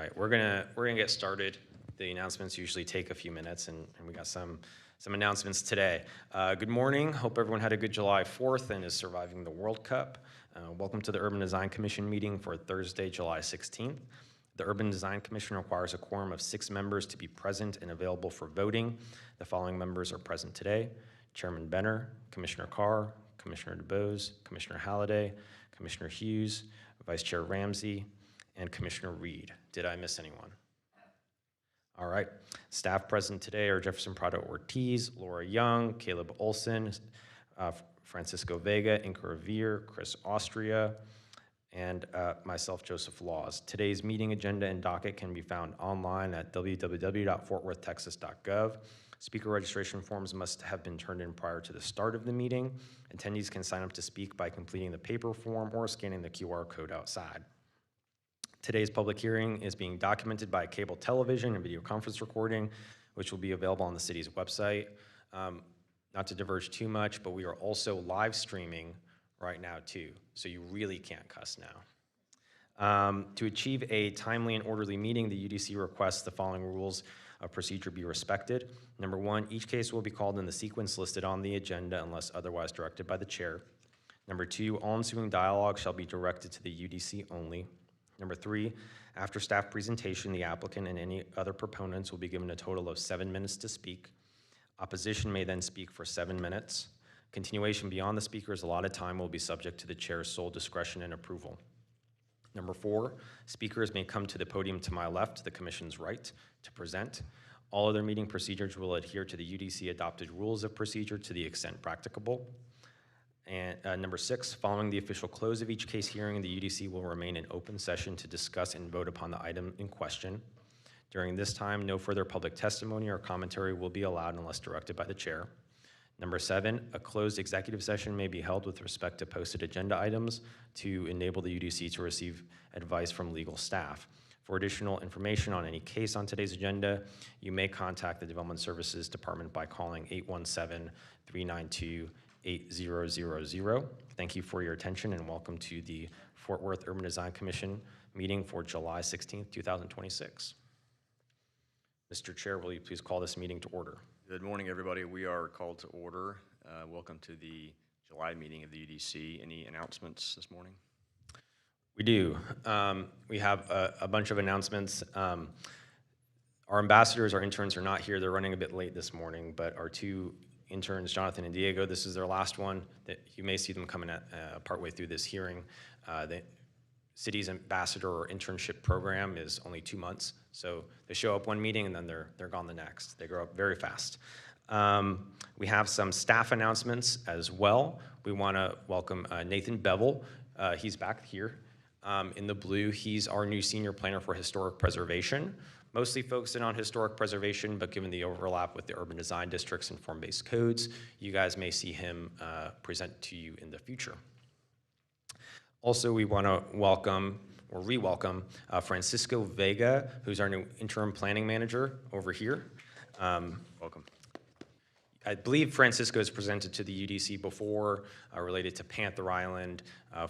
right, we're gonna get started. The announcements usually take a few minutes, and we got some announcements today. Good morning. Hope everyone had a good July 4th and is surviving the World Cup. Welcome to the Urban Design Commission meeting for Thursday, July 16th. The Urban Design Commission requires a quorum of 6 members to be present and available for voting. The following members are present today: Chairman Benner, Commissioner Carr, Commissioner DuBose, Commissioner Halliday, Commissioner Hughes, Vice Chair Ramsey, and Commissioner Reed. Did I miss anyone? All right. Staff present today are Jefferson Prado Ortiz, Laura Young, Caleb Olson, Francisco Vega, Inca Revere, Chris Austria, and myself, Joseph Laws. Today's meeting agenda and docket can be found online at www.fortworthtexas.gov. Speaker registration forms must have been turned in prior to the start of the meeting. Attendees can sign up to speak by completing the paper form or scanning the QR code outside. Today's public hearing is being documented by cable television and video conference recording, which will be available on the city's website. Not to diverge too much, but we are also live streaming right now too, so you really can't cuss now. To achieve a timely and orderly meeting, the UDC requests the following rules of procedure be respected. Number 1, each case will be called in the sequence listed on the agenda unless otherwise directed by the chair. Number 2, all ensuing dialogue shall be directed to the UDC only. Number 3, after staff presentation, the applicant and any other proponents will be given a total of 7 minutes to speak. Opposition may then speak for 7 minutes. Continuation beyond the speaker's allotted time will be subject to the chair's sole discretion and approval. Number 4, speakers may come to the podium to my left, the commission's right, to present. All other meeting procedures will adhere to the UDC adopted rules of procedure to the extent practicable. And number 6, following the official close of each case hearing, the UDC will remain in open session to discuss and vote upon the item in question. During this time, no further public testimony or commentary will be allowed unless directed by the chair. Number 7, a closed executive session may be held with respect to posted agenda items to enable the UDC to receive advice from legal staff. For additional information on any case on today's agenda, you may contact the Development Services Department by calling 817-392-8000. Thank you for your attention and welcome to the Fort Worth Urban Design Commission meeting for July 16th, 2026. Mr. Chair, will you please call this meeting to order? Good morning, everybody. We are called to order. Welcome to the July meeting of the UDC. Any announcements this morning? We do. We have a bunch of announcements. Our ambassadors, our interns are not here. They're running a bit late this morning, but our 2 interns, Jonathan and Diego, this is their last one. That you may see them coming partway through this hearing. The city's ambassador or internship program is only 2 months, so they show up one meeting and then they're gone the next. They grow up very fast. We have some staff announcements as well. We want to welcome Nathan Bevel. He's back here in the blue. He's our new senior planner for historic preservation. Mostly focusing on historic preservation, but given the overlap with the urban design districts and form-based codes, you guys may see him present to you in the future. Also, we want to welcome or re-welcome Francisco Vega, who's our new interim planning manager over here. Welcome. I believe Francisco has presented to the UDC before related to Panther Island,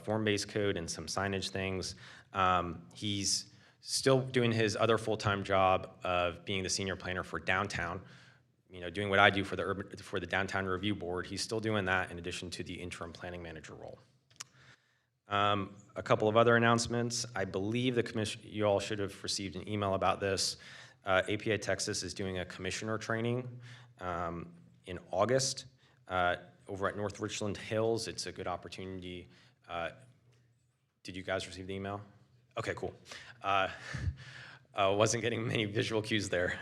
form-based code, and some signage things. He's still doing his other full-time job of being the senior planner for downtown, doing what I do for the Downtown Review Board. He's still doing that in addition to the interim planning manager role. A couple of other announcements. I believe the commission, you all should have received an email about this. APA Texas is doing a commissioner training in August over at North Richland Hills. It's a good opportunity. Did you guys receive the email? Okay, cool. Wasn't getting many visual cues there.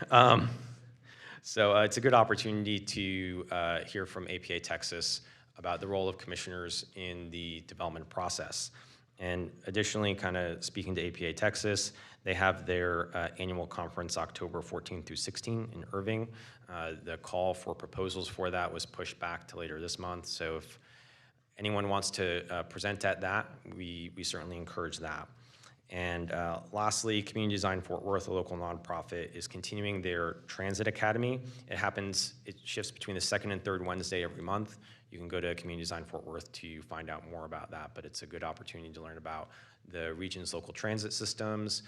So it's a good opportunity to hear from APA Texas about the role of commissioners in the development process. And additionally, kind of speaking to APA Texas, they have their annual conference October 14 through 16 in Irving. The call for proposals for that was pushed back to later this month. So if anyone wants to present at that, we certainly encourage that. And lastly, Community Design Fort Worth, a local nonprofit, is continuing their Transit Academy. It shifts between the 2nd and 3rd Wednesday every month. You can go to Community Design Fort Worth to find out more about that, but it's a good opportunity to learn about the region's local transit systems,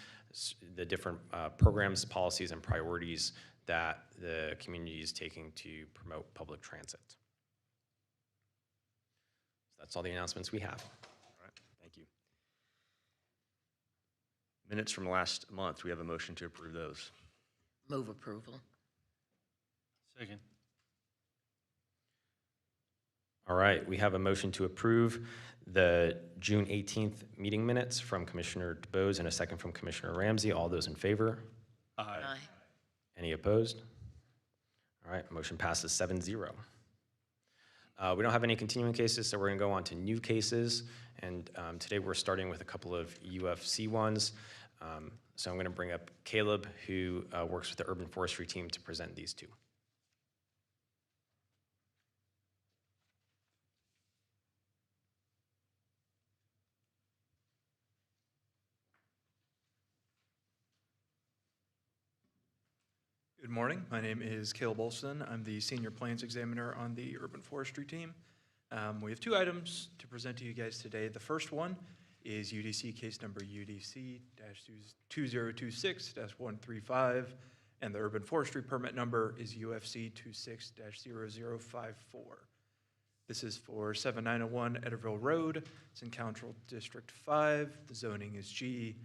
the different programs, policies, and priorities that the community is taking to promote public transit. That's all the announcements we have. All right, thank you. Minutes from last month, we have a motion to approve those. Move approval. Second. All right, we have a motion to approve the June 18th meeting minutes from Commissioner DeBose and a second from Commissioner Ramsey. All those in favor? Aye. Aye. Any opposed? All right, motion passes 7-0. We don't have any continuing cases, so we're going to go on to new cases. And today we're starting with a couple of UFC ones. So I'm going to bring up Caleb, who works with the Urban Forestry team, to present these two. Good morning. My name is Caleb Olson. I'm the Senior Plans Examiner on the Urban Forestry team. We have two items to present to you guys today. The first one is UDC case number UDC-2026-135, and the Urban Forestry permit number is UFC 26-0054. This is for 7901 Etterville Road. It's in Council District 5. The zoning is G.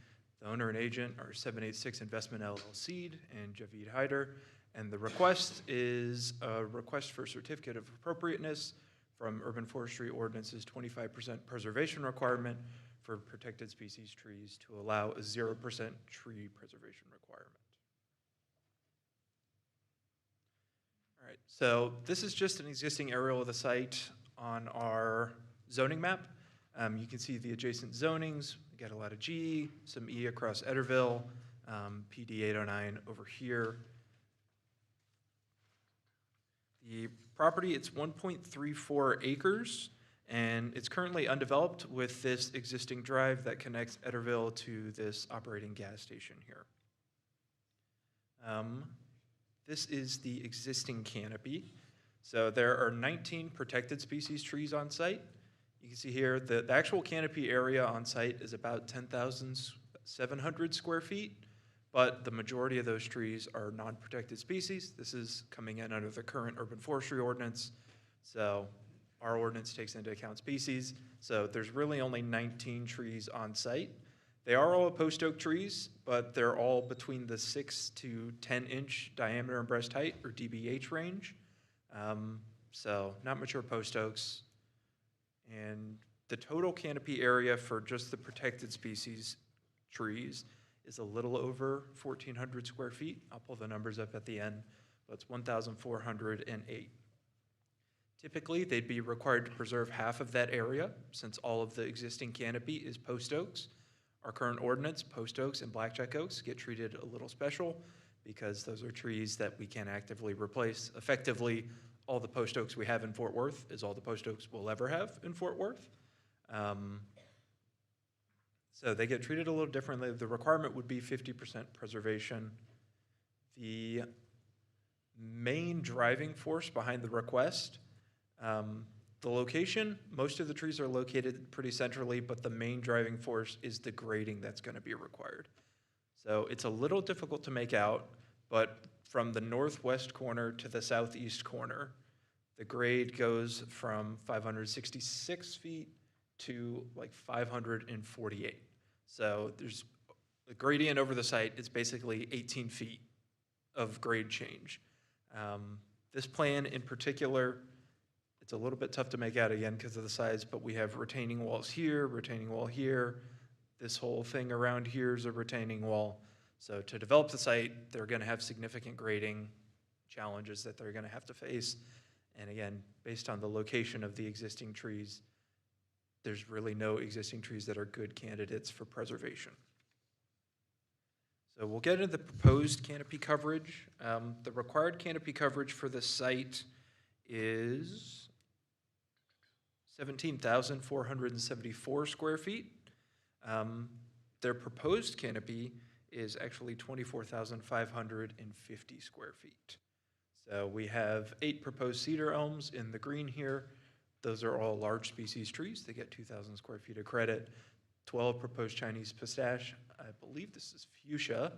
The owner and agent are 786 Investment LLC and Javid Hyder. And the request is a request for certificate of appropriateness from Urban Forestry Ordinance's 25% preservation requirement for protected species trees to allow a 0% tree preservation requirement. All right, so this is just an existing aerial of the site on our zoning map. You can see the adjacent zonings. We got a lot of G, some E across Etterville, PD 809 over here. The property, it's 1.34 acres, and it's currently undeveloped with this existing drive that connects Etterville to this operating gas station here. This is the existing canopy. So there are 19 protected species trees on site. You can see here that the actual canopy area on site is about 10,700 square feet, but the majority of those trees are non-protected species. This is coming in under the current Urban Forestry Ordinance. So our ordinance takes into account species. So there's really only 19 trees on site. They are all post oak trees, but they're all between the 6 to 10 inch diameter and breast height, or DBH range. So not mature post oaks. And the total canopy area for just the protected species trees is a little over 1,400 square feet. I'll pull the numbers up at the end, but it's 1,408. Typically, they'd be required to preserve half of that area since all of the existing canopy is post oaks. Our current ordinance, post oaks and blackjack oaks, get treated a little special because those are trees that we can't actively replace. Effectively, all the post oaks we have in Fort Worth is all the post oaks we'll ever have in Fort Worth. So they get treated a little differently. The requirement would be 50% preservation. The main driving force behind the request, the location, most of the trees are located pretty centrally, but the main driving force is the grading that's going to be required. So it's a little difficult to make out, but from the northwest corner to the southeast corner, the grade goes from 566 feet to like 548. So there's the gradient over the site is basically 18 feet of grade change. This plan in particular, it's a little bit tough to make out again because of the size, but we have retaining walls here, retaining wall here. This whole thing around here is a retaining wall. So to develop the site, they're going to have significant grading challenges that they're going to have to face. And again, based on the location of the existing trees, there's really no existing trees that are good candidates for preservation. So we'll get into the proposed canopy coverage. The required canopy coverage for the site is 17,474 square feet. Their proposed canopy is actually 24,550 square feet. So we have 8 proposed cedar elms in the green here. Those are all large species trees. They get 2,000 square feet of credit. 12 proposed Chinese pistache I believe this is fuchsia.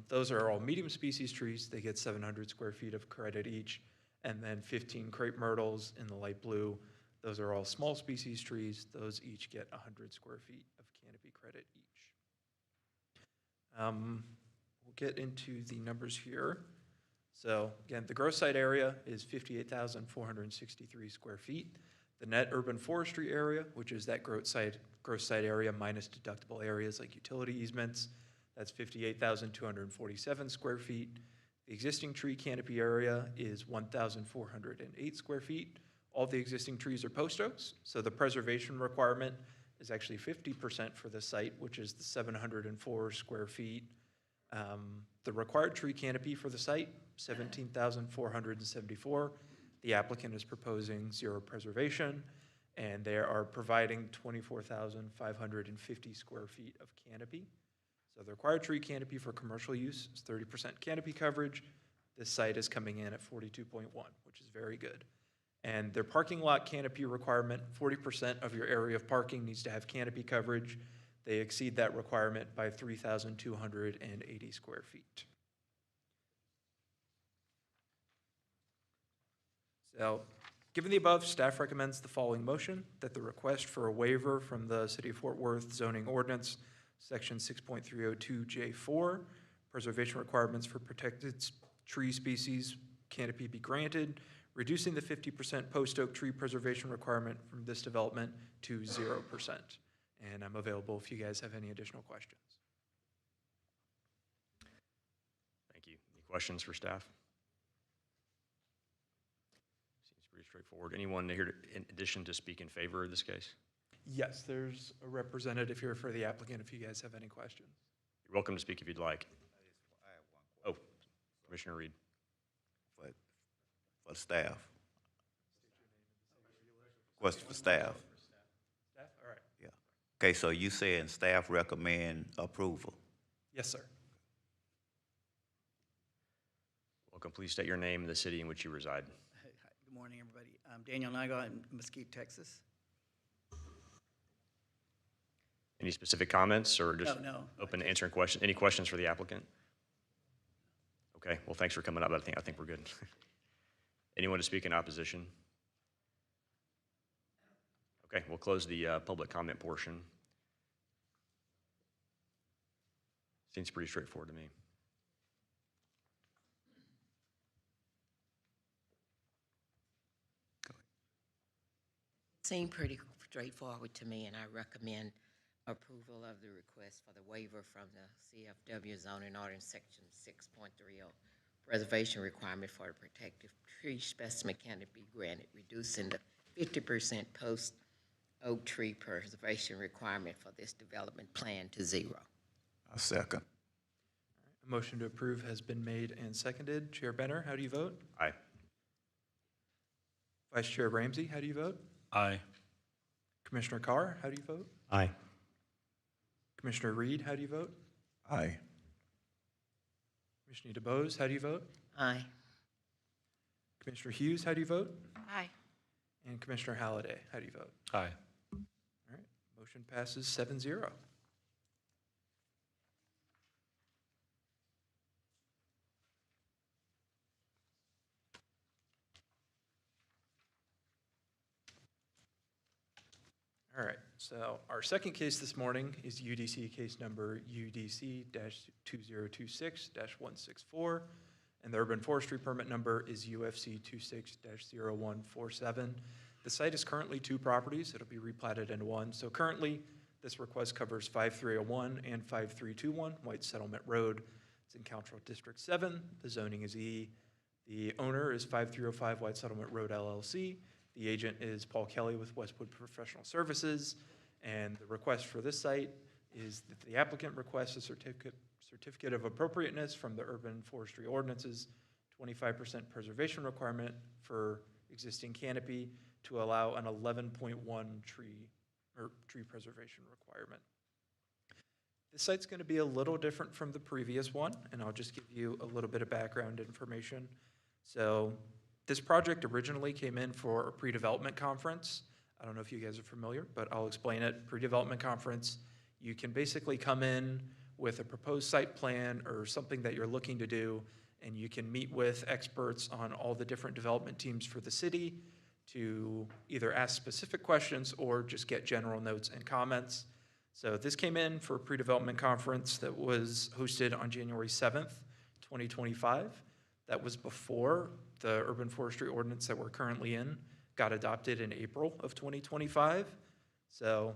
Those are all medium species trees. They get 700 square feet of credit each. And then 15 crepe myrtles in the light blue. Those are all small species trees. Those each get 100 square feet of canopy credit each. We'll get into the numbers here. So again, the gross site area is 58,463 square feet. The net urban forestry area, which is that gross site area minus deductible areas like utility easements, that's 58,247 square feet. The existing tree canopy area is 1,408 square feet. All the existing trees are post oaks, so the preservation requirement is actually 50% for the site, which is the 704 square feet. The required tree canopy for the site, 17,474. The applicant is proposing zero preservation, and they are providing 24,550 square feet of canopy. So the required tree canopy for commercial use is 30% canopy coverage. This site is coming in at 42.1, which is very good. And their parking lot canopy requirement, 40% of your area of parking needs to have canopy coverage. They exceed that requirement by 3,280 square feet. So, given the above, staff recommends the following motion, that the request for a waiver from the City of Fort Worth zoning ordinance, section 6.302J4, preservation requirements for protected tree species canopy be granted, reducing the 50% post oak tree preservation requirement from this development to 0%. And I'm available if you guys have any additional questions. Thank you. Any questions for staff? Seems pretty straightforward. Anyone here in addition to speak in favor of this case? Yes, there's a representative here for the applicant if you guys have any questions. You're welcome to speak if you'd like. Oh, Commissioner Reed. For staff. Question for staff. Staff, all right. Yeah. Okay, so you saying staff recommend approval? Yes, sir. Welcome. Please state your name and the city in which you reside. Hi, good morning, everybody. I'm Daniel Nygaard in Mesquite, Texas. Any specific comments or just No. open to answering questions? Any questions for the applicant? Okay, well, thanks for coming up. I think we're good. Anyone to speak in opposition? Okay, we'll close the public comment portion. Seems pretty straightforward to me. Seemed pretty straightforward to me, and I recommend approval of the request for the waiver from the CFW zoning ordinance section 6.30, preservation requirement for the protective tree specimen canopy granted, reducing the 50% post oak tree preservation requirement for this development plan to 0. A second. A motion to approve has been made and seconded. Chair Benner, how do you vote? Aye. Vice Chair Ramsey, how do you vote? Aye. Commissioner Carr, how do you vote? Aye. Commissioner Reed, how do you vote? Aye. Commissioner DeBose, how do you vote? Aye. Commissioner Hughes, how do you vote? Aye. And Commissioner Halliday, how do you vote? Aye. All right, motion passes 7-0. All right, so our second case this morning is UDC case number UDC-2026-164, and the urban forestry permit number is UFC 26-0147. The site is currently 2 properties. It'll be replatted into 1. So currently, this request covers 5301 and 5321 White Settlement Road. It's in Council District 7. The zoning is E. The owner is 5305 White Settlement Road LLC. The agent is Paul Kelly with Westwood Professional Services, and the request for this site is that the applicant requests a certificate of appropriateness from the urban forestry ordinances, 25% preservation requirement for existing canopy to allow an 11.1 tree preservation requirement. This site's going to be a little different from the previous one, and I'll just give you a little bit of background information. So this project originally came in for a pre-development conference. I don't know if you guys are familiar, but I'll explain it. Pre-development conference, You can basically come in with a proposed site plan or something that you're looking to do, and you can meet with experts on all the different development teams for the city to either ask specific questions or just get general notes and comments. So this came in for a pre-development conference that was hosted on January 7th, 2025. That was before the urban forestry ordinance that we're currently in got adopted in April of 2025. So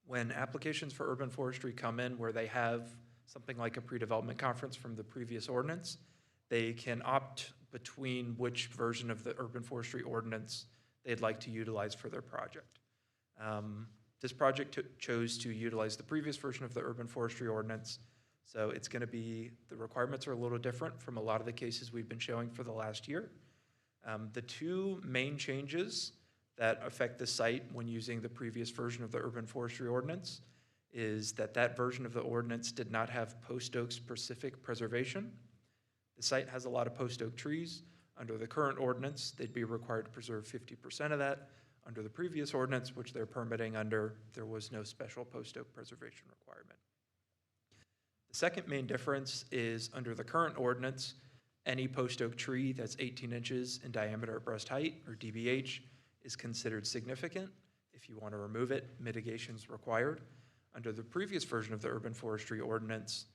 when applications for urban forestry come in where they have something like a pre-development conference from the previous ordinance, they can opt between which version of the urban forestry ordinance they'd like to utilize for their project. This project chose to utilize the previous version of the urban forestry ordinance, so it's going to be, the requirements are a little different from a lot of the cases we've been showing for the last year. The two main changes that affect the site when using the previous version of the urban forestry ordinance is that that version of the ordinance did not have post oak specific preservation. The site has a lot of post oak trees. Under the current ordinance, they'd be required to preserve 50% of that. Under the previous ordinance, which they're permitting under, there was no special post oak preservation requirement. The second main difference is under the current ordinance, any post oak tree that's 18 inches in diameter at breast height, or DBH, is considered significant. If you want to remove it, mitigation is required. Under the previous version of the urban forestry ordinance,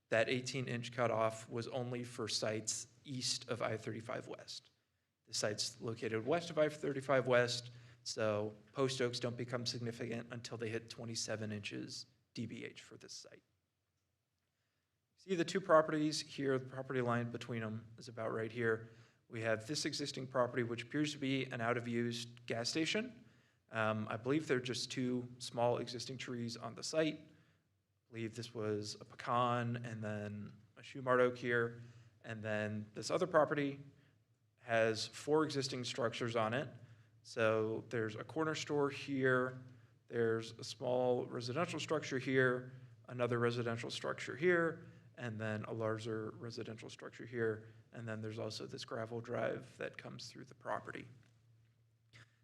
that 18-inch cutoff was only for sites east of I-35 West. The site's located west of I-35 West, so post oaks don't become significant until they hit 27 inches DBH for this site. See the two properties here, the property line between them is about right here. We have this existing property, which appears to be an out-of-use gas station. I believe there are just two small existing trees on the site. I believe this was a pecan and then a Shumard oak here. And then this other property has 4 existing structures on it. So there's a corner store here, there's a small residential structure here, another residential structure here, and then a larger residential structure here. And then there's also this gravel drive that comes through the property.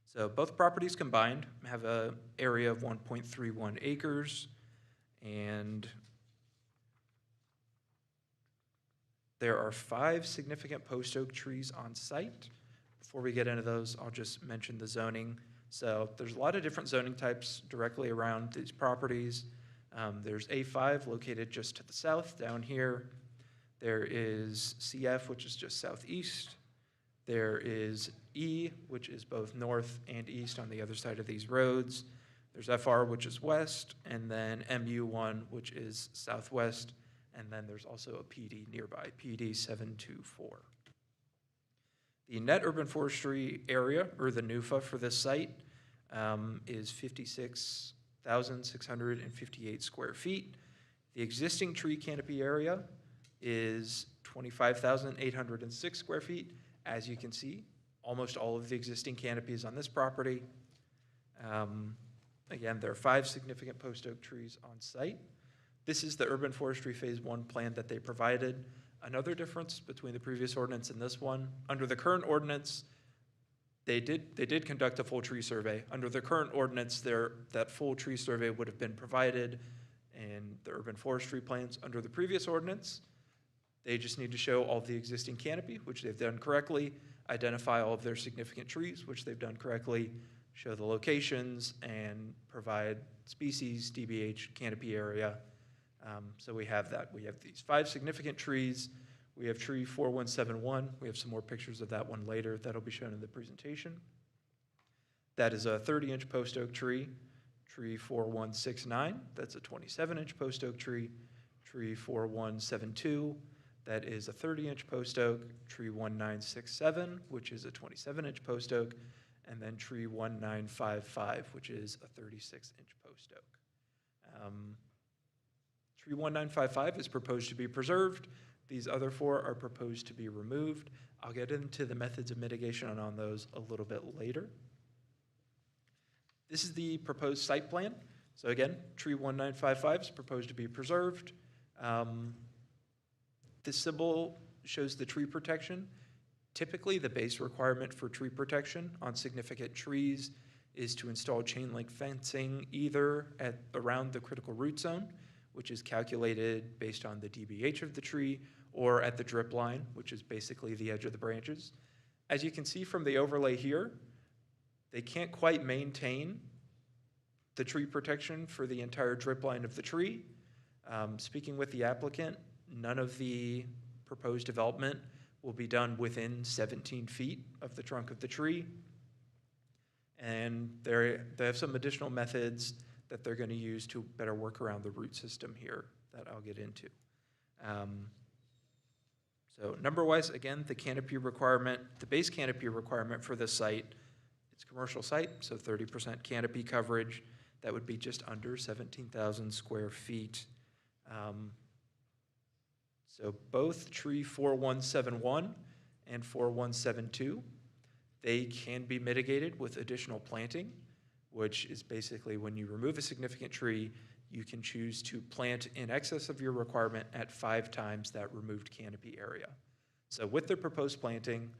So both properties combined have an area of 1.31 acres, and there are 5 significant post oak trees on site. Before we get into those, I'll just mention the zoning. So there's a lot of different zoning types directly around these properties. There's A5 located just to the south down here. There is CF, which is just southeast. There is E, which is both north and east on the other side of these roads. There's FR, which is west, and then MU1, which is southwest, and then there's also a PD nearby, PD 724. The net urban forestry area, or the NUFA for this site, is 56,658 square feet. The existing tree canopy area is 25,806 square feet. As you can see, almost all of the existing canopies on this property. Again, there are 5 significant post oak trees on site. This is the urban forestry phase 1 plan that they provided. Another difference between the previous ordinance and this one, under the current ordinance, they did conduct a full tree survey. Under the current ordinance, that full tree survey would have been provided in the urban forestry plans. Under the previous ordinance, they just need to show all the existing canopy, which they've done correctly, identify all of their significant trees, which they've done correctly, show the locations, and provide species, DBH, canopy area. So we have that. We have these 5 significant trees. We have tree 4171. We have some more pictures of that one later that'll be shown in the presentation. That is a 30-inch post oak tree. Tree 4169, that's a 27-inch post oak tree. Tree 4172, that is a 30-inch post oak. Tree 1967, which is a 27-inch post oak. And then tree 1955, which is a 36-inch post oak. Tree 1955 is proposed to be preserved. These other 4 are proposed to be removed. I'll get into the methods of mitigation on those a little bit later. This is the proposed site plan. So again, tree 1955 is proposed to be preserved. This symbol shows the tree protection. Typically, the base requirement for tree protection on significant trees is to install chain link fencing either around the critical root zone, which is calculated based on the DBH of the tree, or at the drip line, which is basically the edge of the branches. As you can see from the overlay here, they can't quite maintain the tree protection for the entire drip line of the tree. Speaking with the applicant, none of the proposed development will be done within 17 feet of the trunk of the tree. And they have some additional methods that they're going to use to better work around the root system here that I'll get into. So number-wise, again, the canopy requirement, the base canopy requirement for this site, it's a commercial site, so 30% canopy coverage. That would be just under 17,000 square feet. So both tree 4171 and 4172, they can be mitigated with additional planting, which is basically when you remove a significant tree, you can choose to plant in excess of your requirement at 5 times that removed canopy area. So with the proposed planting,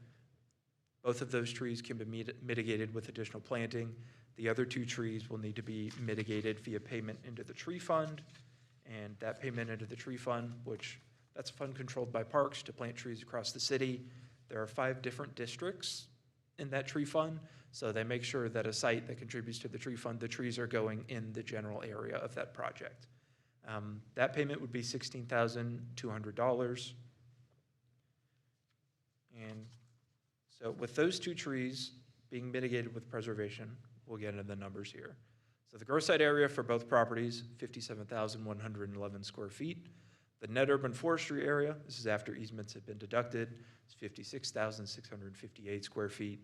both of those trees can be mitigated with additional planting. The other 2 trees will need to be mitigated via payment into the tree fund. And that payment into the tree fund, which that's a fund controlled by Parks to plant trees across the city. There are 5 different districts in that tree fund. So they make sure that a site that contributes to the tree fund, the trees are going in the general area of that project. That payment would be $16,200. And so with those 2 trees being mitigated with preservation, we'll get into the numbers here. So the gross site area for both properties, 57,111 square feet. The net urban forestry area, this is after easements have been deducted, is 56,658 square feet.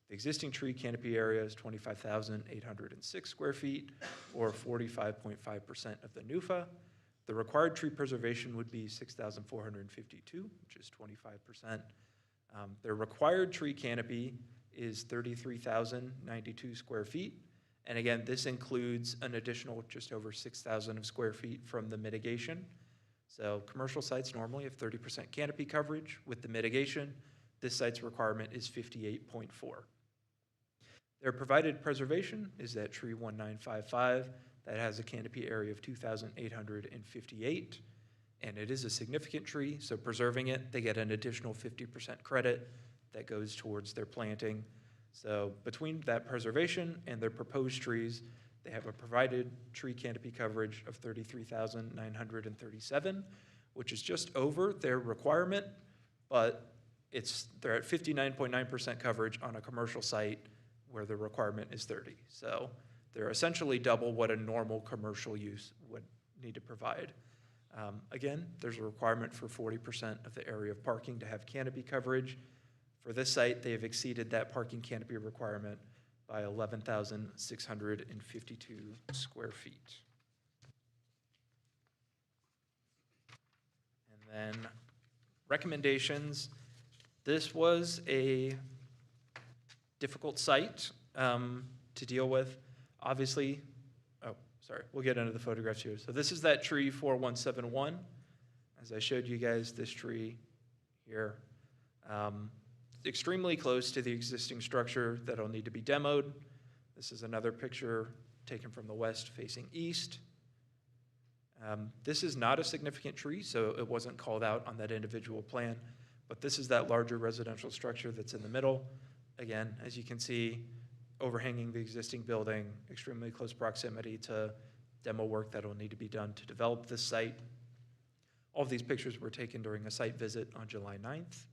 The existing tree canopy area is 25,806 square feet, or 45.5% of the NUFA. The required tree preservation would be 6,452, which is 25%. Their required tree canopy is 33,092 square feet. And again, this includes an additional just over 6,000 of square feet from the mitigation. So commercial sites normally have 30% canopy coverage. With the mitigation, this site's requirement is 58.4. Their provided preservation is that tree 1955 that has a canopy area of 2,858. And it is a significant tree, so preserving it, they get an additional 50% credit that goes towards their planting. So between that preservation and their proposed trees, they have a provided tree canopy coverage of 33,937, which is just over their requirement, but they're at 59.9% coverage on a commercial site where the requirement is 30. So they're essentially double what a normal commercial use would need to provide. Again, there's a requirement for 40% of the area of parking to have canopy coverage. For this site, they have exceeded that parking canopy requirement by 11,652 square feet. And then recommendations. This was a difficult site to deal with. Obviously, we'll get into the photographs here. So this is that tree 4171. As I showed you guys, this tree here. Extremely close to the existing structure that'll need to be demoed. This is another picture taken from the west facing east. This is not a significant tree, so it wasn't called out on that individual plan, but this is that larger residential structure that's in the middle. Again, as you can see, overhanging the existing building, extremely close proximity to demo work that will need to be done to develop this site. All of these pictures were taken during a site visit on July 9th.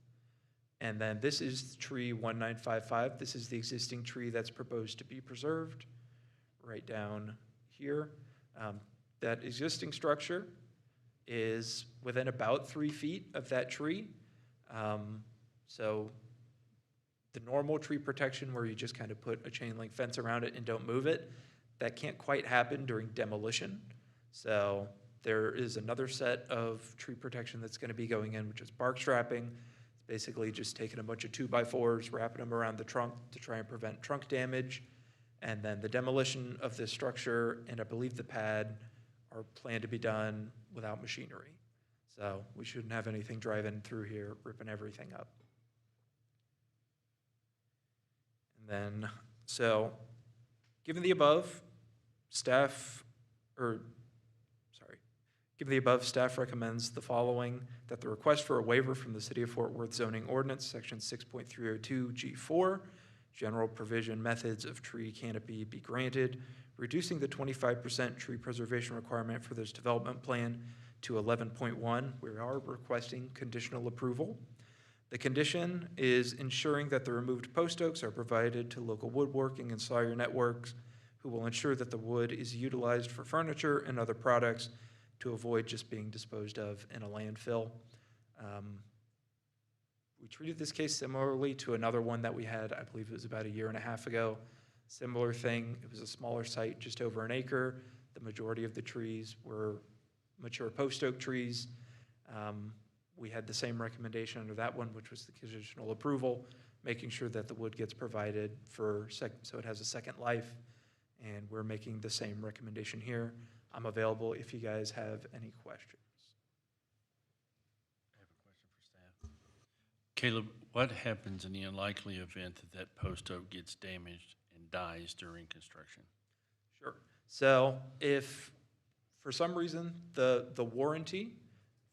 And then this is tree 1955. This is the existing tree that's proposed to be preserved right down here. That existing structure is within about 3 feet of that tree. So the normal tree protection where you just kind of put a chain link fence around it and don't move it, that can't quite happen during demolition. So there is another set of tree protection that's going to be going in, which is bark strapping. It's basically just taking a bunch of 2x4s, wrapping them around the trunk to try and prevent trunk damage. And then the demolition of this structure, and I believe the pad, are planned to be done without machinery. So we shouldn't have anything driving through here, ripping everything up. And then, so Given the above, staff, staff recommends the following, that the request for a waiver from the City of Fort Worth zoning ordinance, section 6.302 G4, general provision methods of tree canopy be granted, reducing the 25% tree preservation requirement for this development plan to 11.1. We are requesting conditional approval. The condition is ensuring that the removed post oaks are provided to local woodworking and sawyer networks, who will ensure that the wood is utilized for furniture and other products to avoid just being disposed of in a landfill. We treated this case similarly to another one that we had, I believe it was about 1.5 years ago. Similar thing, it was a smaller site, just over an acre. The majority of the trees were mature post oak trees. We had the same recommendation under that one, which was the conditional approval, making sure that the wood gets provided for so it has a second life. And we're making the same recommendation here. I'm available if you guys have any questions. I have a question for staff. Caleb, what happens in the unlikely event that that post oak gets damaged and dies during construction? Sure. So if for some reason the warranty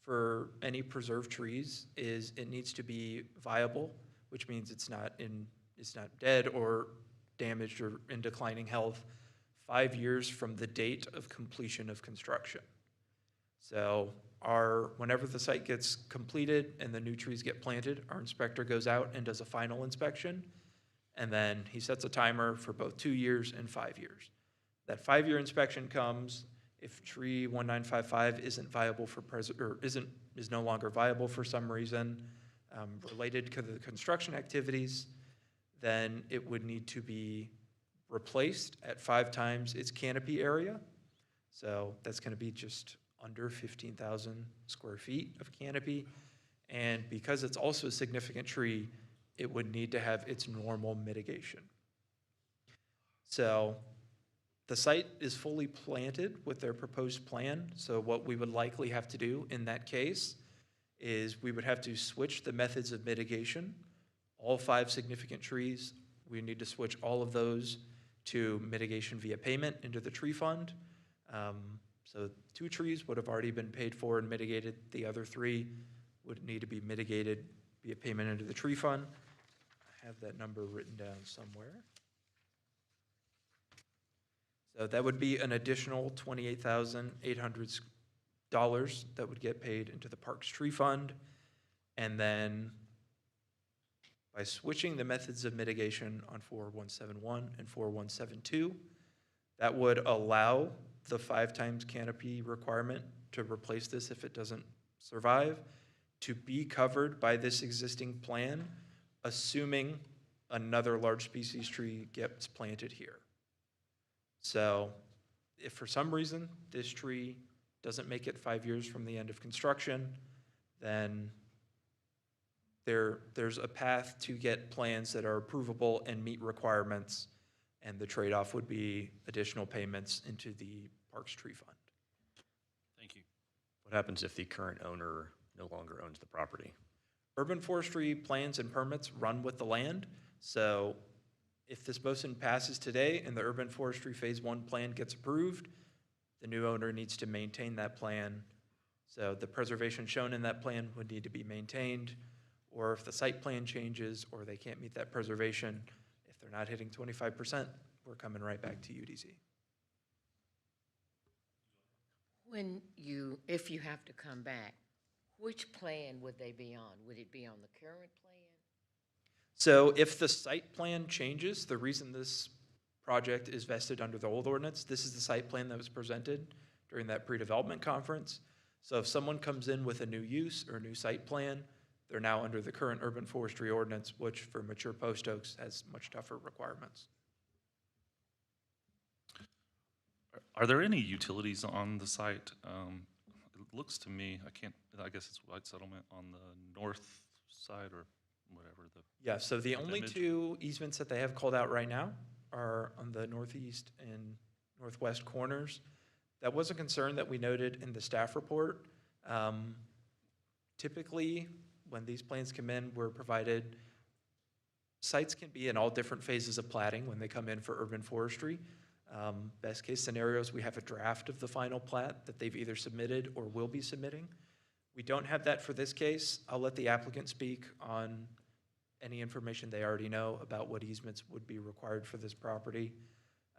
for any preserved trees is it needs to be viable, which means it's not dead or damaged or in declining health, 5 years from the date of completion of construction. So whenever the site gets completed and the new trees get planted, our inspector goes out and does a final inspection, and then he sets a timer for both 2 years and 5 years. That 5-year inspection comes if tree 1955 isn't viable for is no longer viable for some reason related to the construction activities, then it would need to be replaced at 5 times its canopy area. So that's going to be just under 15,000 square feet of canopy. And because it's also a significant tree, it would need to have its normal mitigation. So the site is fully planted with their proposed plan. So what we would likely have to do in that case is we would have to switch the methods of mitigation. All 5 significant trees, we need to switch all of those to mitigation via payment into the tree fund. So 2 trees would have already been paid for and mitigated. The other 3 would need to be mitigated via payment into the tree fund. I have that number written down somewhere. So that would be an additional $28,800 that would get paid into the Parks Tree Fund. And then by switching the methods of mitigation on 4171 and 4172, that would allow the 5 times canopy requirement to replace this if it doesn't survive, to be covered by this existing plan, assuming another large species tree gets planted here. So if for some reason this tree doesn't make it 5 years from the end of construction, then there's a path to get plans that are approvable and meet requirements, and the trade-off would be additional payments into the Parks Tree Fund. Thank you. What happens if the current owner no longer owns the property? Urban forestry plans and permits run with the land, so if this motion passes today and the urban forestry phase 1 plan gets approved, the new owner needs to maintain that plan. So the preservation shown in that plan would need to be maintained, or if the site plan changes or they can't meet that preservation, if they're not hitting 25%, we're coming right back to UDZ. If you have to come back, which plan would they be on? Would it be on the current plan? So if the site plan changes, the reason this project is vested under the old ordinance, this is the site plan that was presented during that pre-development conference. So if someone comes in with a new use or a new site plan, they're now under the current urban forestry ordinance, which for mature post oaks has much tougher requirements. Are there any utilities on the site? It looks to me, I guess it's White Settlement on the north side or whatever. Yeah, so the only image. 2 easements that they have called out right now are on the northeast and northwest corners. That was a concern that we noted in the staff report. Typically, when these plans come in, we're provided, sites can be in all different phases of platting when they come in for urban forestry. Best case scenarios, we have a draft of the final plat that they've either submitted or will be submitting. We don't have that for this case. I'll let the applicant speak on any information they already know about what easements would be required for this property.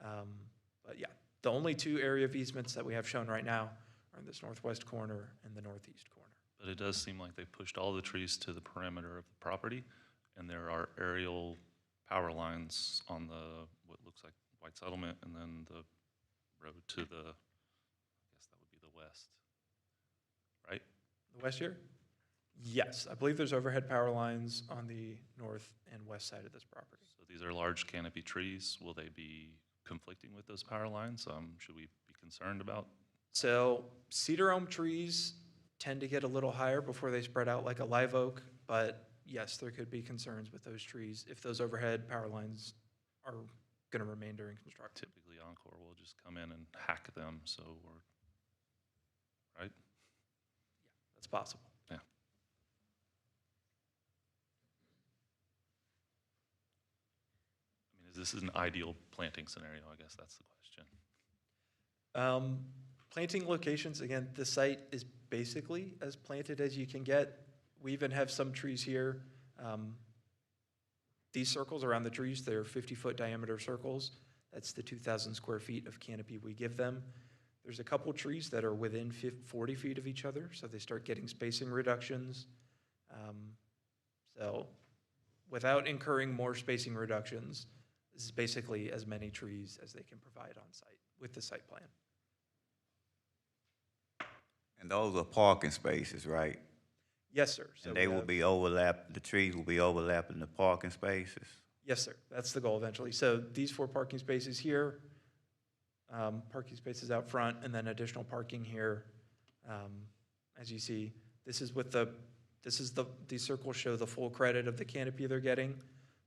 But yeah, the only two area of easements that we have shown right now are in this northwest corner and the northeast corner. But it does seem like they pushed all the trees to the perimeter of the property, and there are aerial power lines on the, what looks like White Settlement, and then the road to the, I guess that would be the west, right? The west here? Yes, I believe there's overhead power lines on the north and west side of this property. So these are large canopy trees. Will they be conflicting with those power lines? Should we be concerned about? So cedar elm trees tend to get a little higher before they spread out like a live oak, but yes, there could be concerns with those trees if those overhead power lines are going to remain during construction. Typically, Encore will just come in and hack them, so we're, right? That's possible. Yeah. I mean, this is an ideal planting scenario, I guess that's the question. Planting locations, again, the site is basically as planted as you can get. We even have some trees here. These circles around the trees, they're 50-foot diameter circles. That's the 2,000 square feet of canopy we give them. There's a couple trees that are within 40 feet of each other, so they start getting spacing reductions. So without incurring more spacing reductions, this is basically as many trees as they can provide on site with the site plan. And those are parking spaces, right? Yes, sir. So And they we will have- be the trees will be overlapping the parking spaces? Yes, sir. That's the goal eventually. So these 4 parking spaces here, parking spaces out front, and then additional parking here. As you see, these circles show the full credit of the canopy they're getting.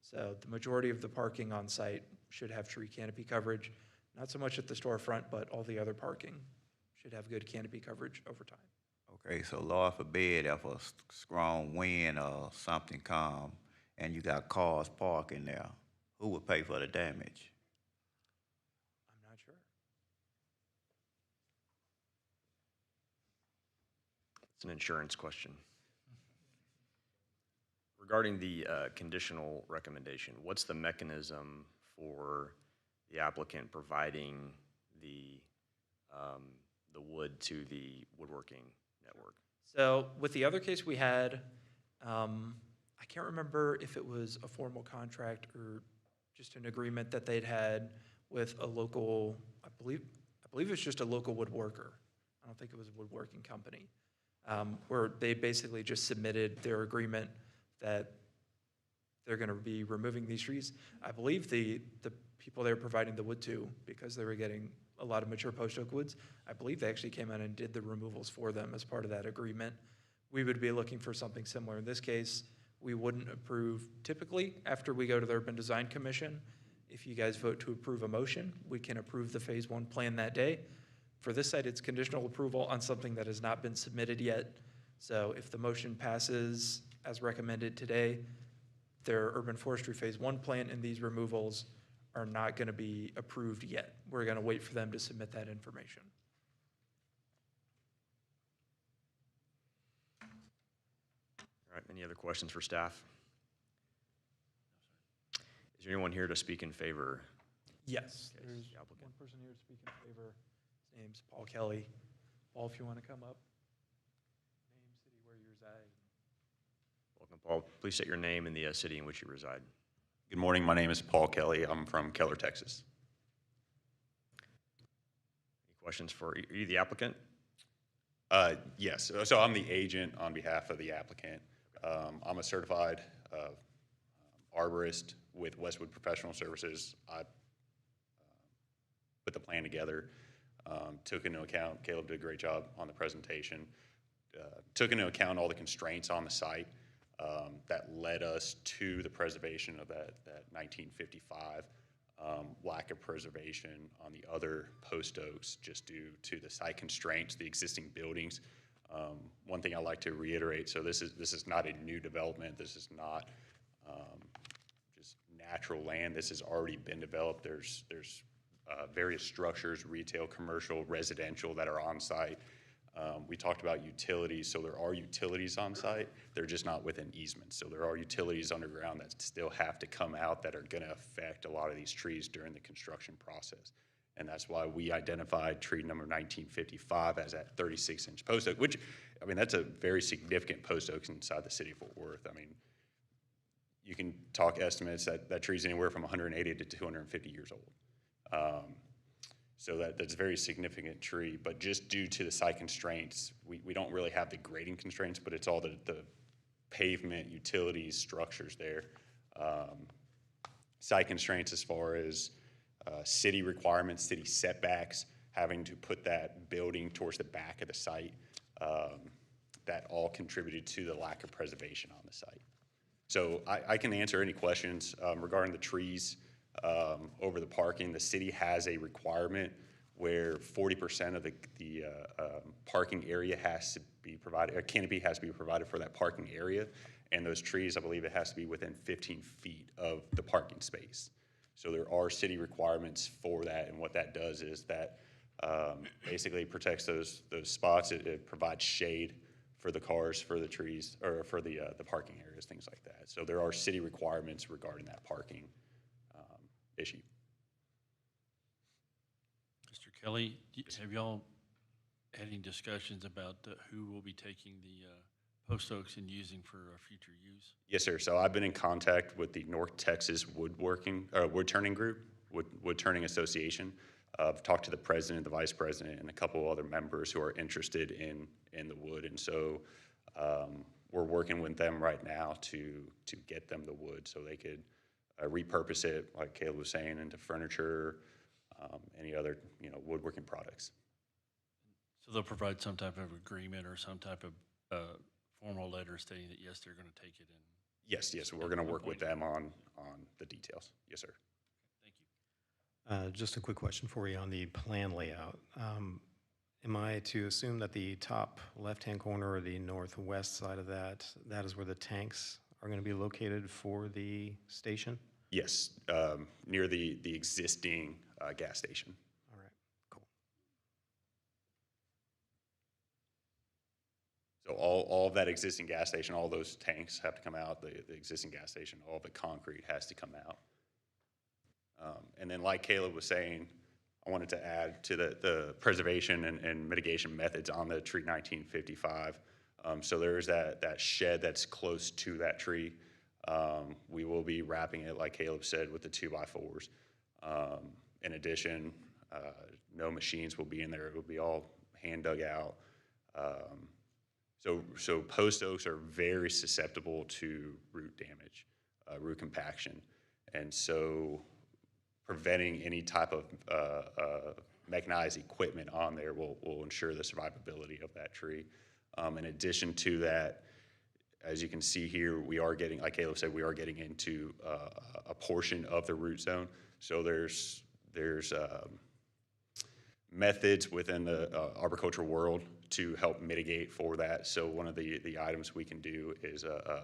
So the majority of the parking on site should have tree canopy coverage. Not so much at the storefront, but all the other parking should have good canopy coverage over time. Okay, so Lord forbid if a strong wind or something come and you got cars parking there, who would pay for the damage? I'm not sure. It's an insurance question. Regarding the conditional recommendation, what's the mechanism for the applicant providing the wood to the woodworking network? So with the other case we had, I can't remember if it was a formal contract or just an agreement that they'd had with a local, I believe it was just a local woodworker. I don't think it was a woodworking company, where they basically just submitted their agreement that they're going to be removing these trees. I believe the people they were providing the wood to, because they were getting a lot of mature post oak woods, I believe they actually came out and did the removals for them as part of that agreement. We would be looking for something similar. In this case, we wouldn't approve, typically, after we go to the Urban Design Commission, if you guys vote to approve a motion, we can approve the Phase 1 plan that day. For this site, it's conditional approval on something that has not been submitted yet. So if the motion passes as recommended today, their urban forestry Phase 1 plan and these removals are not going to be approved yet. We're going to wait for them to submit that information. All right, any other questions for staff? Is there anyone here to speak in favor? Yes, Okay, there's the applicant. one person here to speak in favor. His name's Paul Kelly. Paul, if you want to come up. Name, city, where you reside. Welcome, Paul. Please state your name and the city in which you reside. Good morning. My name is Paul Kelly. I'm from Keller, Texas. Any questions for, are you the applicant? Yes. So I'm the agent on behalf of the applicant. I'm a certified arborist with Westwood Professional Services. I put the plan together, took into account, Caleb did a great job on the presentation, took into account all the constraints on the site that led us to the preservation of that 1955 lack of preservation on the other post oaks just due to the site constraints, the existing buildings. One thing I like to reiterate, so this is not a new development. This is not just natural land. This has already been developed. There's various structures, retail, commercial, residential that are on site. We talked about utilities, so there are utilities on site. They're just not within easements. So there are utilities underground that still have to come out that are going to affect a lot of these trees during the construction process. And that's why we identified tree number 1955 as that 36-inch post oak, which, I mean, that's a very significant post oak inside the city of Fort Worth. I mean, you can talk estimates that tree's anywhere from 180 to 250 years old. So that's a very significant tree, but just due to the site constraints, we don't really have the grading constraints, but it's all the pavement, utilities, structures there. Site constraints as far as city requirements, city setbacks, having to put that building towards the back of the site, that all contributed to the lack of preservation on the site. So I can answer any questions regarding the trees over the parking. The city has a requirement where 40% of the parking area has to be provided, a canopy has to be provided for that parking area. And those trees, I believe it has to be within 15 feet of the parking space. So there are city requirements for that, and what that does is that basically protects those spots. It provides shade for the cars, for the trees, or for the parking areas, things like that. So there are city requirements regarding that parking issue. Mr. Kelly, have y'all had any discussions about who will be taking the post oaks and using for future use? Yes, sir. So I've been in contact with the North Texas wood turning group, wood turning association. I've talked to the president, the vice president, and a couple other members who are interested in the wood. And so we're working with them right now to get them the wood so they could repurpose it, like Caleb was saying, into furniture, any other woodworking products. So they'll provide some type of agreement or some type of formal letter stating that, yes, they're going to take it in? Yes, we're going to work with them on the details. Yes, sir. Thank you. Just a quick question for you on the plan layout. Am I to assume that the top left-hand corner or the northwest side of that is where the tanks are going to be located for the station? Yes, near the existing gas station. All right, cool. So all of that existing gas station, all those tanks have to come out. The existing gas station, all the concrete has to come out. And then like Caleb was saying, I wanted to add to the preservation and mitigation methods on the tree 1955. So there's that shed that's close to that tree. We will be wrapping it, like Caleb said, with the 2x4s. In addition, no machines will be in there. It will be all hand dug out. So post oaks are very susceptible to root damage, root compaction. And so preventing any type of mechanized equipment on there will ensure the survivability of that tree. In addition to that, as you can see here, we are getting, like Caleb said, we are getting into a portion of the root zone. So there's methods within the arboriculture world to help mitigate for that. So one of the items we can do is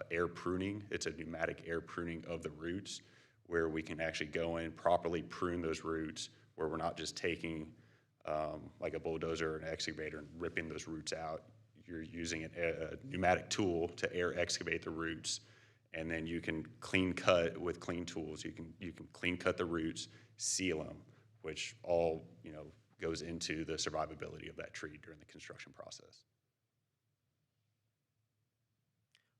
air pruning. It's a pneumatic air pruning of the roots, where we can actually go in, properly prune those roots, where we're not just taking like a bulldozer or an excavator and ripping those roots out. You're using a pneumatic tool to air excavate the roots, and then you can clean cut with clean tools. You can clean cut the roots, seal them, which all goes into the survivability of that tree during the construction process.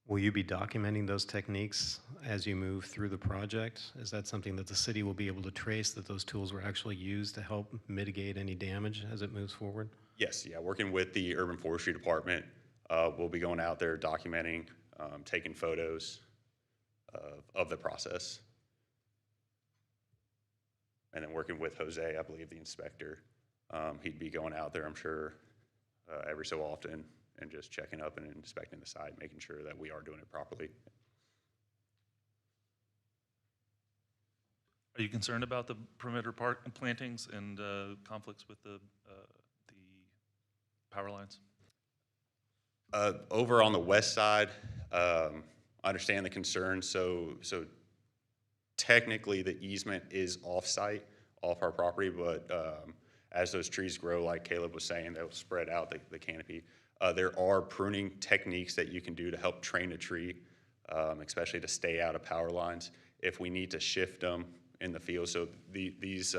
Will you be documenting those techniques as you move through the project? Is that something that the city will be able to trace, that those tools were actually used to help mitigate any damage as it moves forward? Yes, working with the Urban Forestry Department, we'll be going out there documenting, taking photos of the process. And then working with Jose, I believe the inspector, he'd be going out there, I'm sure, every so often and just checking up and inspecting the site, making sure that we are doing it properly. Are you concerned about the perimeter park plantings and conflicts with the power lines? Over on the west side, I understand the concern. So technically the easement is off-site off our property, but as those trees grow, like Caleb was saying, they'll spread out the canopy. There are pruning techniques that you can do to help train a tree, especially to stay out of power lines. If we need to shift them in the field, so these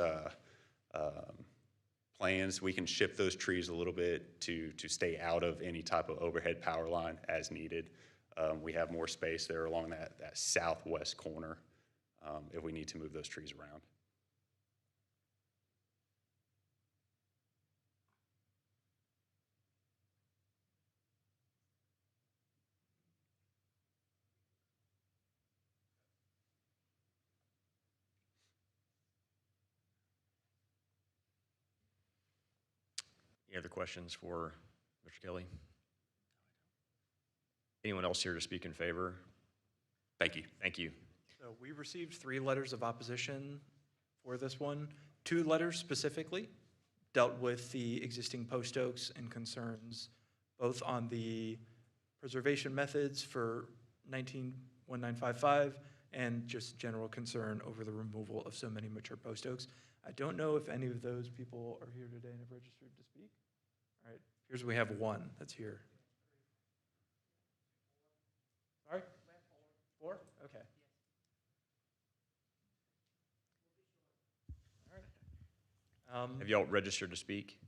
plans, we can shift those trees a little bit to stay out of any type of overhead power line as needed. We have more space there along that southwest corner if we need to move those trees around. Any other questions for Mr. Kelly? Anyone else here to speak in favor? Thank you. Thank you. So we received 3 letters of opposition for this one. 2 letters specifically dealt with the existing post oaks and concerns both on the preservation methods for 191955 and just general concern over the removal of so many mature post oaks. I don't know if any of those people are here today and have registered to speak. All right, here's we have 1 that's here. Sorry? 4? Okay. All right. Have y'all registered to speak?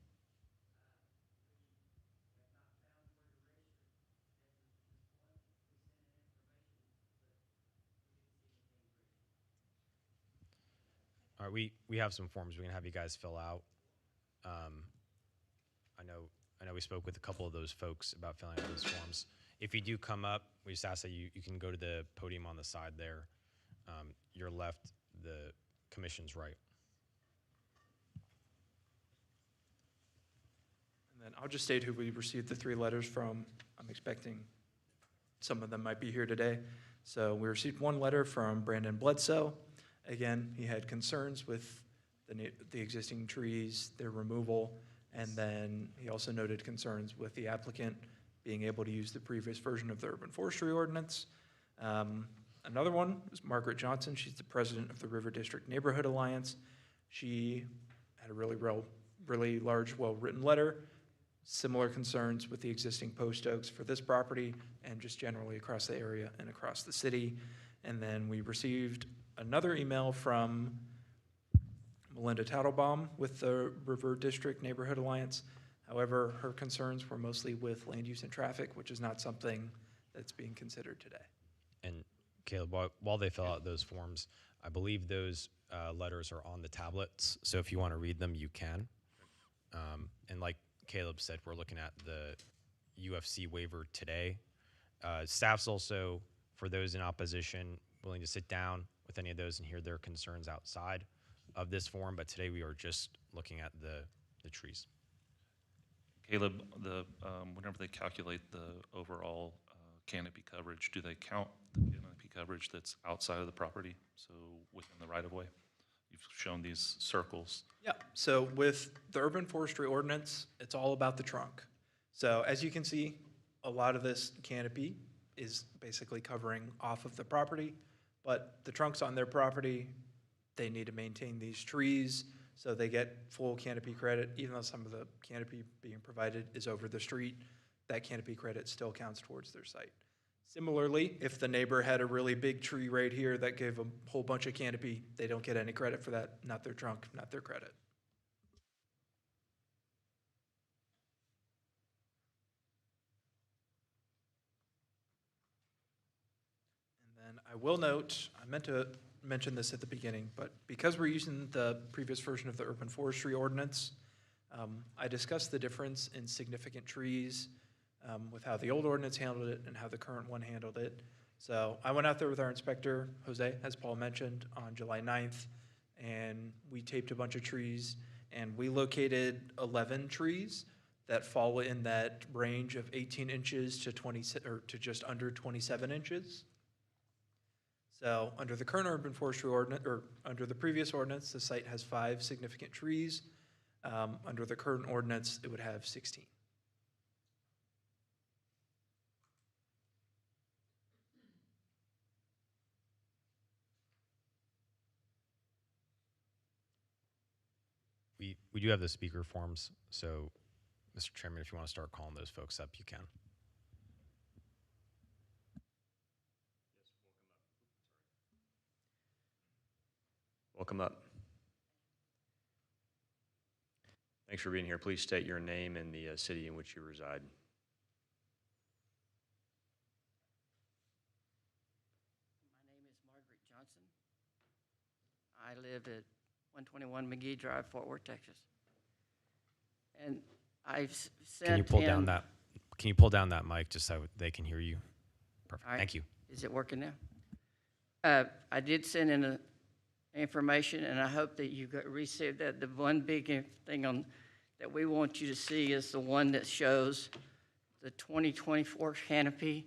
All right, we have some forms we can have you guys fill out. I know we spoke with a couple of those folks about filling out those forms. If you do come up, we just ask that you can go to the podium on the side there. Your left, the commission's right. And then I'll just state who we received the 3 letters from. I'm expecting some of them might be here today. So we received 1 letter from Brandon Bledsoe. Again, he had concerns with the existing trees, their removal, and then he also noted concerns with the applicant being able to use the previous version of the urban forestry ordinance. Another one is Margaret Johnson. She's the president of the River District Neighborhood Alliance. She had a really large, well-written letter, similar concerns with the existing post oaks for this property and just generally across the area and across the city. And then we received another email from Melinda Tattlebaum with the River District Neighborhood Alliance. However, her concerns were mostly with land use and traffic, which is not something that's being considered today. And Caleb, while they fill out those forms, I believe those letters are on the tablets. So if you want to read them, you can. And like Caleb said, we're looking at the UFC waiver today. Staff's also, for those in opposition, willing to sit down with any of those and hear their concerns outside of this form. But today we are just looking at the trees. Caleb, whenever they calculate the overall canopy coverage, do they count the canopy coverage that's outside of the property, so within the right-of-way? You've shown these circles. Yeah, so with the urban forestry ordinance, it's all about the trunk. So as you can see, a lot of this canopy is basically covering off of the property, but the trunk's on their property. They need to maintain these trees, so they get full canopy credit, even though some of the canopy being provided is over the street. That canopy credit still counts towards their site. Similarly, if the neighbor had a really big tree right here that gave a whole bunch of canopy, they don't get any credit for that, not their trunk, not their credit. And then I will note, I meant to mention this at the beginning, but because we're using the previous version of the urban forestry ordinance, I discussed the difference in significant trees with how the old ordinance handled it and how the current one handled it. So I went out there with our inspector, Jose, as Paul mentioned, on July 9th, and we taped a bunch of trees, and we located 11 trees that fall in that range of 18 inches to 20, or to just under 27 inches. So under the current urban forestry ordinance, or under the previous ordinance, the site has 5 significant trees. Under the current ordinance, it would have 16. We do have the speaker forms, so, Mr. Chairman, if you want to start calling those folks up, you can. Welcome up. Thanks for being here. Please state your name and the city in which you reside. My name is Margaret Johnson. I live at 121 McGee Drive, Fort Worth, Texas. And I've sent Can you pull down in- that, can you pull down that mic just so they can hear you? Perfect, All right. thank you. Is it working now? I did send in information, and I hope that you received that. The one big thing that we want you to see is the one that shows the 2024 canopy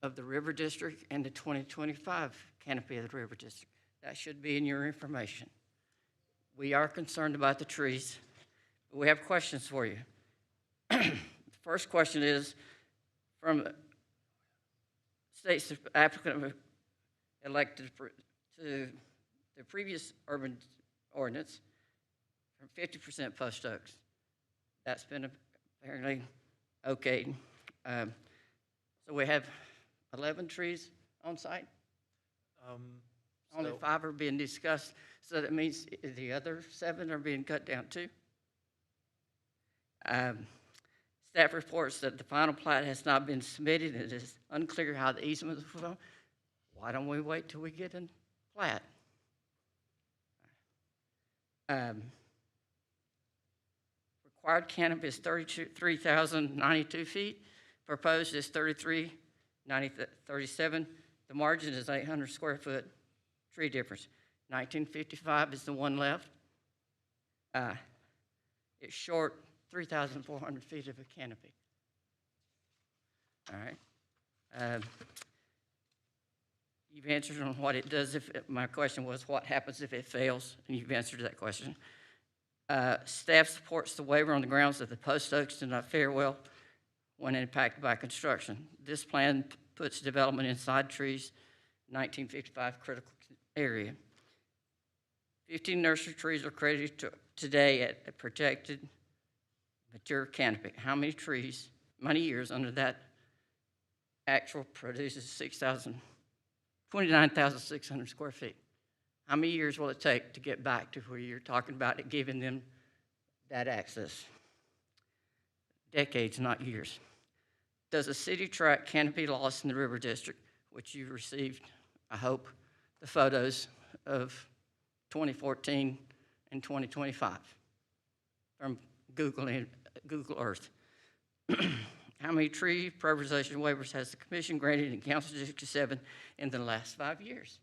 of the River District and the 2025 canopy of the River District. That should be in your information. We are concerned about the trees, but we have questions for you. The first question is, from states the applicant elected to the previous urban ordinance from 50% post oaks. That's been apparently okayed. So we have 11 trees on site. Only So- 5 are being discussed, so that means the other 7 are being cut down too. Staff reports that the final plat has not been submitted. It is unclear how the easement will go. Why don't we wait till we get a plat? Required canopy is 33,092 feet. Proposed is 33,937. The margin is 800 square foot tree difference. 1955 is the one left. It's short 3,400 feet of a canopy. All right. You've answered on what it does if, my question was what happens if it fails, and you've answered that question. Staff supports the waiver on the grounds that the post oaks do not fare well when impacted by construction. This plan puts development inside trees, 1955 critical area. 15 nursery trees are credited today at a protected mature canopy. How many trees, many years under that actual produces 29,600 square feet? How many years will it take to get back to where you're talking about it giving them that access? Decades, not years. Does the city track canopy loss in the River District, which you received, I hope, the photos of 2014 and 2025 from Google Earth? How many tree prioritization waivers has the commission granted in Council District 7 in the last 5 years?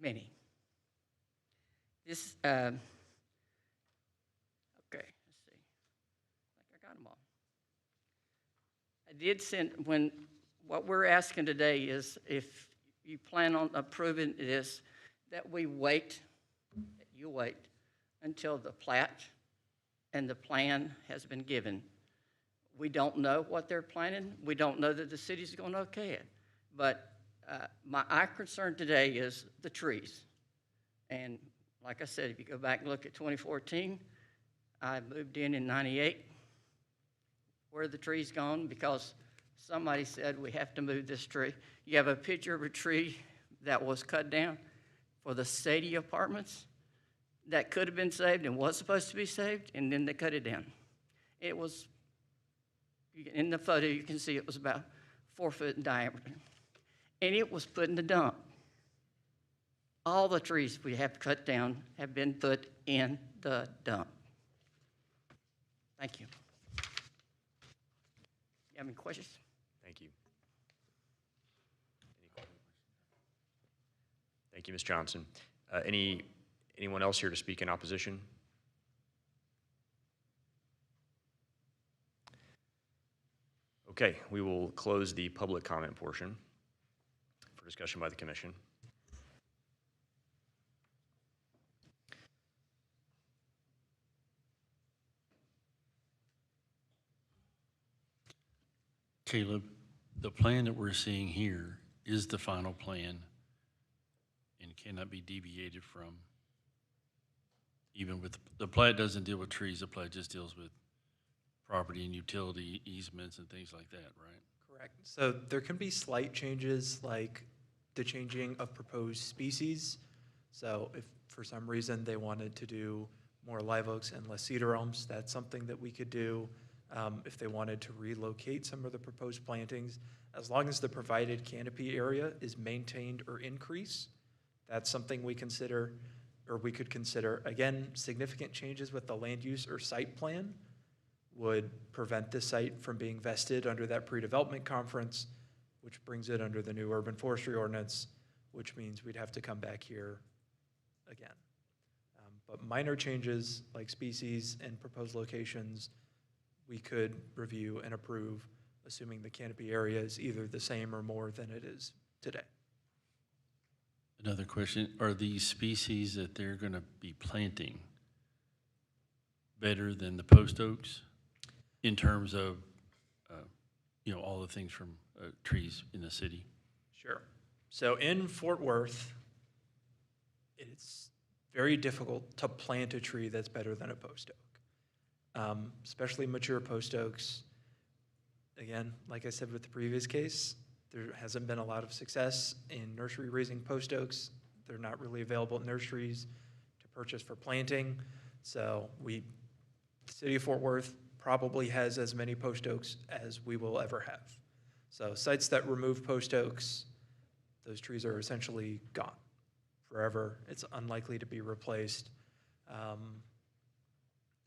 Many. This, okay, let's see. I think I got them all. I did send, what we're asking today is if you plan on approving this, that we wait, that you wait until the plat and the plan has been given. We don't know what they're planning. We don't know that the city's going to okay it. But our concern today is the trees. And like I said, if you go back and look at 2014, I moved in 98. Where are the trees gone? Because somebody said we have to move this tree. You have a picture of a tree that was cut down for the Sadie Apartments that could have been saved and was supposed to be saved, and then they cut it down. It was, in the photo, you can see it was about 4 foot in diameter. And it was put in the dump. All the trees we have cut down have been put in the dump. Thank you. You have any questions? Thank you. Thank you, Ms. Johnson. Anyone else here to speak in opposition? Okay, we will close the public comment portion for discussion by the commission. Caleb, the plan that we're seeing here is the final plan and cannot be deviated from. even with, the plat doesn't deal with trees, the plat just deals with property and utility easements and things like that, right? Correct. So there can be slight changes like the changing of proposed species. So if for some reason they wanted to do more live oaks and less cedar elms, that's something that we could do. If they wanted to relocate some of the proposed plantings, as long as the provided canopy area is maintained or increased, that's something we consider, or we could consider. Again, significant changes with the land use or site plan would prevent this site from being vested under that pre-development conference, which brings it under the new urban forestry ordinance, which means we'd have to come back here again. But minor changes like species and proposed locations, we could review and approve, assuming the canopy area is either the same or more than it is today. Another question, are these species that they're gonna be planting better than the post oaks in terms of, all the things from trees in the city? Sure. So in Fort Worth, it's very difficult to plant a tree that's better than a post oak, especially mature post oaks. Again, like I said with the previous case, there hasn't been a lot of success in nursery raising post oaks. They're not really available at nurseries to purchase for planting. So the city of Fort Worth probably has as many post oaks as we will ever have. So sites that remove post oaks, those trees are essentially gone forever. It's unlikely to be replaced.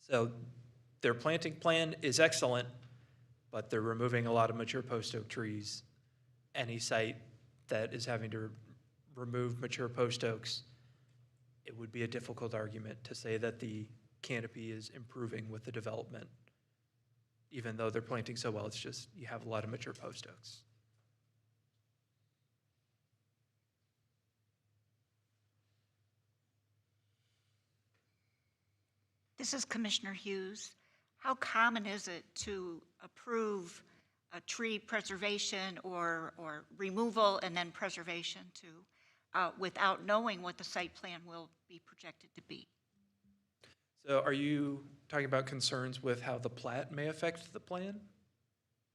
So their planting plan is excellent, but they're removing a lot of mature post oak trees. Any site that is having to remove mature post oaks, it would be a difficult argument to say that the canopy is improving with the development. Even though they're planting so well, it's just you have a lot of mature post oaks. This is Commissioner Hughes. How common is it to approve a tree preservation or removal and then preservation without knowing what the site plan will be projected to be? So are you talking about concerns with how the plat may affect the plan?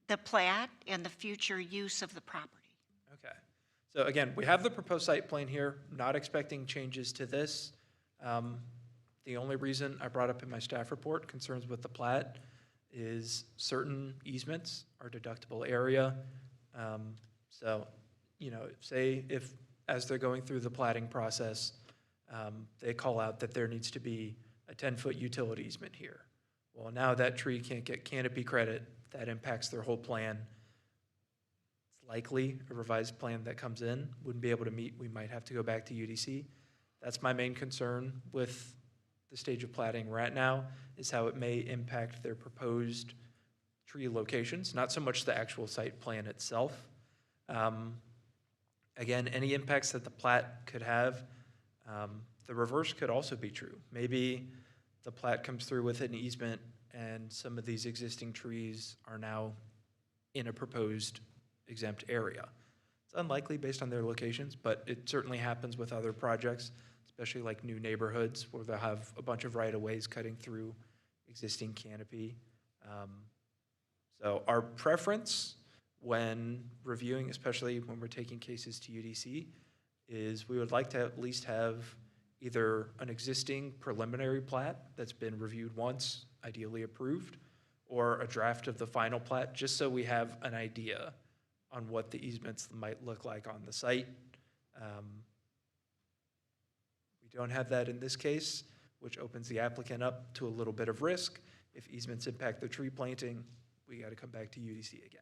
The plat and the future use of the property. Okay. So again, we have the proposed site plan here, not expecting changes to this. The only reason I brought up in my staff report concerns with the plat is certain easements are deductible area. So, say if, as they're going through the platting process, they call out that there needs to be a 10-foot utility easement here. Well, now that tree can't get canopy credit. That impacts their whole plan. It's likely a revised plan that comes in wouldn't be able to meet. We might have to go back to UDC. That's my main concern with the stage of platting right now, is how it may impact their proposed tree locations, not so much the actual site plan itself. Again, any impacts that the plat could have, the reverse could also be true. Maybe the plat comes through with an easement and some of these existing trees are now in a proposed exempt area. It's unlikely based on their locations, but it certainly happens with other projects, especially like new neighborhoods where they'll have a bunch of right-of-ways cutting through existing canopy. So our preference when reviewing, especially when we're taking cases to UDC, is we would like to at least have either an existing preliminary plat that's been reviewed once, ideally approved, or a draft of the final plat, just so we have an idea on what the easements might look like on the site. We don't have that in this case, which opens the applicant up to a little bit of risk. If easements impact the tree planting, we got to come back to UDC again.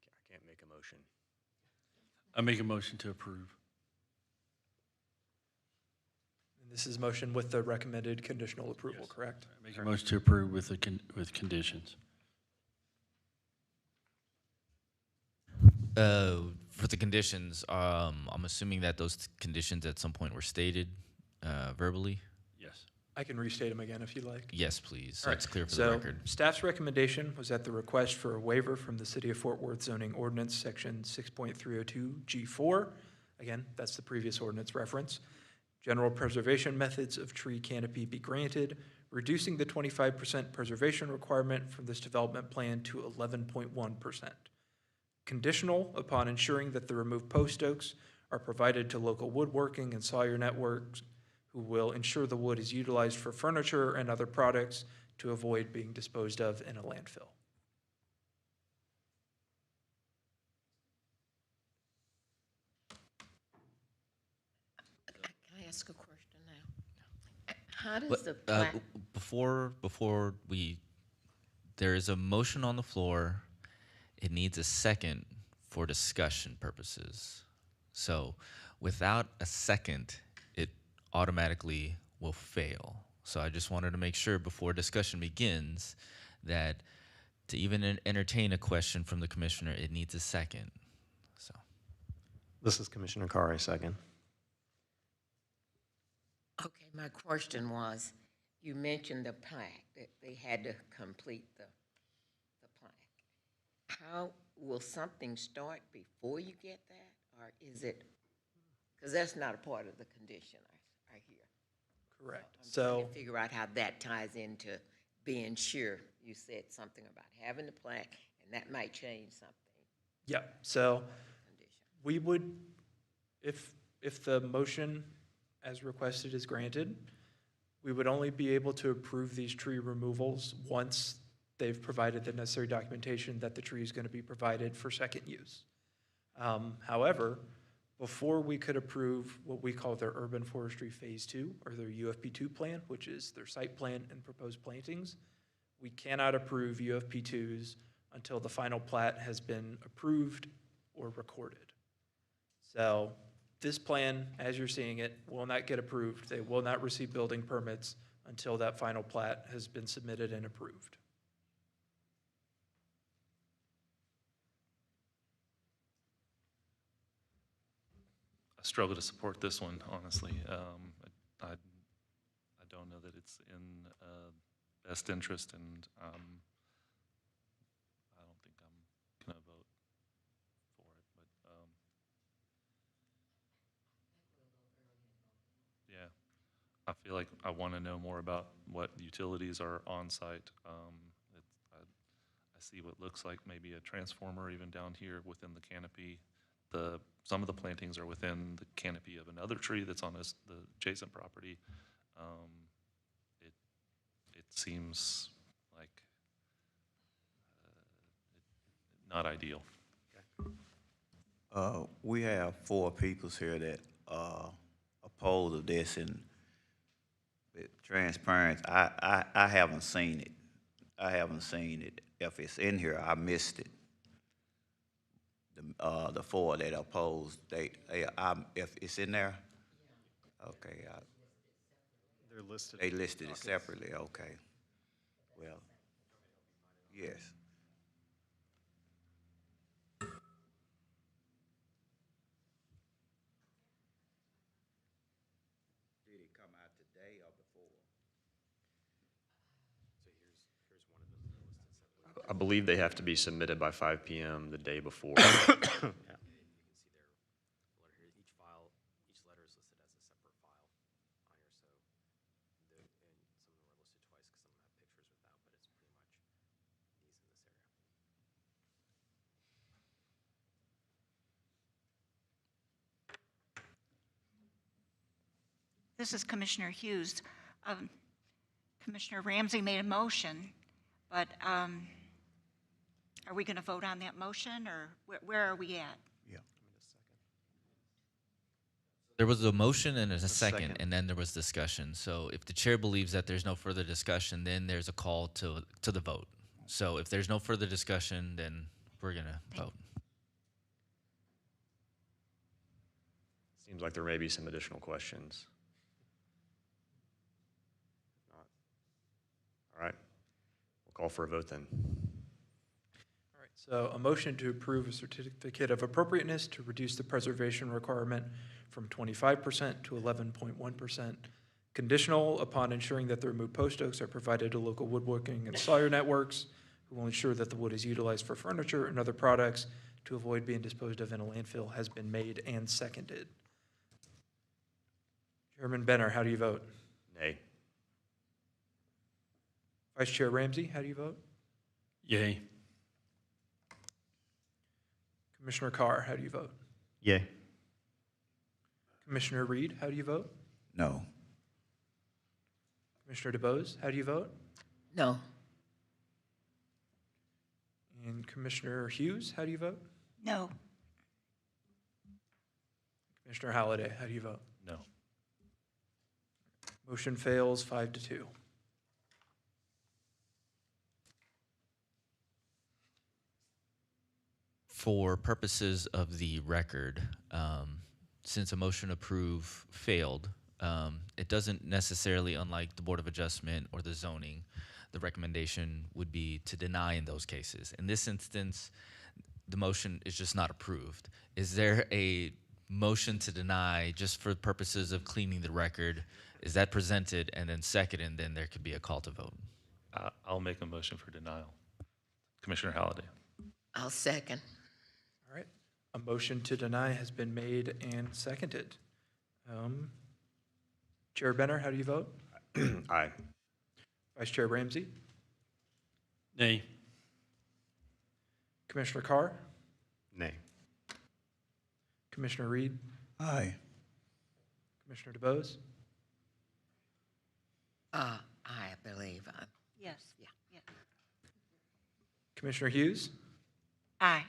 I can't make a motion. I make a motion to approve. And this is motion with the recommended conditional approval, Yes. correct? I make a motion to approve with with conditions. For the conditions, I'm assuming that those conditions at some point were stated verbally? Yes. I can restate them again if you like. Yes, please, so All right, it's clear for the so record. staff's recommendation was that the request for a waiver from the City of Fort Worth zoning ordinance, section 6.302 G4, again, that's the previous ordinance reference, general preservation methods of tree canopy be granted, reducing the 25% preservation requirement from this development plan to 11.1%. Conditional upon ensuring that the removed post oaks are provided to local woodworking and sawyer networks who will ensure the wood is utilized for furniture and other products to avoid being disposed of in a landfill. Can I ask a question now? How does But, the plat, before we, there is a motion on the floor. It needs a second for discussion purposes. So without a second, it automatically will fail. So I just wanted to make sure before discussion begins that to even entertain a question from the commissioner, it needs a second. So This is Commissioner Carr, second. okay, my question was, you mentioned the plaque, that they had to complete the plaque. How, will something start before you get that, or is it, because that's not a part of the condition, I hear. Correct. I'm So, trying to figure out how that ties into being sure. You said something about having the plaque, and that might change something. yeah, so Condition. we would, if the motion as requested is granted, we would only be able to approve these tree removals once they've provided the necessary documentation that the tree is going to be provided for second use. However, before we could approve what we call their urban forestry phase 2 or their UFP2 plan, which is their site plan and proposed plantings, we cannot approve UFP2s until the final plat has been approved or recorded. So this plan, as you're seeing it, will not get approved. They will not receive building permits until that final plat has been submitted and approved. I struggle to support this one, honestly. I don't know that it's in best interest, and I don't think I'm going to vote for it. But yeah, I feel like I want to know more about what utilities are on site. I see what looks like maybe a transformer even down here within the canopy. Some of the plantings are within the canopy of another tree that's on the adjacent property. It seems like not ideal. We have 4 peoples here that oppose of this, and with transparency, I haven't seen it. I haven't seen it. If it's in here, I missed it. The 4 that oppose, if it's in there, okay. They're listed. They listed it separately, okay. Well, yes. Did it come out today or before? I believe they have to be submitted by 5 p.m. the day before. Yeah. You can see there, letter here. Each file, each letter is listed as a separate file on here. So, and some of them are listed twice because some of them have pictures without, but it's pretty much these in this area. This is Commissioner Hughes. Commissioner Ramsey made a motion, but are we going to vote on that motion, or where are we at? Yeah. there was a motion and there's a second, second. and then there was discussion. So if the chair believes that there's no further discussion, then there's a call to the vote. So if there's no further discussion, then we're gonna vote. Seems like there may be some additional questions. Not. All right, we'll call for a vote then. All right, So a motion to approve a certificate of appropriateness to reduce the preservation requirement from 25% to 11.1%, conditional upon ensuring that the removed post oaks are provided to local woodworking and sawyer networks, who will ensure that the wood is utilized for furniture and other products to avoid being disposed of in a landfill, has been made and seconded. Chairman Benner, how do you vote? Nay. Vice Chair Ramsey, how do you vote? Yay. Commissioner Carr, how do you vote? Yay. Commissioner Reed, how do you vote? No. Commissioner DeBose, how do you vote? No. And Commissioner Hughes, how do you vote? No. Commissioner Halliday, how do you vote? No. Motion fails 5-2. For purposes of the record, since a motion to approve failed, it doesn't necessarily, unlike the Board of Adjustment or the zoning, the recommendation would be to deny in those cases. In this instance, the motion is just not approved. Is there a motion to deny just for purposes of cleaning the record? Is that presented and then seconded, and then there could be a call to vote? I'll make a motion for denial. Commissioner Halliday. I'll second. All right. A motion to deny has been made and seconded. Chair Benner, how do you vote? Aye. Vice Chair Ramsey? Nay. Commissioner Carr? Nay. Commissioner Reed? Aye. Commissioner DeBose? I believe. Yes. Yeah. Yeah. Commissioner Hughes? Aye.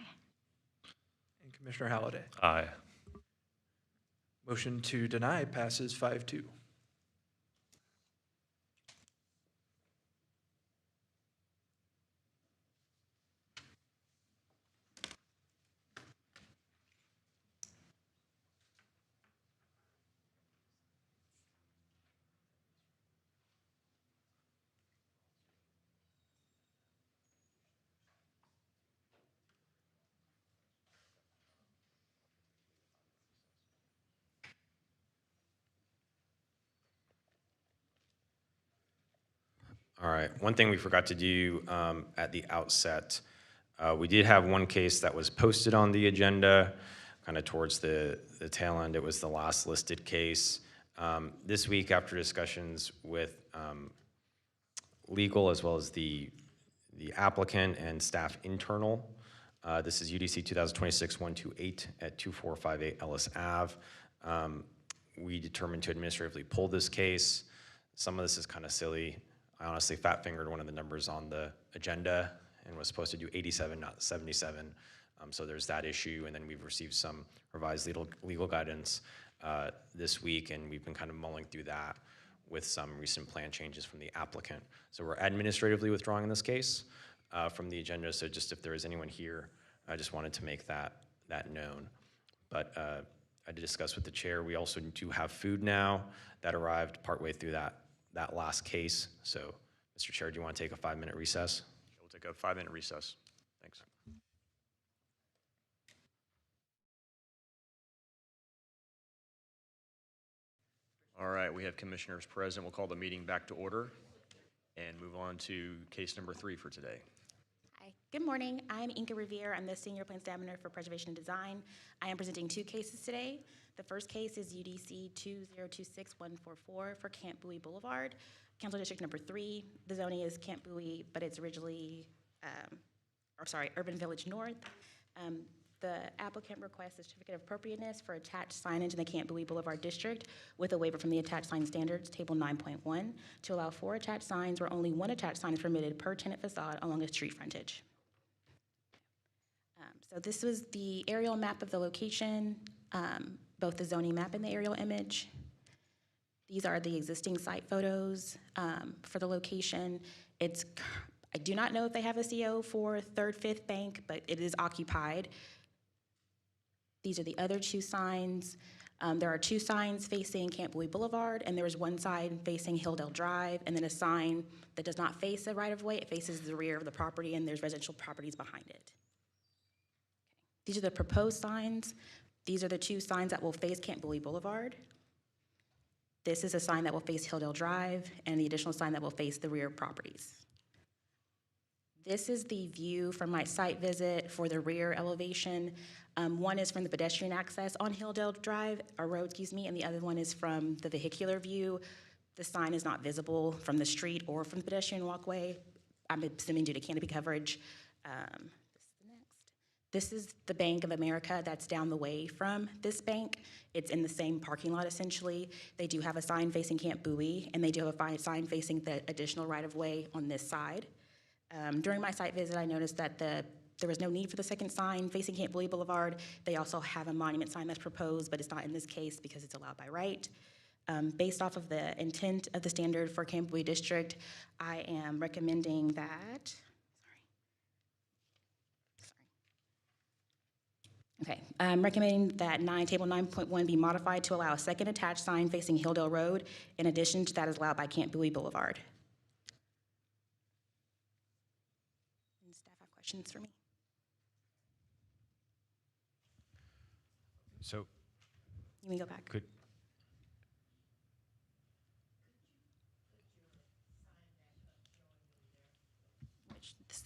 And Commissioner Halliday? Aye. Motion to deny passes 5-2. All right, one thing we forgot to do at the outset, we did have one case that was posted on the agenda, kind of towards the tail end. It was the last listed case. This week, after discussions with legal as well as the applicant and staff internal, this is UDC 2026-128 at 2458 Ellis Ave. We determined to administratively pull this case. Some of this is kind of silly. I honestly fat-fingered one of the numbers on the agenda and was supposed to do 87, not 77. So there's that issue, and then we've received some revised legal guidance this week, and we've been kind of mulling through that with some recent plan changes from the applicant. So we're administratively withdrawing this case from the agenda, so just if there is anyone here, I just wanted to make that known. But I did discuss with the chair, we also do have food now that arrived partway through that last case. So, Mr. Chair, do you want to take a 5-minute recess? We'll take a 5-minute recess. Thanks. All right, we have commissioners present. We'll call the meeting back to order and move on to case number 3 for today. Hi, good morning. I'm Inka Revere. I'm the Senior Plan Examiner for Preservation and Design. I am presenting 2 cases today. The first case is UDC 2026144 for Camp Bowie Boulevard, Council District number 3. The zoning is Camp Bowie, but it's originally, Urban Village North. The applicant requests a certificate of appropriateness for attached signage in the Camp Bowie Boulevard District with a waiver from the attached sign standards, table 9.1, to allow 4 attached signs where only 1 attached sign is permitted per tenant facade along a street frontage. So this was the aerial map of the location, both the zoning map and the aerial image. These are the existing site photos for the location. I do not know if they have a CO for 3rd, 5th Bank, but it is occupied. These are the other 2 signs. There are 2 signs facing Camp Bowie Boulevard, and there is 1 sign facing Hilldale Drive, and then a sign that does not face the right-of-way. It faces the rear of the property, and there's residential properties behind it. These are the proposed signs. These are the two signs that will face Camp Bowie Boulevard. This is a sign that will face Hilldale Drive, and the additional sign that will face the rear properties. This is the view from my site visit for the rear elevation. One is from the pedestrian access on Hilldale Drive, or road, excuse me, and the other one is from the vehicular view. The sign is not visible from the street or from the pedestrian walkway. I'm assuming due to canopy coverage. This is the Bank of America that's down the way from this bank. It's in the same parking lot, essentially. They do have a sign facing Camp Bowie, and they do have a sign facing the additional right-of-way on this side. During my site visit, I noticed that there was no need for the second sign facing Camp Bowie Boulevard. They also have a monument sign that's proposed, but it's not in this case because it's allowed by right. Based off of the intent of the standard for Camp Bowie District, I am recommending that, Okay, I'm recommending that table 9.1 be modified to allow a second attached sign facing Hilldale Road in addition to that is allowed by Camp Bowie Boulevard. And staff have questions for me? So You may go back. could,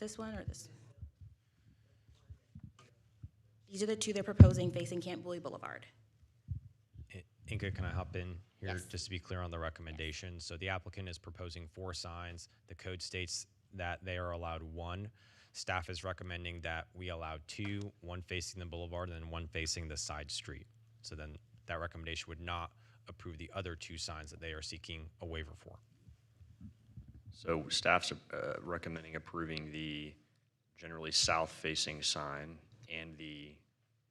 This one or this? These are the two they're proposing facing Camp Bowie Boulevard. Inca, can I hop in here Yes. just to be clear on the recommendation? So the applicant is proposing 4 signs. The code states that they are allowed 1. Staff is recommending that we allow 2, one facing the boulevard and then one facing the side street. So then that recommendation would not approve the other 2 signs that they are seeking a waiver for. So staff's recommending approving the generally south-facing sign and the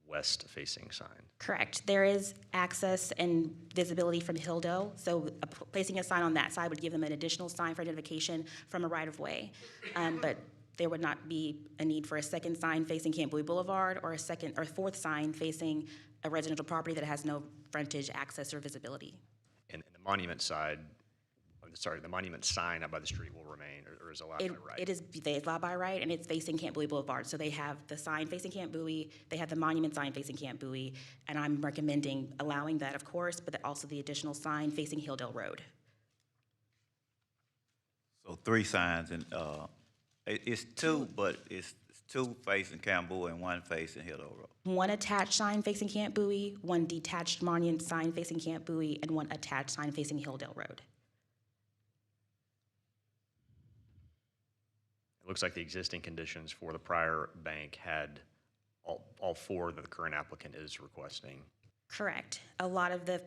west-facing sign. Correct. There is access and visibility from Hilldale, so placing a sign on that side would give them an additional sign for identification from a right-of-way. But there would not be a need for a second sign facing Camp Bowie Boulevard or a second or fourth sign facing a residential property that has no frontage, access, or visibility. And the monument side, the monument sign out by the street will remain or is allowed by right? It is allowed by right, and it's facing Camp Bowie Boulevard. So they have the sign facing Camp Bowie, they have the monument sign facing Camp Bowie, and I'm recommending allowing that, of course, but also the additional sign facing Hilldale Road. So 3 signs, and it's 2, but it's 2 facing Camp Bowie and 1 facing Hilldale Road. One attached sign facing Camp Bowie, one detached monument sign facing Camp Bowie, and one attached sign facing Hilldale Road. It looks like the existing conditions for the prior bank had all 4 that the current applicant is requesting. Correct. A lot of the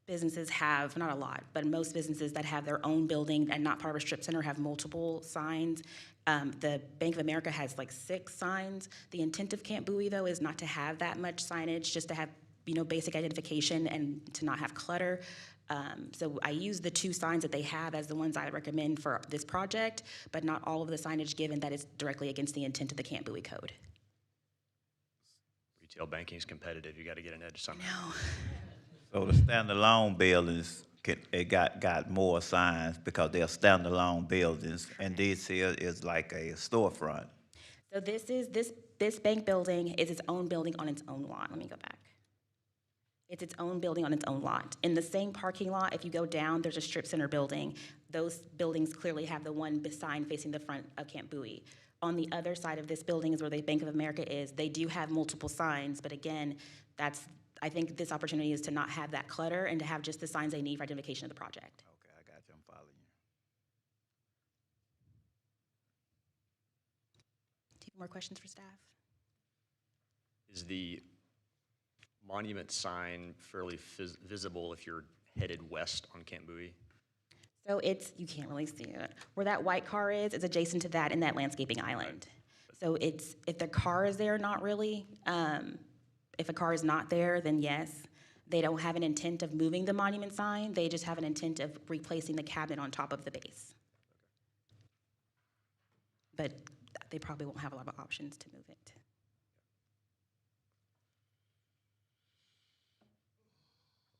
businesses have, not a lot, but most businesses that have their own building and not part of a strip center have multiple signs. The Bank of America has like 6 signs. The intent of Camp Bowie, though, is not to have that much signage, just to have, basic identification and to not have clutter. So I use the 2 signs that they have as the ones I recommend for this project, but not all of the signage given that is directly against the intent of the Camp Bowie code. Retail banking is competitive. You got to get an edge somehow. No. So the standalone buildings, it got more signs because they're standalone buildings, and this here is like a storefront. So this bank building is its own building on its own lot. Let me go back. It's its own building on its own lot. In the same parking lot, if you go down, there's a strip center building. Those buildings clearly have the one sign facing the front of Camp Bowie. On the other side of this building is where the Bank of America is. They do have multiple signs, but again, I think this opportunity is to not have that clutter and to have just the signs they need for identification of the project. Okay, I got you. I'm following you. Do you have more questions for staff? Is the monument sign fairly visible if you're headed west on Camp Bowie? So you can't really see it. Where that white car is adjacent to that in that landscaping island. So if the car is there, not really. If a car is not there, then yes. They don't have an intent of moving the monument sign. They just have an intent of replacing the cabinet on top of the base. But they probably won't have a lot of options to move it.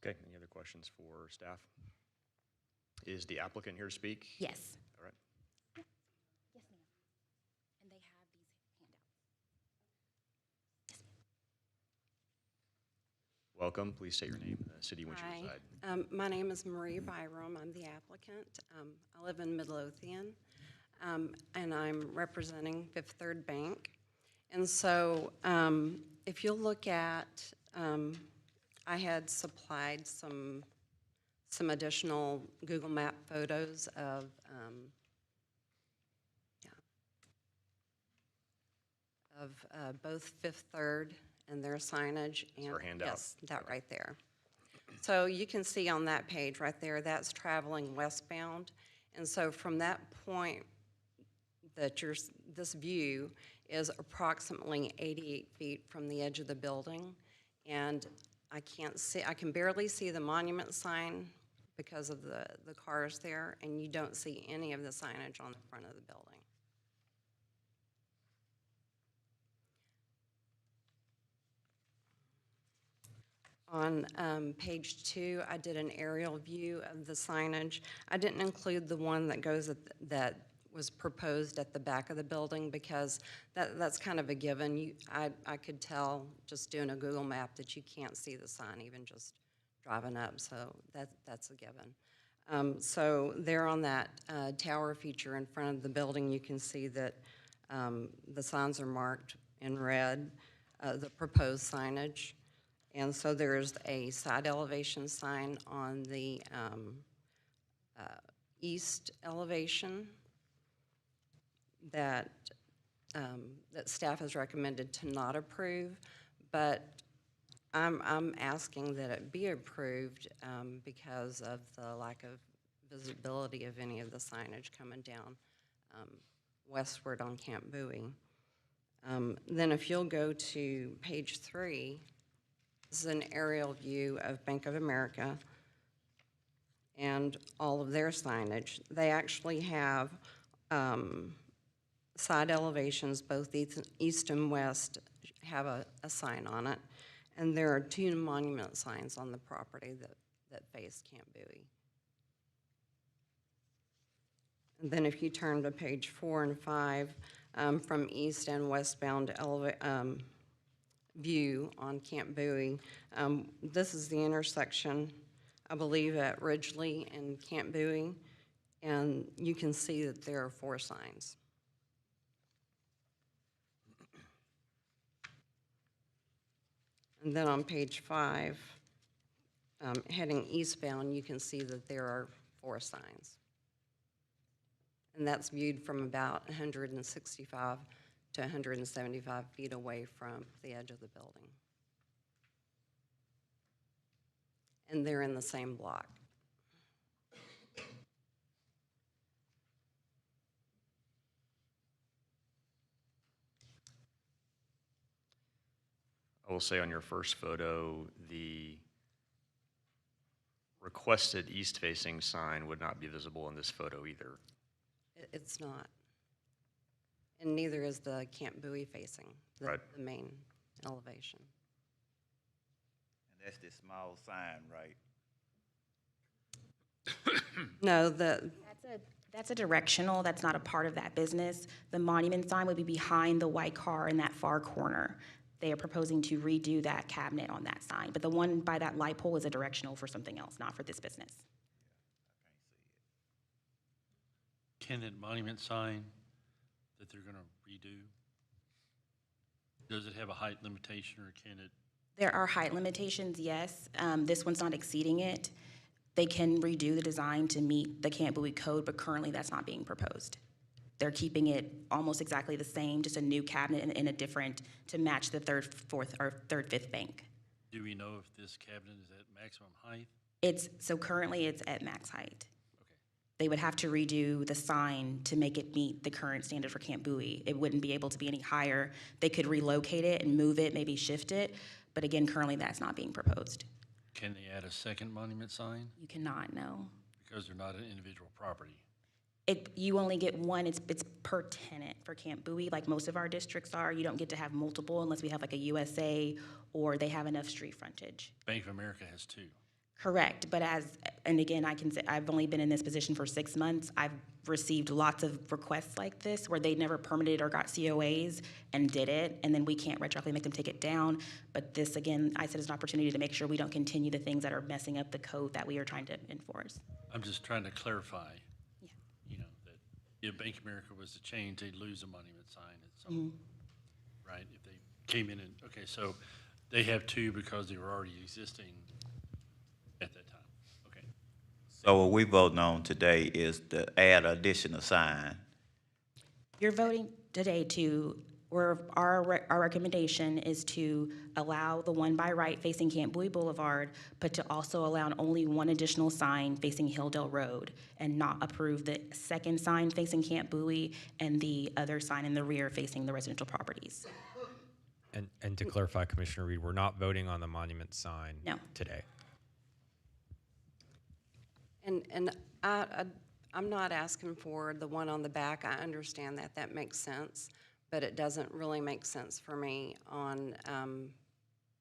Okay, any other questions for staff? Is the applicant here to speak? Yes. All right. Yes, ma'am. And they have these handouts. Yes, ma'am. Welcome. Please state your name and the city in which you reside. My name is Marie Byram. I'm the applicant. I live in Midlothian, and I'm representing Fifth Third Bank. And so if you'll look at, I had supplied some additional Google Map photos of, both Fifth Third and their signage. And our handout. yes, that right there. So you can see on that page right there, that's traveling westbound. And so from that point, this view is approximately 88 feet from the edge of the building. And I can barely see the monument sign because of the cars there, and you don't see any of the signage on the front of the building. On page 2, I did an aerial view of the signage. I didn't include the one that was proposed at the back of the building because that's kind of a given. I could tell just doing a Google map that you can't see the sign even just driving up, so that's a given. So there on that tower feature in front of the building, you can see that the signs are marked in red, the proposed signage. And so there's a side elevation sign on the east elevation that staff has recommended to not approve, but I'm asking that it be approved because of the lack of visibility of any of the signage coming down westward on Camp Bowie. Then if you'll go to page 3, this is an aerial view of Bank of America and all of their signage. They actually have side elevations, both east and west have a sign on it. And there are 2 monument signs on the property that face Camp Bowie. And then if you turn to page 4 and 5, from east and westbound view on Camp Bowie. This is the intersection, I believe, at Ridgely and Camp Bowie, and you can see that there are 4 signs. And then on page 5, heading eastbound, you can see that there are 4 signs. And that's viewed from about 165 to 175 feet away from the edge of the building. And they're in the same block. I will say on your first photo, the requested east-facing sign would not be visible in this photo either. It's not. And neither is the Camp Bowie facing, the main elevation. And that's the small sign, right? No, That's a directional, that's not a part of that business. The monument sign would be behind the white car in that far corner. They are proposing to redo that cabinet on that sign, but the one by that light pole is a directional for something else, not for this business. Can that monument sign that they're gonna redo, does it have a height limitation or can it? There are height limitations, yes. This one's not exceeding it. They can redo the design to meet the Camp Bowie code, but currently that's not being proposed. They're keeping it almost exactly the same, just a new cabinet in a different, to match the third, fifth bank. Do we know if this cabinet is at maximum height? So currently it's at max height. They would have to redo the sign to make it meet the current standard for Camp Bowie. It wouldn't be able to be any higher. They could relocate it and move it, maybe shift it, but again, currently that's not being proposed. Can they add a second monument sign? You cannot, no. Because they're not an individual property. You only get one, it's per tenant for Camp Bowie, like most of our districts are. You don't get to have multiple unless we have like a USA or they have enough street frontage. Bank of America has 2. Correct, but and again, I can say, I've only been in this position for 6 months. I've received lots of requests like this where they never permitted or got COAs and did it, and then we can't retroactively make them take it down. But this, again, I said, is an opportunity to make sure we don't continue the things that are messing up the code that we are trying to enforce. I'm just trying to clarify, Yeah. you know, that if Bank of America was to change, they'd lose a monument sign at some, right? If they came in and, okay, so they have two because they were already existing at that time. Okay. So what we voting on today is to add additional sign. You're voting today to, or our recommendation is to allow the one by right facing Camp Bowie Boulevard, but to also allow only one additional sign facing Hilldale Road, and not approve the second sign facing Camp Bowie and the other sign in the rear facing the residential properties. And to clarify, Commissioner Reed, we're not voting on the monument sign No. today. And I'm not asking for the one on the back. I understand that. That makes sense. But it doesn't really make sense for me on,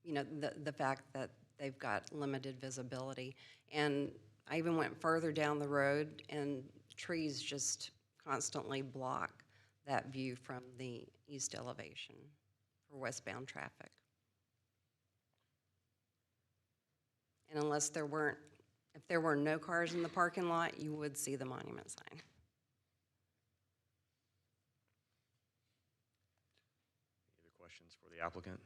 you know, the fact that they've got limited visibility. And I even went further down the road, and trees just constantly block that view from the east elevation for westbound traffic. And unless there weren't, if there were no cars in the parking lot, you would see the monument sign. Any other questions for the applicant?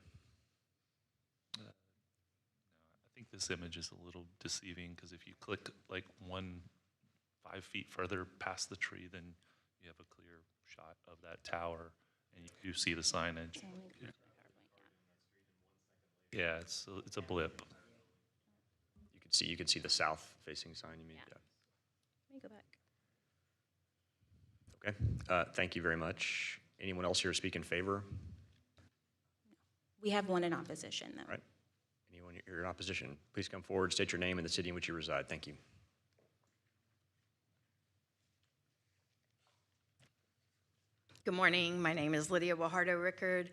No, I think this image is a little deceiving because if you click like 5 feet further past the tree, then you have a clear shot of that tower and you do see the signage. Yeah, it's a blip. You can see the south-facing sign, you mean? Yeah. Let me go back. Okay, thank you very much. Anyone else here speak in favor? We have one in opposition, though. Right. Anyone here in opposition? Please come forward, state your name and the city in which you reside. Thank you. Good morning. My name is Lydia Guajardo Rickard.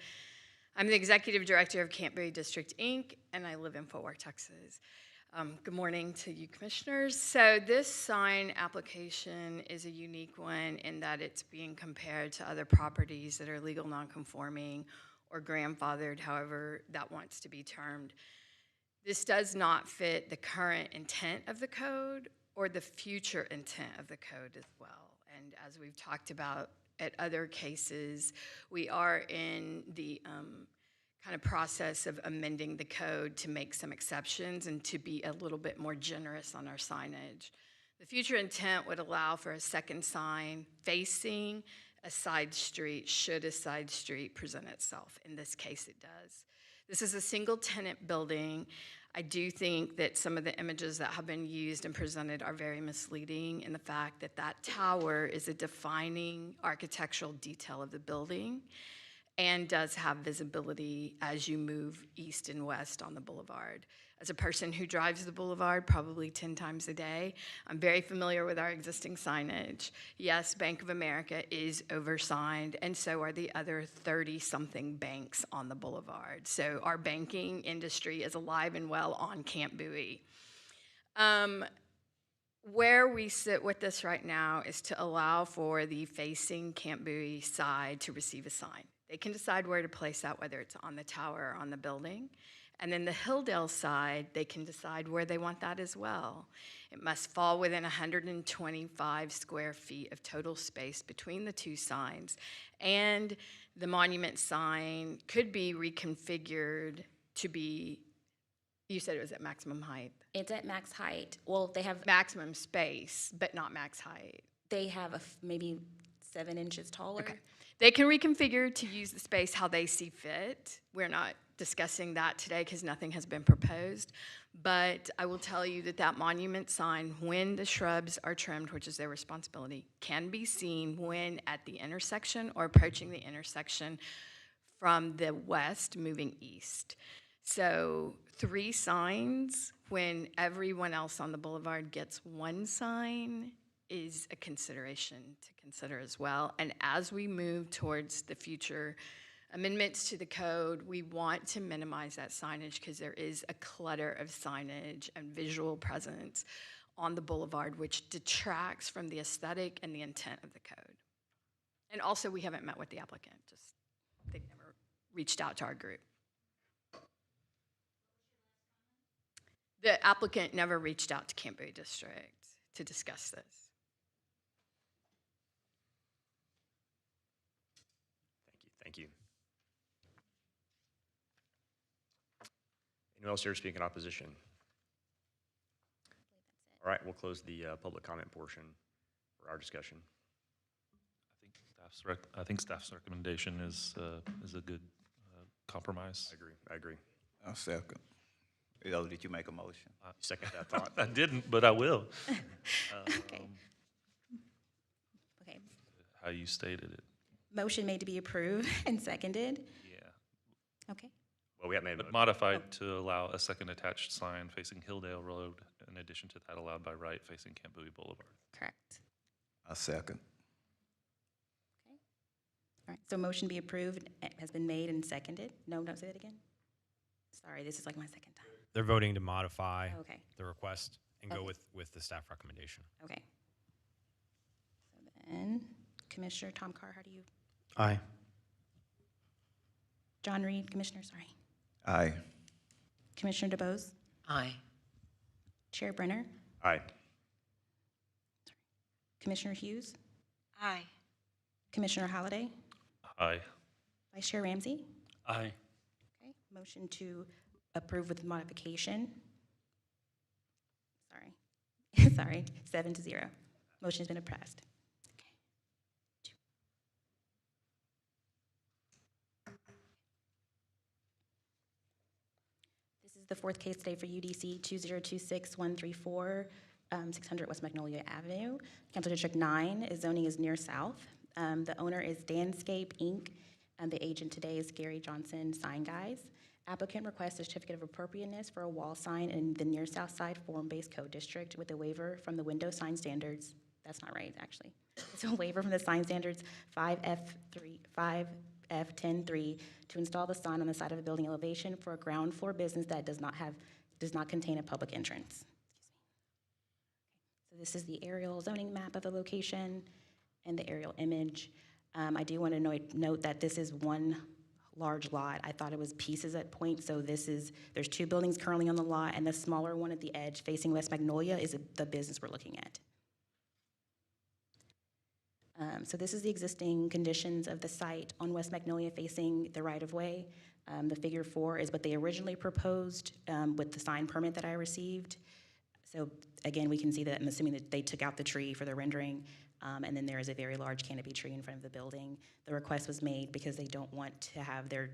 I'm the Executive Director of Camp Bowie District, Inc., and I live in Fort Worth, Texas. Good morning to you commissioners. So this sign application is a unique one in that it's being compared to other properties that are legal nonconforming or grandfathered, however that wants to be termed. This does not fit the current intent of the code or the future intent of the code as well. And as we've talked about at other cases, we are in the kind of process of amending the code to make some exceptions and to be a little bit more generous on our signage. The future intent would allow for a second sign facing a side street should a side street present itself. In this case, it does. This is a single tenant building. I do think that some of the images that have been used and presented are very misleading in the fact that that tower is a defining architectural detail of the building and does have visibility as you move east and west on the boulevard. As a person who drives the boulevard probably 10 times a day, I'm very familiar with our existing signage. Yes, Bank of America is oversigned, and so are the other 30-something banks on the boulevard. So our banking industry is alive and well on Camp Bowie. Where we sit with this right now is to allow for the facing Camp Bowie side to receive a sign. They can decide where to place that, whether it's on the tower or on the building. And then the Hilldale side, they can decide where they want that as well. It must fall within 125 square feet of total space between the two signs. And the monument sign could be reconfigured to be, you said it was at maximum height. It's at max height. Well, they have Maximum space, but not max height. They have maybe 7 inches taller. Okay. They can reconfigure to use the space how they see fit. We're not discussing that today because nothing has been proposed. But I will tell you that that monument sign, when the shrubs are trimmed, which is their responsibility, can be seen when at the intersection or approaching the intersection from the west moving east. So 3 signs when everyone else on the boulevard gets 1 sign is a consideration to consider as well. And as we move towards the future amendments to the code, we want to minimize that signage because there is a clutter of signage and visual presence on the boulevard, which detracts from the aesthetic and the intent of the code. And also, we haven't met with the applicant, just they've never reached out to our group. The applicant never reached out to Camp Bowie District to discuss this. Thank you. Anyone else here to speak in opposition? All right, we'll close the public comment portion for our discussion. I think staff's recommendation is a good compromise. I agree. I'll second. Did you make a motion? Second that thought. I didn't, but I will. Okay. Okay. How you stated it. Motion made to be approved and seconded. Yeah. Okay. Well, we haven't made a But motion. modified to allow a second attached sign facing Hilldale Road in addition to that allowed by right facing Camp Bowie Boulevard. Correct. I'll second. All right, so motion be approved has been made and seconded. No, don't say that again. Sorry, this is like my second time. They're voting to modify Okay. the request and go Okay. with the staff recommendation. Okay. So then, Commissioner Tom Carr, how do you? Aye. John Reed, Commissioner, sorry. Aye. Commissioner DeBose? Aye. Chair Brenner? Aye. Commissioner Hughes? Aye. Commissioner Holliday? Aye. Vice Chair Ramsey? Aye. Okay, motion to approve with modification. Sorry, sorry, 7-0. Motion's been passed. This is the fourth case today for UDC 2026134, 600 West Magnolia Avenue. Council District 9, zoning is near south. The owner is Danscape Inc., and the agent today is Gary Johnson, Sign Guys. Applicant requests a certificate of appropriateness for a wall sign in the near south side form-based code district with a waiver from the window sign standards. That's not right, actually. It's a waiver from the sign standards 5F103 to install the sign on the side of a building elevation for a ground floor business that does not contain a public entrance. So this is the aerial zoning map of the location and the aerial image. I do want to note that this is one large lot. I thought it was pieces at point, so there's two buildings currently on the lot, and the smaller one at the edge facing West Magnolia is the business we're looking at. So this is the existing conditions of the site on West Magnolia facing the right-of-way. The figure 4 is what they originally proposed with the sign permit that I received. So again, we can see that I'm assuming that they took out the tree for the rendering, and then there is a very large canopy tree in front of the building. The request was made because they don't want to have their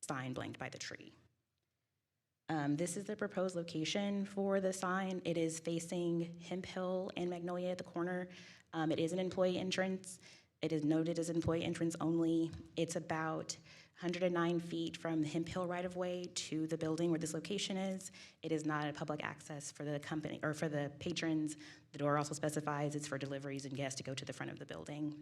sign blanked by the tree. This is the proposed location for the sign. It is facing Hemp Hill and Magnolia at the corner. It is an employee entrance. It is noted as employee entrance only. It's about 109 feet from the Hemp Hill right-of-way to the building where this location is. It is not a public access for the company or for the patrons. The door also specifies it's for deliveries and guests to go to the front of the building.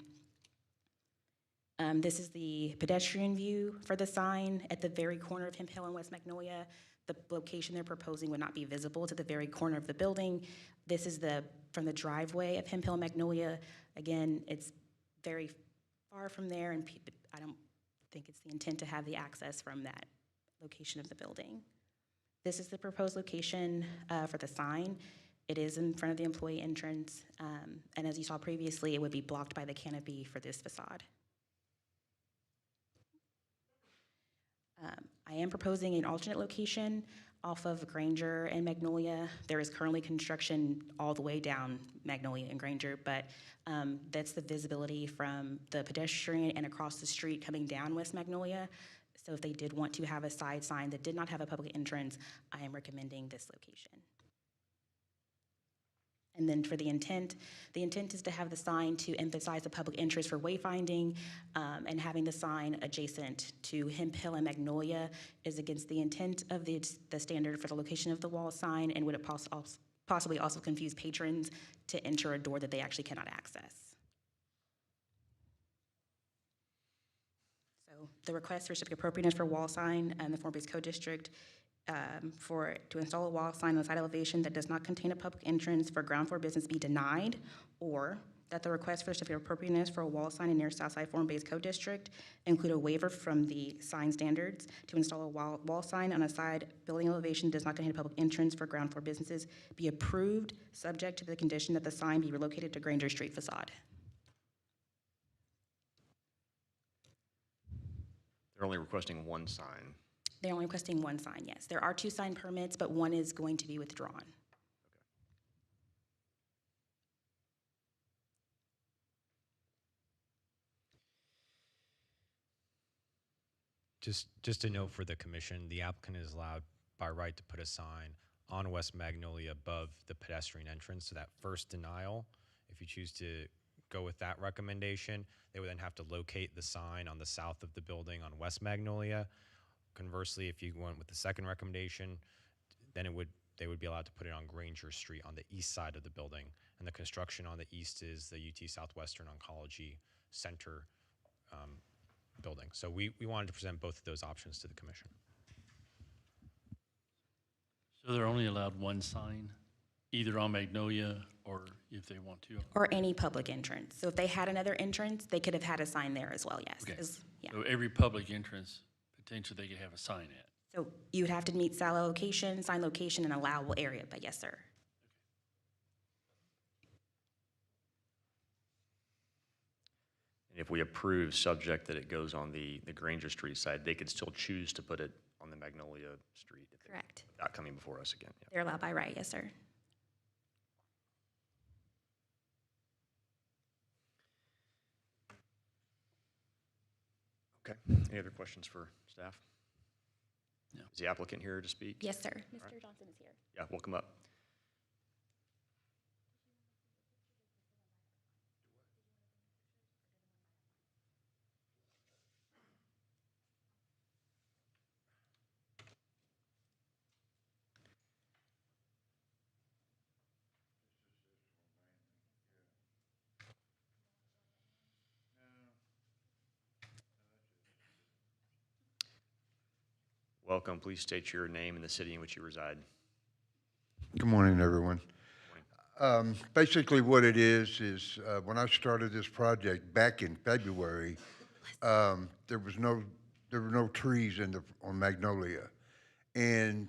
This is the pedestrian view for the sign at the very corner of Hemp Hill and West Magnolia. The location they're proposing would not be visible to the very corner of the building. This is from the driveway of Hemp Hill and Magnolia. Again, it's very far from there, and I don't think it's the intent to have the access from that location of the building. This is the proposed location for the sign. It is in front of the employee entrance, and as you saw previously, it would be blocked by the canopy for this facade. I am proposing an alternate location off of Granger and Magnolia. There is currently construction all the way down Magnolia and Granger, but that's the visibility from the pedestrian and across the street coming down West Magnolia. So if they did want to have a side sign that did not have a public entrance, I am recommending this location. And then for the intent is to have the sign to emphasize the public interest for wayfinding, and having the sign adjacent to Hemp Hill and Magnolia is against the intent of the standard for the location of the wall sign, and would it possibly also confuse patrons to enter a door that they actually cannot access. So So the request for certificate of appropriateness for wall sign and the form-based code district to install a wall sign on the side elevation that does not contain a public entrance for ground floor business be denied, or that the request for certificate of appropriateness for a wall sign in near Southside form-based code district include a waiver from the sign standards to install a wall sign on a side building elevation that does not contain a public entrance for ground floor businesses be approved, subject to the condition that the sign be relocated to Granger Street facade. They're only requesting one sign. They're only requesting one sign, yes. There are 2 sign permits, but one is going to be withdrawn. Just a note for the commission, the applicant is allowed by right to put a sign on West Magnolia above the pedestrian entrance. So that first denial, if you choose to go with that recommendation, they would then have to locate the sign on the south of the building on West Magnolia. Conversely, if you went with the second recommendation, then they would be allowed to put it on Granger Street on the east side of the building. And the construction on the east is the UT Southwestern Oncology Center building. So we wanted to present both of those options to the commission. So they're only allowed one sign, either on Magnolia or if they want to? Or any public entrance. So if they had another entrance, they could have had a sign there as well, yes. Okay. Yeah. So every public entrance, potentially they could have a sign at. So you would have to meet sign location, and allowable area, but yes, sir. And if we approve, subject that it goes on the Granger Street side, they could still choose to put it on the Magnolia Street. Correct. Without coming before us again. Yeah. They're allowed by right, yes, sir. Okay. Any other questions for staff? No. Is the applicant here to speak? Yes, sir. Mr. Johnson is here. Yeah, welcome up. Welcome. Please state your name and the city in which you reside. Good morning, everyone. Basically what it is when I started this project back in February, there were no trees on Magnolia. And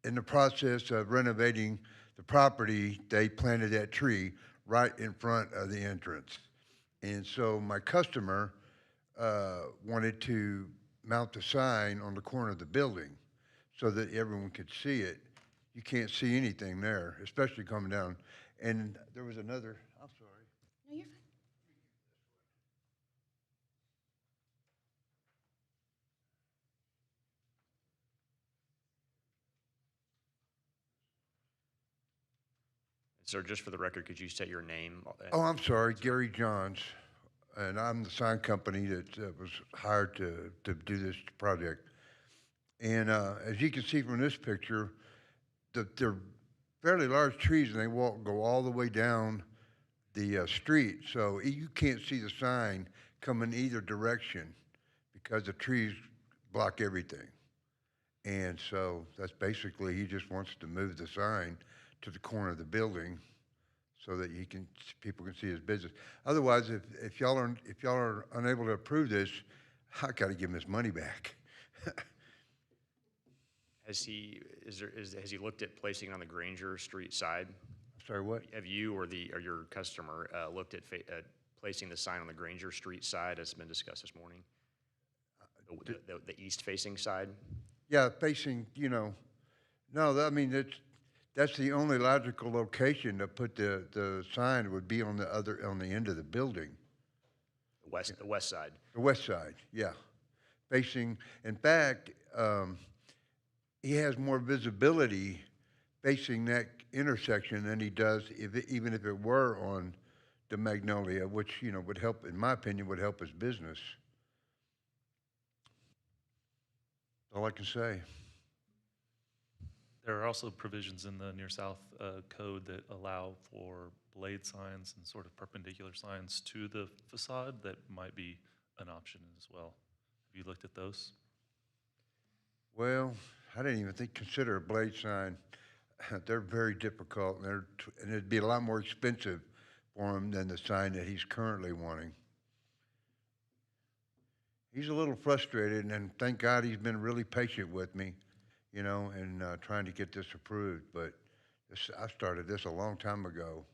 in the process of renovating the property, they planted that tree right in front of the entrance. And so my customer wanted to mount the sign on the corner of the building so that everyone could see it. You can't see anything there, especially coming down. And there was another, I'm sorry. No, you're fine. Sir, just for the record, could you state your name? Oh, I'm sorry, Gary Johns. And I'm the sign company that was hired to do this project. And as you can see from this picture, they're fairly large trees, and they go all the way down the street. So you can't see the sign coming either direction because the trees block everything. And so that's basically, he just wants to move the sign to the corner of the building so that people can see his business. Otherwise, if y'all are unable to approve this, I got to give him his money back. Has he looked at placing it on the Granger Street side? Sorry, what? Have you or your customer looked at placing the sign on the Granger Street side as has been discussed this morning? The east-facing side? Yeah, facing, no, I mean, that's the only logical location to put the sign would be on the end of the building. The west side? The west side, yeah. Facing, in fact, he has more visibility facing that intersection than he does even if it were on the Magnolia, which, would help, in my opinion, would help his business. That's all I can say. There are also provisions in the Near South code that allow for blade signs and sort of perpendicular signs to the facade that might be an option as well. Have you looked at those? Well, I didn't even consider a blade sign. They're very difficult, and it'd be a lot more expensive for him than the sign that he's currently wanting. He's a little frustrated, and thank God he's been really patient with me, you know, and trying to get this approved. But I started this a long time ago,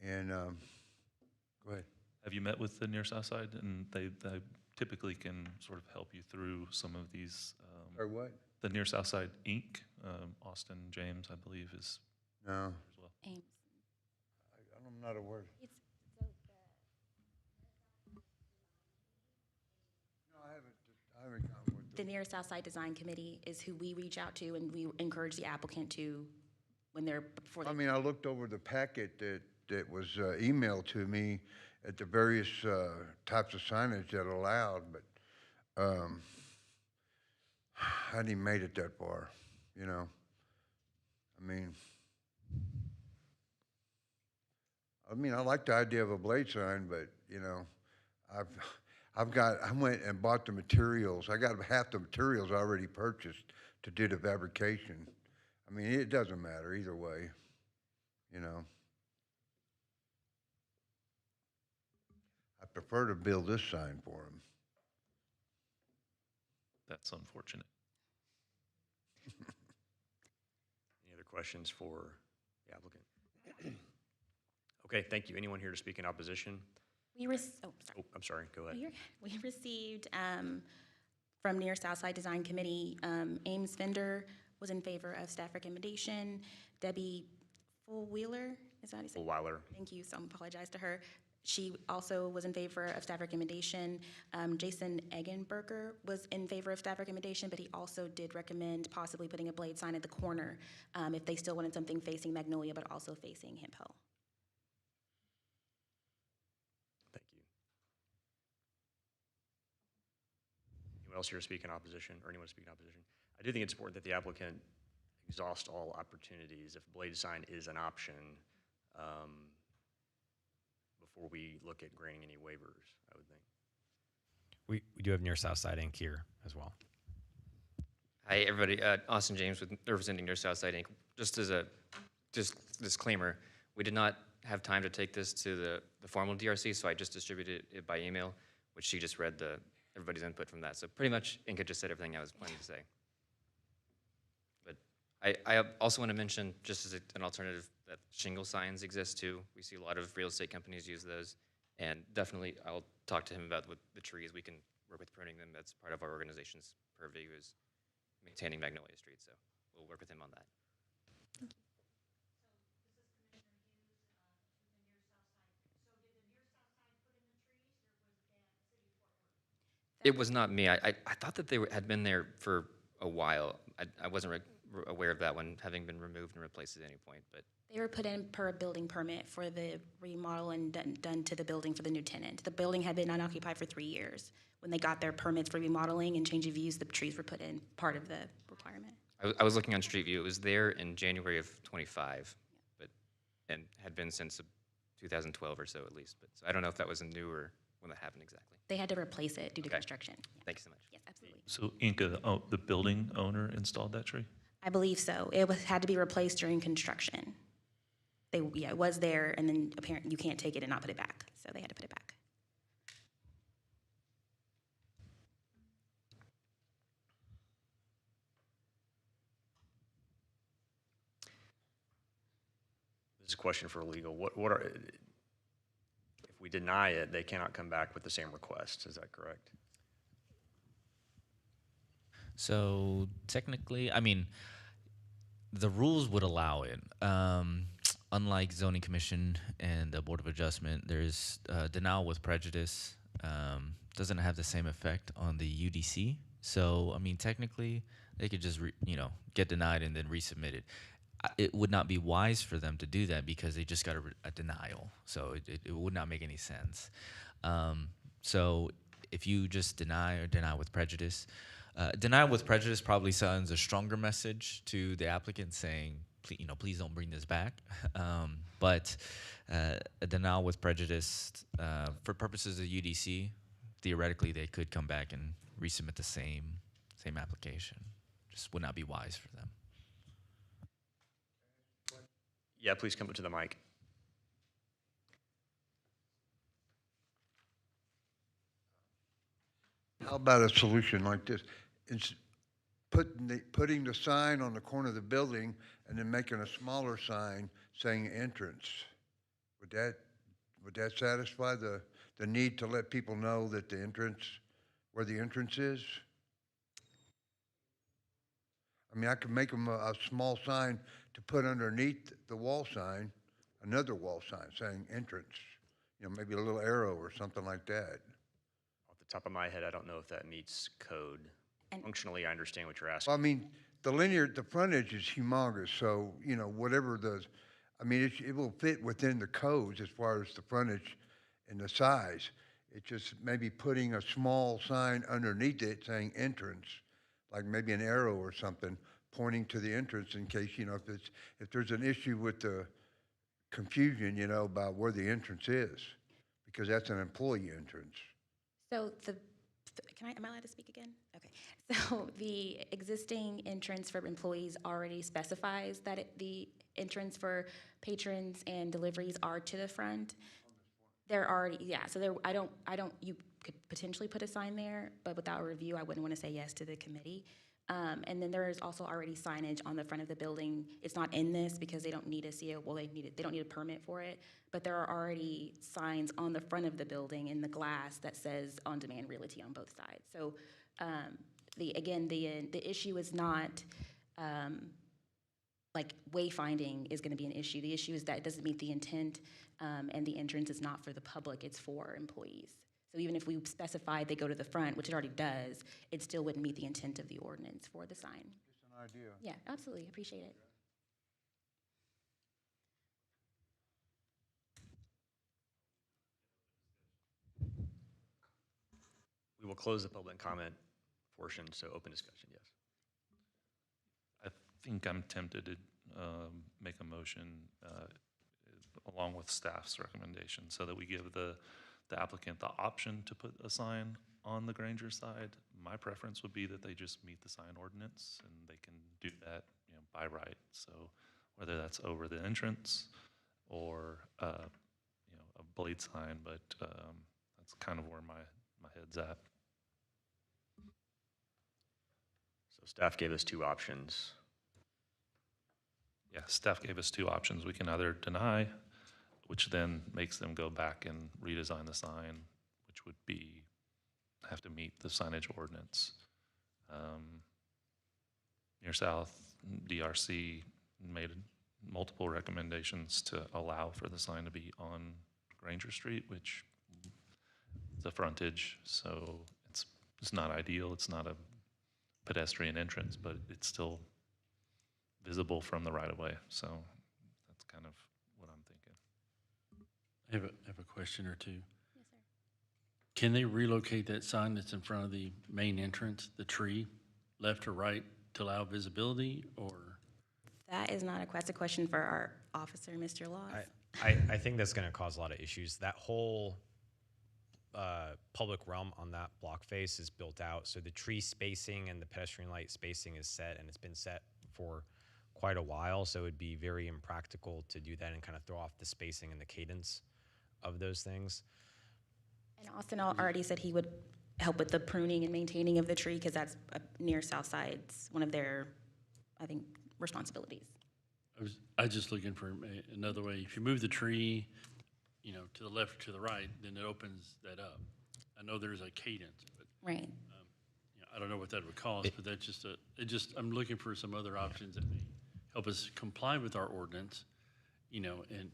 and go ahead. Have you met with the Near South Side? And they typically can sort of help you through some of these. Or what? The Near South Side Inc. Austin James, I believe, is No, as well. Ames. I'm not aware. No, I haven't gone with The Near South Side Design Committee is who we reach out to, and we encourage the applicant to, when they're, before they. I mean, I looked over the packet that was emailed to me at the various types of signage that allowed, but I hadn't even made it that far, you know. I mean, I like the idea of a blade sign, but you know, I went and bought the materials. I got half the materials already purchased to do the fabrication. I mean, it doesn't matter either way, you know. I prefer to build this sign for him. That's unfortunate. Any other questions for the applicant? Okay, thank you. Anyone here to speak in opposition? Oh, sorry. Oh, I'm sorry, go ahead. We received from Near Southside Design Committee, Ames Fender was in favor of staff recommendation. Debbie Fullwheeler, is that how you say it? Fullweiler. Thank you, so I apologize to her. She also was in favor of staff recommendation. Jason Eggenberger was in favor of staff recommendation, but he also did recommend possibly putting a blade sign at the corner if they still wanted something facing Magnolia, but also facing Hemp Hill. Thank you. Anyone else here to speak in opposition, or anyone to speak in opposition? I do think it's important that the applicant exhaust all opportunities if blade sign is an option before we look at granting any waivers, I would think. We do have Near South Side Inc. here as well. Hi, everybody. Austin James representing Near South Side Inc. Just as a disclaimer, we did not have time to take this to the formal DRC, so I just distributed it by email, which she just read everybody's input from that. So pretty much Inca just said everything I was planning to say. But I also want to mention, just as an alternative, that shingle signs exist too. We see a lot of real estate companies use those. And definitely, I'll talk to him about with the trees. We can work with pruning them. That's part of our organization's purview, is maintaining Magnolia Street. So we'll work with him on that. Thank you. It was not me. I thought that they had been there for a while. I wasn't aware of that one having been removed and replaced at any point. But They were put in per a building permit for the remodel and done to the building for the new tenant. The building had been unoccupied for 3 years. When they got their permits for remodeling and change of use, the trees were put in, part of the requirement. I was looking on Street View. It was there in January of 25, and had been since 2012 or so at least. But so I don't know if that was a newer when that happened exactly. They had to replace it due to Okay. construction. Thank you so much. Yes, absolutely. So Inca, the building owner installed that tree? I believe so. It had to be replaced during construction. It was there, and then apparently you can't take it and not put it back, so they had to put it back. This is a question for legal. What are, if we deny it, they cannot come back with the same request, is that correct? So technically, I mean, the rules would allow it. Unlike zoning commission and the board of adjustment, there's denial with prejudice. Doesn't have the same effect on the UDC. So I mean, technically, they could just get denied and then resubmit it. It would not be wise for them to do that because they just got a denial. So it would not make any sense. So if you just deny with prejudice, denial with prejudice probably sends a stronger message to the applicant saying, please don't bring this back. But a denial with prejudice, for purposes of UDC, theoretically they could come back and resubmit the same application. Just would not be wise for them. Yeah, please come up to the mic. How about a solution like this? It's putting the sign on the corner of the building and then making a smaller sign saying entrance. Would that satisfy the need to let people know that the entrance, where the entrance is? I mean, I could make them a small sign to put underneath the wall sign, another wall sign saying entrance. You know, maybe a little arrow or something like that. Off the top of my head, I don't know if that meets code. Functionally, I understand what you're asking. Well, I mean, the frontage is humongous, so, you know, it will fit within the codes as far as the frontage and the size. It's just maybe putting a small sign underneath it saying entrance, like maybe an arrow or something pointing to the entrance in case, you know, if there's an issue with the confusion, you know, about where the entrance is, because that's an employee entrance. So am I allowed to speak again? Okay. So the existing entrance for employees already specifies that the entrance for patrons and deliveries are to the front. They're already, yeah, so you could potentially put a sign there, but without a review, I wouldn't want to say yes to the committee. And then there is also already signage on the front of the building. It's not in this because they don't need a CO, well, they don't need a permit for it, but there are already signs on the front of the building in the glass that says on-demand realty on both sides. So the issue is not like wayfinding is going to be an issue. The issue is that it doesn't meet the intent, and the entrance is not for the public, it's for employees. So even if we specified they go to the front, which it already does, it still wouldn't meet the intent of the ordinance for the sign. Just an idea. Yeah, absolutely, appreciate it. We will close the public comment portion, so open discussion, yes. I think I'm tempted to make a motion along with staff's recommendation so that we give the applicant the option to put a sign on the Granger side. My preference would be that they just meet the sign ordinance and they can do that, you know, by right. So whether that's over the entrance or you know, a blade sign, but that's kind of where my head's at. So staff gave us two options. Yeah, staff gave us two options. We can either deny, which then makes them go back and redesign the sign, which would have to meet the signage ordinance. Near South, DRC made multiple recommendations to allow for the sign to be on Granger Street, which is a frontage, so it's not ideal. It's not a pedestrian entrance, but it's still visible from the right-of-way. So that's kind of what I'm thinking. I have a question or two. Yes, sir. Can they relocate that sign that's in front of the main entrance, the tree, left or right, to allow visibility, or? That is not that's a question for our officer, Mr. Laws. I think that's going to cause a lot of issues. That whole public realm on that block face is built out, so the tree spacing and the pedestrian light spacing is set, and it's been set for quite a while, so it'd be very impractical to do that and kind of throw off the spacing and the cadence of those things. And Austin already said he would help with the pruning and maintaining of the tree because that's near Southside's one of their, I think, responsibilities. I was just looking for another way. If you move the tree, you know, to the left or to the right, then it opens that up. I know there's a cadence, but right. You know, I don't know what that would cost, but that's just I'm looking for some other options that may help us comply with our ordinance, you know, and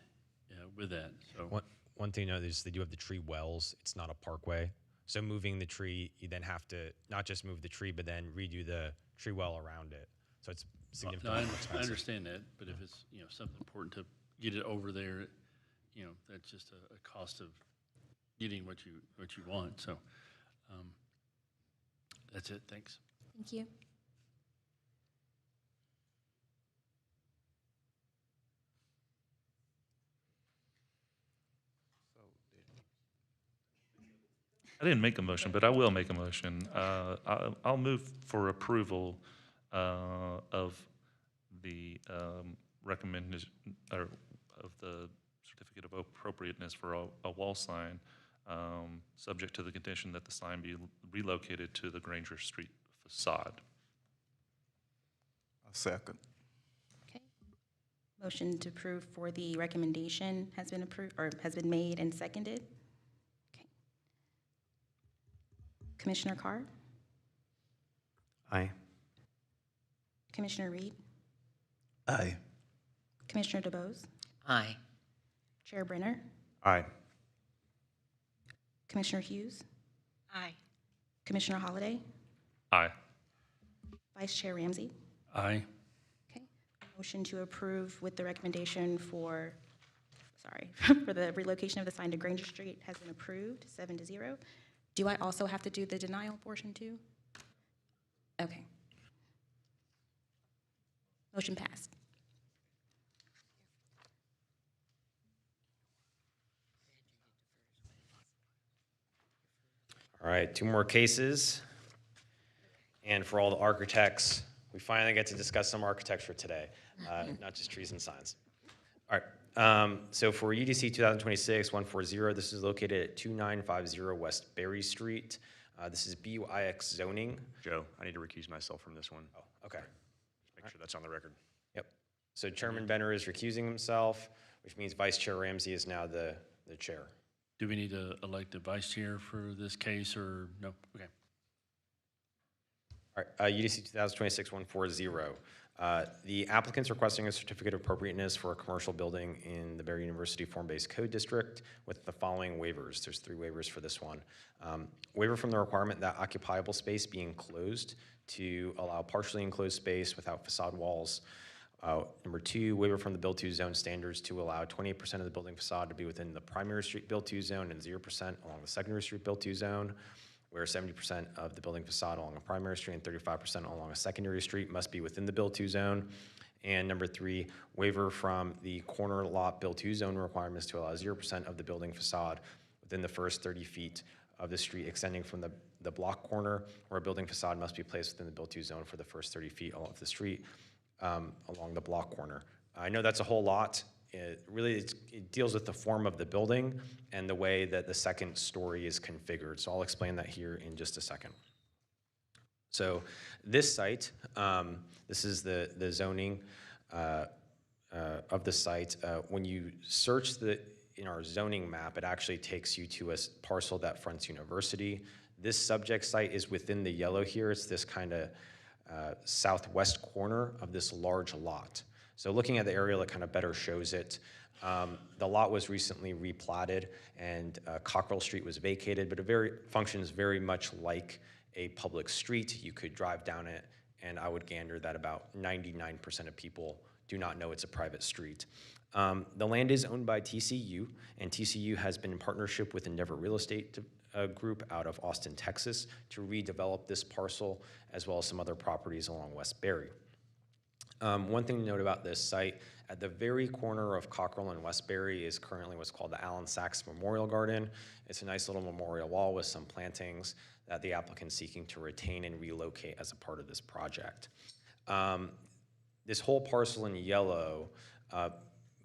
with that. So one thing to note is they do have the tree wells. It's not a parkway. So moving the tree, you then have to not just move the tree, but then redo the tree well around it. So it's significantly more expensive. I understand that, but if it's, you know, something important to get it over there, you know, that's just a cost of getting what you want. So that's it. Thanks. Thank you. I didn't make a motion, but I will make a motion. I'll move for approval of the recommendation, or of the certificate of appropriateness for a wall sign, subject to the condition that the sign be relocated to the Granger Street facade. A second. Okay. Motion to approve for the recommendation has been approved, or has been made and seconded. Okay. Commissioner Carr? Aye. Commissioner Reed? Aye. Commissioner DeBose? Aye. Chair Brenner? Aye. Commissioner Hughes? Aye. Commissioner Holliday? Aye. Vice Chair Ramsey? Aye. Okay. Motion to approve with the recommendation for, sorry, for the relocation of the sign to Granger Street has been approved, 7-0. Do I also have to do the denial portion too? Okay. Motion passed. All right, 2 more cases. And for all the architects, we finally get to discuss some architecture today, not just trees and signs. All right, so for UDC 2026-140, this is located at 2950 West Berry Street. This is BUIX zoning. Joe, I need to recuse myself from this one. Oh, okay. Just make sure that's on the record. Yep. So Chairman Benner is recusing himself, which means Vice Chair Ramsey is now the chair. Do we need to elect a vice chair for this case, or no? Okay. All right, UDC 2026-140. The applicant's requesting a certificate of appropriateness for a commercial building in the Barry University Form-Based Code District with the following waivers. There's 3 waivers for this one. Waiver from the requirement that occupiable space be enclosed to allow partially enclosed space without facade walls. Number 2, waiver from the Build to Zone standards to allow 28% of the building facade to be within the primary street Build to Zone and 0% along the secondary street Build to Zone, where 70% of the building facade along a primary street and 35% along a secondary street must be within the Build to Zone. And number 3, waiver from the corner lot Build to Zone requirements to allow 0% of the building facade within the first 30 feet of the street extending from the block corner, where a building facade must be placed within the Build to Zone for the first 30 feet of the street along the block corner. I know that's a whole lot. It deals with the form of the building and the way that the second story is configured. So I'll explain that here in just a second. So this site, this is the zoning of the site. When you search in our zoning map, it actually takes you to a parcel that fronts University. This subject site is within the yellow here. It's this kind of southwest corner of this large lot. So looking at the aerial, it kind of better shows it. The lot was recently replatted, and Cockrell Street was vacated, but it functions very much like a public street. You could drive down it, and I would gander that about 99% of people do not know it's a private street. The land is owned by TCU, and TCU has been in partnership with Endeavor Real Estate Group out of Austin, Texas, to redevelop this parcel, as well as some other properties along West Berry. One thing to note about this site, at the very corner of Cockrell and West Berry is currently what's called the Allen Sachs Memorial Garden. It's a nice little memorial wall with some plantings that the applicant's seeking to retain and relocate as a part of this project. This whole parcel in yellow,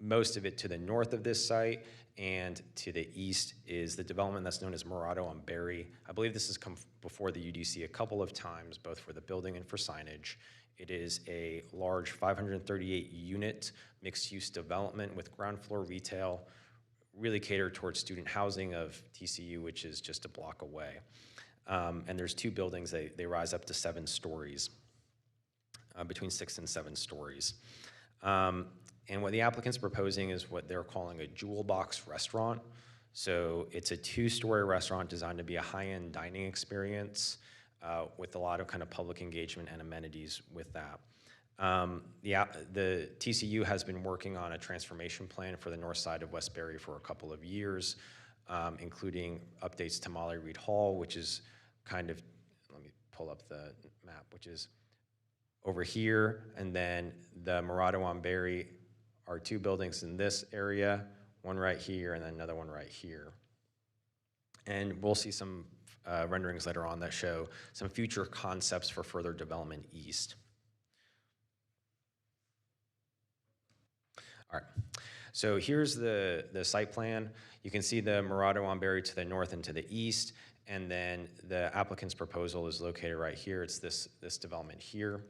most of it to the north of this site and to the east is the development that's known as Murado on Berry. I believe this has come before the UDC a couple of times, both for the building and for signage. It is a large 538-unit mixed-use development with ground floor retail, really catered towards student housing of TCU, which is just a block away. And there's 2 buildings, they rise up to 7 stories, between 6 and 7 stories. And what the applicant's proposing is what they're calling a jewel box restaurant. So it's a 2-story restaurant designed to be a high-end dining experience with a lot of kind of public engagement and amenities with that. The TCU has been working on a transformation plan for the north side of West Berry for a couple of years, including updates to Molly Reed Hall, which is kind of, let me pull up the map, which is over here, and then the Murado on Berry are 2 buildings in this area, one right here and then another one right here. And we'll see some renderings later on that show some future concepts for further development east. All right, so here's the site plan. You can see the Murado on Berry to the north and to the east, and then the applicant's proposal is located right here. It's this development here.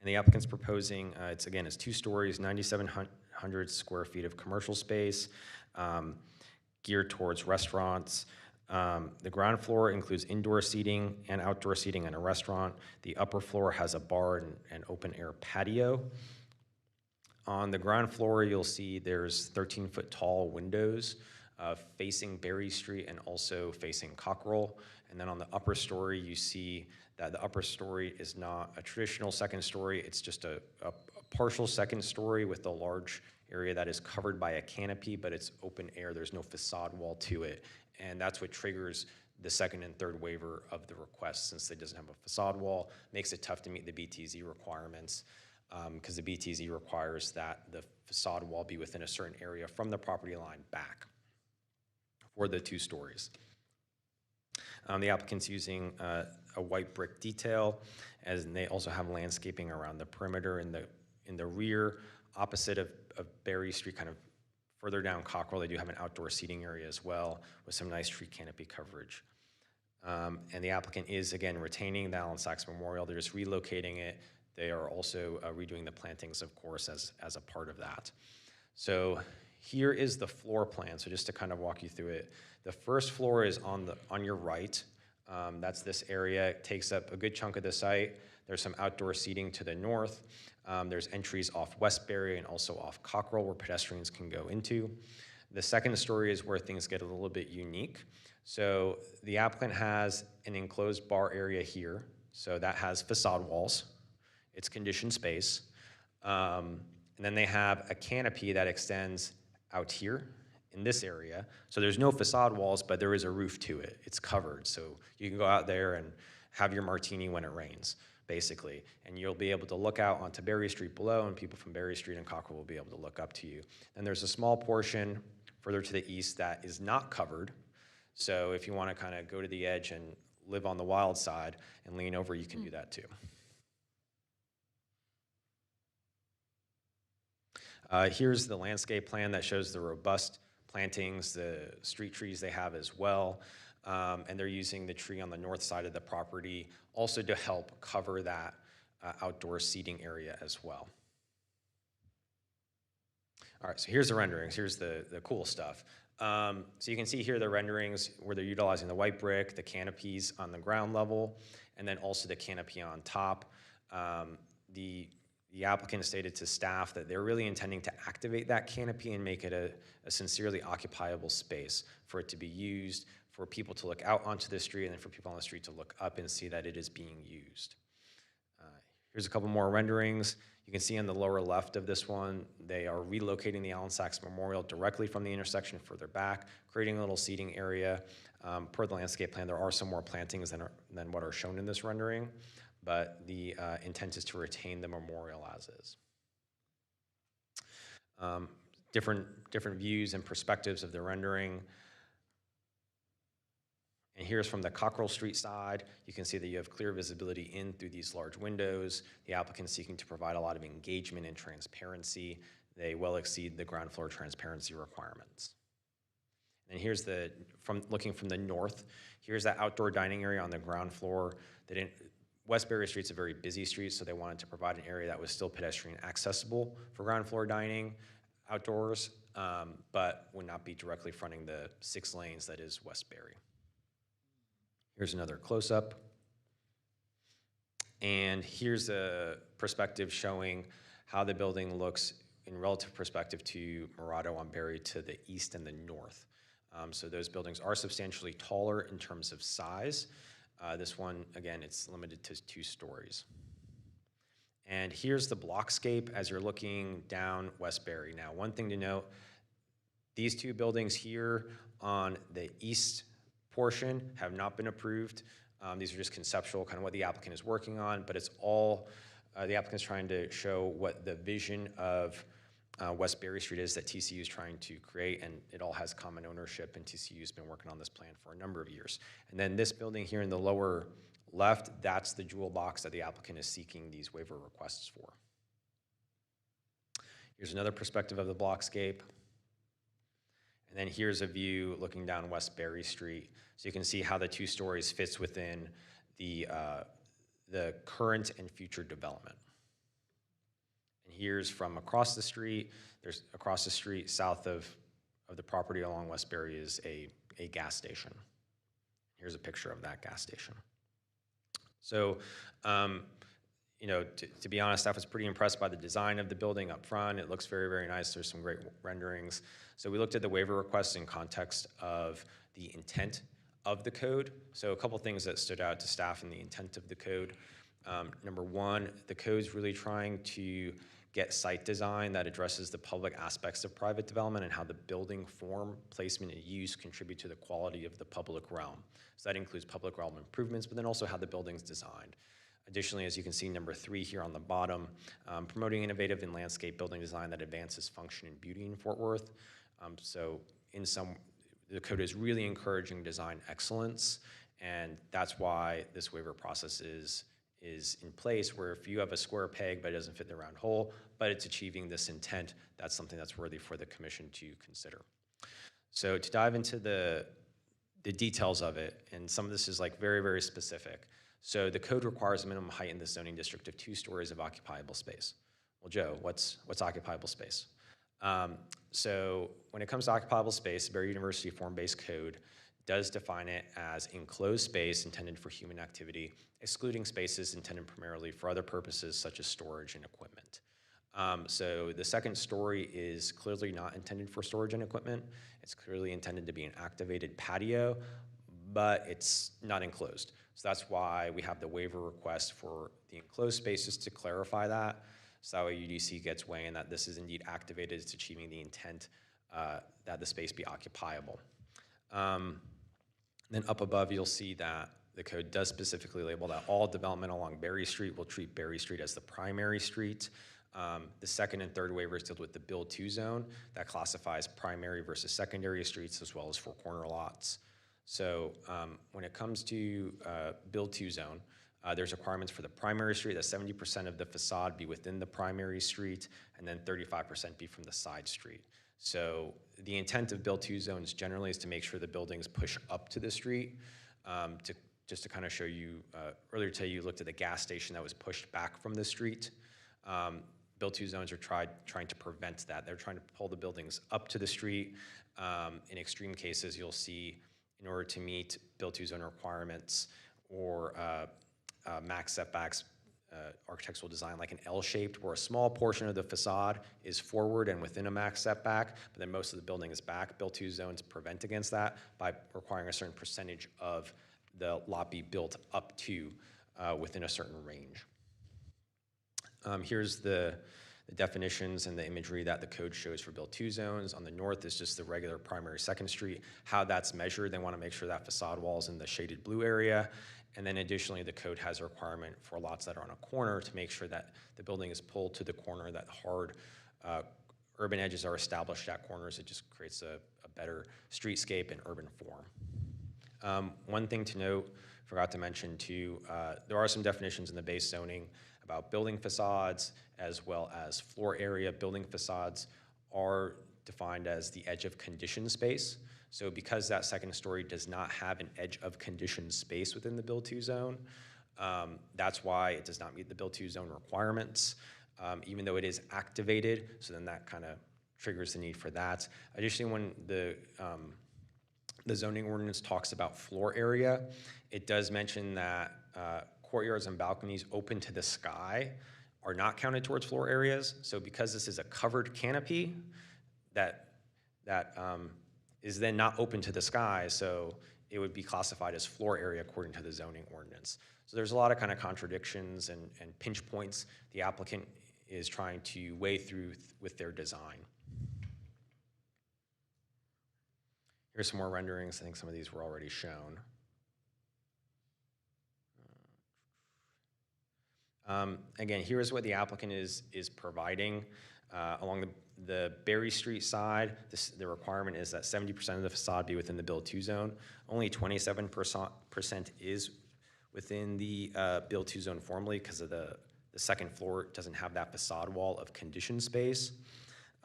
And the applicant's proposing, it's 2 stories, 9,700 square feet of commercial space, geared towards restaurants. The ground floor includes indoor seating and outdoor seating and a restaurant. The upper floor has a bar and open air patio. On the ground floor, you'll see there's 13-foot tall windows facing Berry Street and also facing Cockrell. And then on the upper story, you see that the upper story is not a traditional second story. It's just a partial second story with a large area that is covered by a canopy, but it's open air. There's no facade wall to it. And that's what triggers the second and third waiver of the request, since it doesn't have a facade wall. Makes it tough to meet the BTZ requirements, because the BTZ requires that the facade wall be within a certain area from the property line back for the 2 stories. The applicant's using a white brick detail, and they also have landscaping around the perimeter. In the rear, opposite of Berry Street, kind of further down Cockrell, they do have an outdoor seating area as well with some nice tree canopy coverage. And the applicant is, again, retaining the Allen Sachs Memorial. They're just relocating it. They are also redoing the plantings, of course, as a part of that. So here is the floor plan. So just to kind of walk you through it, the first floor is on your right. That's this area. It takes up a good chunk of the site. There's some outdoor seating to the north. There's entries off Westbury and also off Cockrell where pedestrians can go into. The second story is where things get a little bit unique. So the applicant has an enclosed bar area here. So that has facade walls. It's conditioned space. And then they have a canopy that extends out here in this area. So there's no facade walls, but there is a roof to it. It's covered. So you can go out there and have your martini when it rains, basically. And you'll be able to look out onto Berry Street below, and people from Berry Street and Cockrell will be able to look up to you. And there's a small portion further to the east that is not covered. So if you want to kind of go to the edge and live on the wild side and lean over, you can do that too. Here's the landscape plan that shows the robust plantings, the street trees they have as well. And they're using the tree on the north side of the property also to help cover that outdoor seating area as well. All right, so here's the renderings. Here's the cool stuff. So you can see here the renderings where they're utilizing the white brick, the canopies on the ground level, and then also the canopy on top. The applicant stated to staff that they're really intending to activate that canopy and make it a sincerely occupiable space for it to be used, for people to look out onto the street, and then for people on the street to look up and see that it is being used. Here's a couple more renderings. You can see on the lower left of this one, they are relocating the Allen Sachs Memorial directly from the intersection further back, creating a little seating area. Per the landscape plan, there are some more plantings than what are shown in this rendering, but the intent is to retain the memorial as is. Different views and perspectives of the rendering. And here's from the Cockrell Street side. You can see that you have clear visibility in through these large windows. The applicant is seeking to provide a lot of engagement and transparency. They well exceed the ground floor transparency requirements. And here's looking from the north, here's that outdoor dining area on the ground floor. Westbury Street's a very busy street, so they wanted to provide an area that was still pedestrian accessible for ground floor dining outdoors, but would not be directly fronting the 6 lanes that is Westbury. Here's another close-up. And here's a perspective showing how the building looks in relative perspective to Murado on Berry to the east and the north. So those buildings are substantially taller in terms of size. This one, again, it's limited to 2 stories. And here's the blockscape as you're looking down Westbury. Now, one thing to note, these 2 buildings here on the east portion have not been approved. These are just conceptual, kind of what the applicant is working on, but it's all, the applicant's trying to show what the vision of West Berry Street is that TCU is trying to create, and it all has common ownership, and TCU's been working on this plan for a number of years. And then this building here in the lower left, that's the jewel box that the applicant is seeking these waiver requests for. Here's another perspective of the blockscape. And then here's a view looking down West Berry Street. So you can see how the 2 stories fits within the current and future development. And here's from across the street. There's across the street south of the property along West Berry is a gas station. Here's a picture of that gas station. So, you know, to be honest, staff was pretty impressed by the design of the building up front. It looks very, very nice. There's some great renderings. So we looked at the waiver requests in context of the intent of the code. So a couple things that stood out to staff in the intent of the code. Number one, the code's really trying to get site design that addresses the public aspects of private development and how the building form, placement, and use contribute to the quality of the public realm. So that includes public realm improvements, but then also how the building's designed. Additionally, as you can see, number 3 here on the bottom, promoting innovative and landscape building design that advances function and beauty in Fort Worth. So the code is really encouraging design excellence, and that's why this waiver process is in place, where if you have a square peg but it doesn't fit the round hole, but it's achieving this intent, that's something that's worthy for the commission to consider. So to dive into the details of it, and some of this is like very, very specific. So the code requires a minimum height in the zoning district of 2 stories of occupiable space. Well, Joe, what's occupiable space? So when it comes to occupiable space, Barry University Form-Based Code does define it as enclosed space intended for human activity, excluding spaces intended primarily for other purposes such as storage and equipment. So the second story is clearly not intended for storage and equipment. It's clearly intended to be an activated patio, but it's not enclosed. So that's why we have the waiver request for the enclosed spaces to clarify that. So that way UDC gets weighing that this is indeed activated, it's achieving the intent that the space be occupiable. Then up above, you'll see that the code does specifically label that all development along Berry Street will treat Berry Street as the primary street. The second and third waivers deal with the Build 2 zone that classifies primary versus secondary streets as well as 4 corner lots. So when it comes to Build 2 zone, there's requirements for the primary street that 70% of the facade be within the primary street and then 35% be from the side street. So the intent of Build 2 zones generally is to make sure the buildings push up to the street. Just to kind of show you, earlier today you looked at the gas station that was pushed back from the street. Build 2 zones are trying to prevent that. They're trying to pull the buildings up to the street. In extreme cases, you'll see in order to meet Build 2 zone requirements or max setbacks, architectural design like an L-shaped where a small portion of the facade is forward and within a max setback, but then most of the building is back. Build 2 zones prevent against that by requiring a certain percentage of the lot be built up to within a certain range. Here's the definitions and the imagery that the code shows for Build 2 zones. On the north is just the regular primary second street. How that's measured, they want to make sure that facade wall is in the shaded blue area. And then additionally, the code has a requirement for lots that are on a corner to make sure that the building is pulled to the corner, that hard urban edges are established at corners. It just creates a better streetscape and urban form. One thing to note, forgot to mention too, there are some definitions in the base zoning about building facades as well as floor area. Building facades are defined as the edge of conditioned space. So because that second story does not have an edge of conditioned space within the Build 2 zone, that's why it does not meet the Build 2 zone requirements, even though it is activated. So then that kind of triggers the need for that. Additionally, when the zoning ordinance talks about floor area, it does mention that courtyards and balconies open to the sky are not counted towards floor areas. So because this is a covered canopy, that is then not open to the sky, so it would be classified as floor area according to the zoning ordinance. So there's a lot of kind of contradictions and pinch points the applicant is trying to weigh through with their design. Here's some more renderings. I think some of these were already shown. Again, here's what the applicant is providing along the Berry Street side, the requirement is that 70% of the facade be within the Build 2 zone. Only 27% is within the Build 2 zone formally because of the second floor doesn't have that facade wall of conditioned space.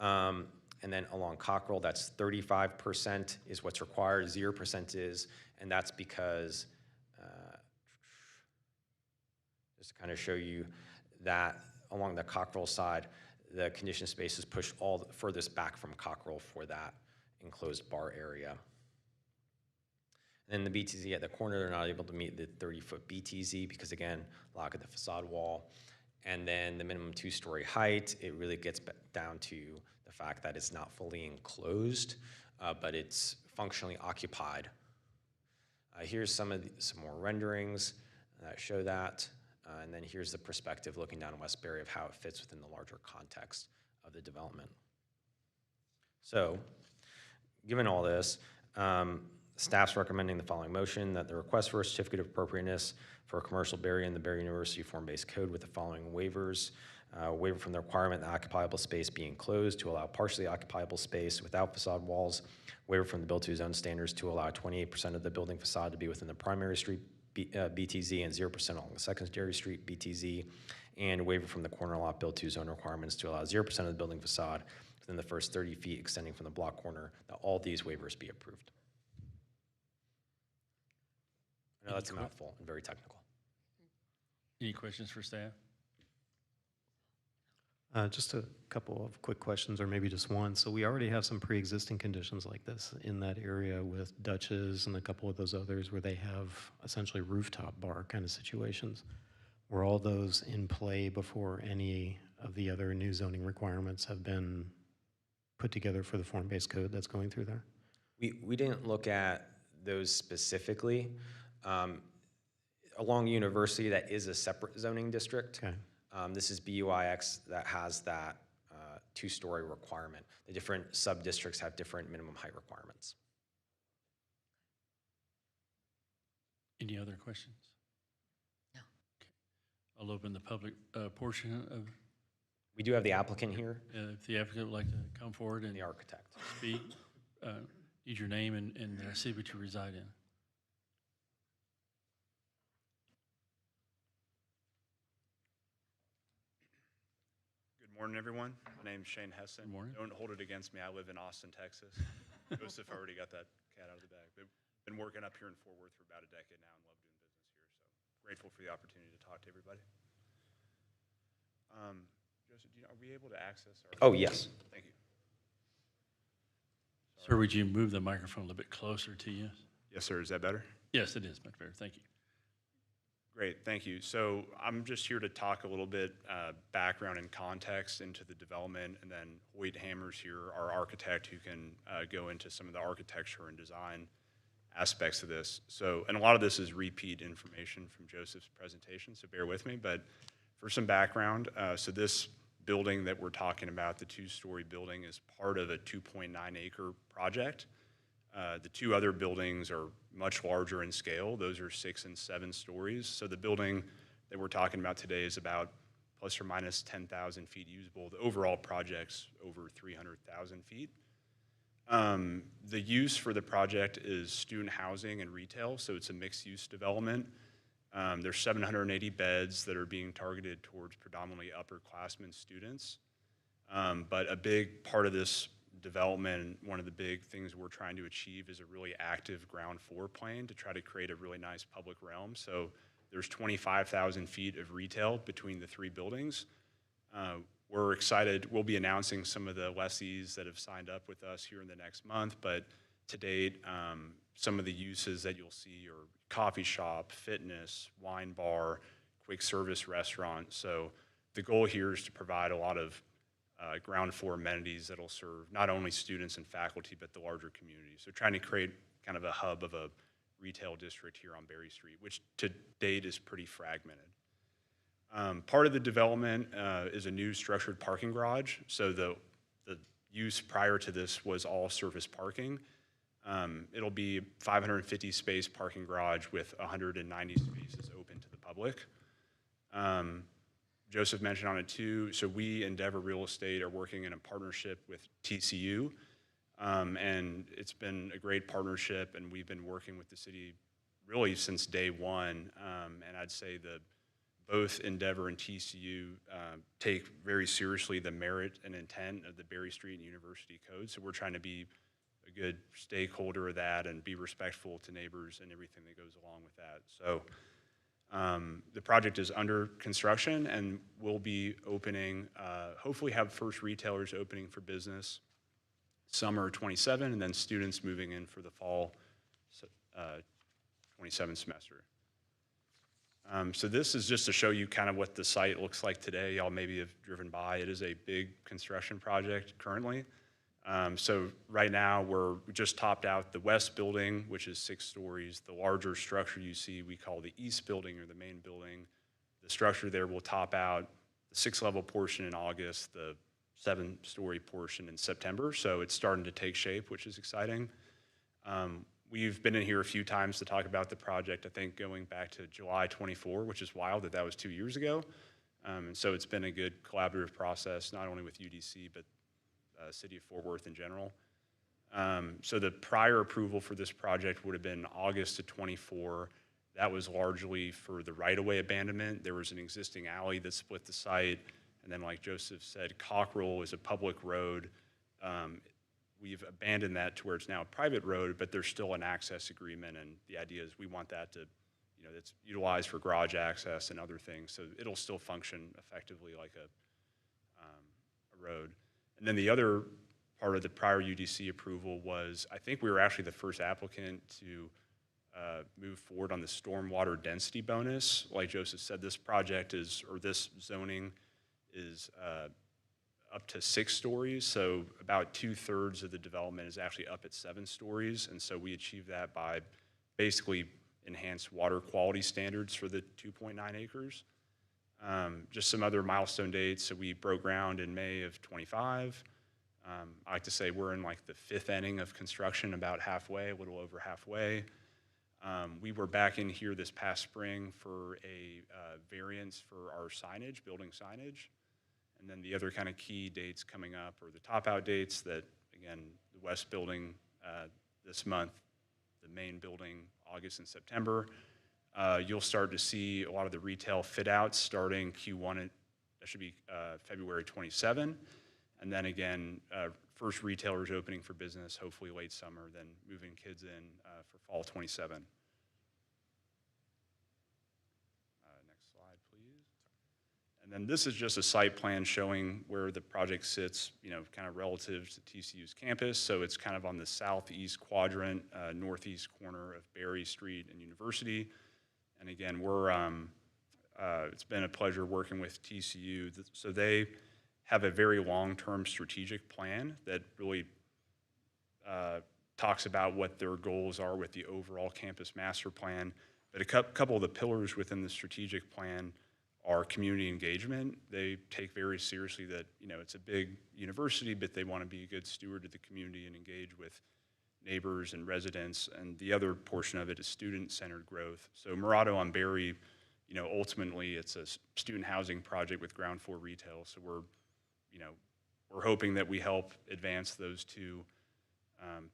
And then along Cockrell, that's 35% is what's required, 0% is, and that's because, just to kind of show you that along the Cockrell side, the conditioned space is pushed all the furthest back from Cockrell for that enclosed bar area. And then the BTZ at the corner, they're not able to meet the 30-foot BTZ because, again, lack of the facade wall. And then the minimum two-story height, it really gets down to the fact that it's not fully enclosed, but it's functionally occupied. Here's some more renderings that show that. And then here's the perspective looking down Westbury of how it fits within the larger context of the development. So, given all this, staff's recommending the following motion, that the request for a certificate of appropriateness for a commercial Berry in the Berry University form-based code with the following waivers. Waiver from the requirement that occupiable space be enclosed to allow partially occupiable space without facade walls. Waiver from the Build 2 zone standards to allow 28% of the building facade to be within the primary street BTZ and 0% along the secondary street BTZ. And waiver from the corner lot Build 2 zone requirements to allow 0% of the building facade within the first 30 feet extending from the block corner. That all these waivers be approved. I know that's a mouthful and very technical. Any questions for staff? Just a couple of quick questions, or maybe just one. So we already have some pre-existing conditions like this in that area with Dutch's and a couple of those others where they have essentially rooftop bar kind of situations. Were all those in play before any of the other new zoning requirements have been put together for the form-based code that's going through there? We didn't look at those specifically. Along University, that is a separate zoning district. Okay. This is BUIX that has that two-story requirement. The different sub-districts have different minimum height requirements. Any other questions? No. Okay. I'll open the public portion of. We do have the applicant here. If the applicant would like to come forward and the architect speak, need your name and city which you reside in. Morning, everyone. My name's Shane Hessen. Good morning. Don't hold it against me. I live in Austin, Texas. Joseph already got that cat out of the bag. But been working up here in Fort Worth for about a decade now and love doing business here. So grateful for the opportunity to talk to everybody. Joseph, are we able to access our? Oh, yes. Thank you. Sir, would you move the microphone a little bit closer to you? Yes, sir. Is that better? Yes, it is much better. Thank you. Great, thank you. So I'm just here to talk a little bit background and context into the development, and then Hoyt Hammers here, our architect, who can go into some of the architecture and design aspects of this. So, and a lot of this is repeat information from Joseph's presentation, so bear with me. But for some background, so this building that we're talking about, the two-story building, is part of a 2.9-acre project. The two other buildings are much larger in scale. Those are 6 and 7 stories. So the building that we're talking about today is about plus or minus 10,000 feet usable. The overall project's over 300,000 feet. The use for the project is student housing and retail, so it's a mixed-use development. There's 780 beds that are being targeted towards predominantly upperclassmen students. But a big part of this development, one of the big things we're trying to achieve is a really active ground floor plan to try to create a really nice public realm. So there's 25,000 feet of retail between the three buildings. We're excited. We'll be announcing some of the lessees that have signed up with us here in the next month, but to date, some of the uses that you'll see are coffee shop, fitness, wine bar, quick service restaurant. So the goal here is to provide a lot of ground floor amenities that'll serve not only students and faculty, but the larger community. So trying to create kind of a hub of a retail district here on Berry Street, which to date is pretty fragmented. Part of the development is a new structured parking garage. So the use prior to this was all surface parking. It'll be 550 space parking garage with 190 spaces open to the public. Joseph mentioned on it too. So we, Endeavor Real Estate, are working in a partnership with TCU. And it's been a great partnership, and we've been working with the city really since day one. And I'd say that both Endeavor and TCU take very seriously the merit and intent of the Berry Street and University Code. So we're trying to be a good stakeholder of that and be respectful to neighbors and everything that goes along with that. So the project is under construction and will be opening, hopefully have first retailers opening for business summer 27, and then students moving in for the fall 27 semester. So this is just to show you kind of what the site looks like today. Y'all maybe have driven by. It is a big construction project currently. So right now we just topped out the west building, which is 6 stories. The larger structure you see we call the east building or the main building. The structure there will top out the 6-level portion in August, the 7-story portion in September. So it's starting to take shape, which is exciting. We've been in here a few times to talk about the project, I think going back to July 24, which is wild that was 2 years ago. And so it's been a good collaborative process, not only with UDC, but City of Fort Worth in general. So the prior approval for this project would have been August of 24. That was largely for the right-of-way abandonment. There was an existing alley that split the site. And then like Joseph said, Cockrell is a public road. We've abandoned that to where it's now a private road, but there's still an access agreement. And the idea is we want that to, it's utilized for garage access and other things. So it'll still function effectively like a road. And then the other part of the prior UDC approval was, I think we were actually the first applicant to move forward on the stormwater density bonus. Like Joseph said, this project this zoning is up to 6 stories. So about 2/3 of the development is actually up at 7 stories. And so we achieved that by basically enhanced water quality standards for the 2.9 acres. Just some other milestone dates. So we broke ground in May of 25. I like to say we're in like the 5th inning of construction, about halfway, a little over halfway. We were back in here this past spring for a variance for our signage, building signage. And then the other kind of key dates coming up are the top-out dates that, again, the west building this month, the main building August and September. You'll start to see a lot of the retail fit-outs starting Q1, that should be February 27. And then again, first retailers opening for business, hopefully late summer, then moving kids in for fall 27. Next slide, please. And then this is just a site plan showing where the project sits, kind of relative to TCU's campus. So it's kind of on the southeast quadrant, northeast corner of Berry Street and University. And again, it's been a pleasure working with TCU. So they have a very long-term strategic plan that really talks about what their goals are with the overall campus master plan. But a couple of the pillars within the strategic plan are community engagement. They take very seriously that, it's a big university, but they want to be a good steward of the community and engage with neighbors and residents. And the other portion of it is student-centered growth. So Murado on Berry, ultimately it's a student housing project with ground floor retail. So we're hoping that we help advance those two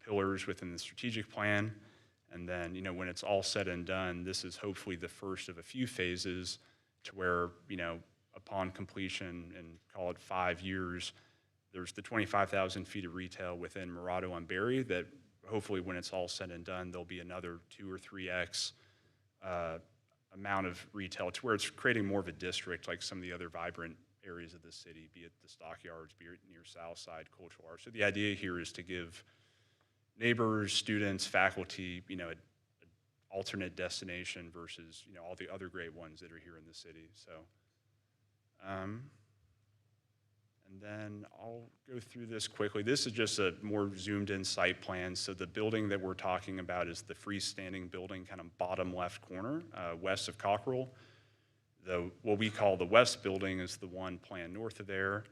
pillars within the strategic plan. And then, when it's all said and done, this is hopefully the first of a few phases to where, upon completion and call it 5 years, there's the 25,000 feet of retail within Murado on Berry that hopefully when it's all said and done, there'll be another 2 or 3x amount of retail to where it's creating more of a district like some of the other vibrant areas of the city, be it the Stockyards, be it near Southside, Cultural Arts. So the idea here is to give neighbors, students, faculty, an alternate destination versus, all the other great ones that are here in the city. So, and then I'll go through this quickly. This is just a more zoomed in site plan. So the building that we're talking about is the freestanding building, kind of bottom left corner, west of Cockrell. What we call the west building is the one planned north of there.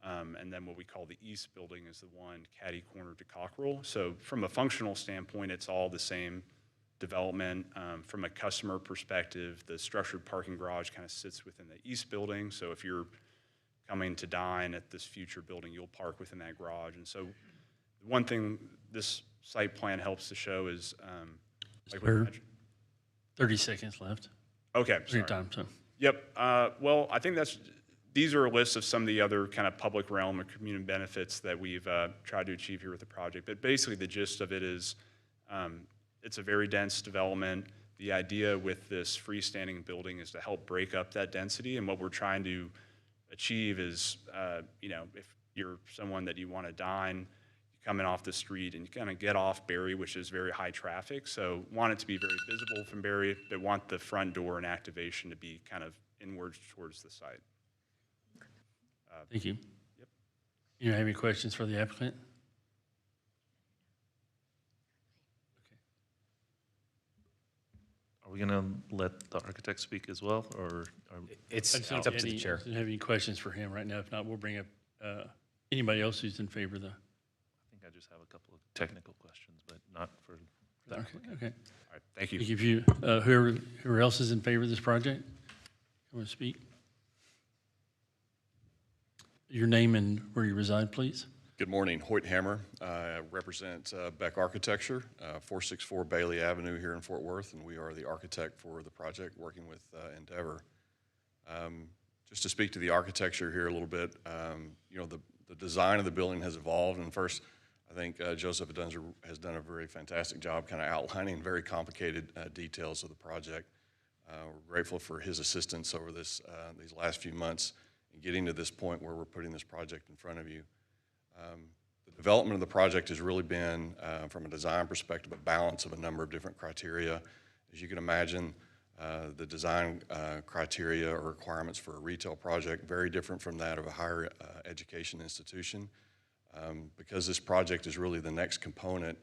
And then what we call the east building is the one catty corner to Cockrell. So from a functional standpoint, it's all the same development. From a customer perspective, the structured parking garage kind of sits within the east building. So if you're coming to dine at this future building, you'll park within that garage. And so one thing this site plan helps to show is, like we We're mentioned- 30 seconds left. Okay, For your sorry. time, so. Yep. Well, I think these are a list of some of the other kind of public realm or community benefits that we've tried to achieve here with the project. But basically, the gist of it is it's a very dense development. The idea with this freestanding building is to help break up that density. And what we're trying to achieve is, if you're someone that you want to dine, coming off the street and you kind of get off Berry, which is very high traffic. So want it to be very visible from Berry, but want the front door and activation to be kind of inwards towards the site. Thank you. Yep. You have any questions for the applicant? Are we gonna let the architect speak as well, or? It's I just don't up to have the any- chair. Don't have any questions for him right now. If not, we'll bring up anybody else who's in favor of the. I think I just have a couple of technical questions, but not for the applicant. Okay. All right, thank you. If you, whoever else is in favor of this project, want to speak? Your name and where you reside, please. Good morning, Hoyt Hammer. I represent Beck Architecture, 464 Bailey Avenue here in Fort Worth, and we are the architect for the project working with Endeavor. Just to speak to the architecture here a little bit, the design of the building has evolved, and first, I think Joseph has done a very fantastic job kind of outlining very complicated details of the project. We're grateful for his assistance over these last few months in getting to this point where we're putting this project in front of you. The development of the project has really been, from a design perspective, a balance of a number of different criteria. As you can imagine, the design criteria or requirements for a retail project very different from that of a higher education institution. Because this project is really the next component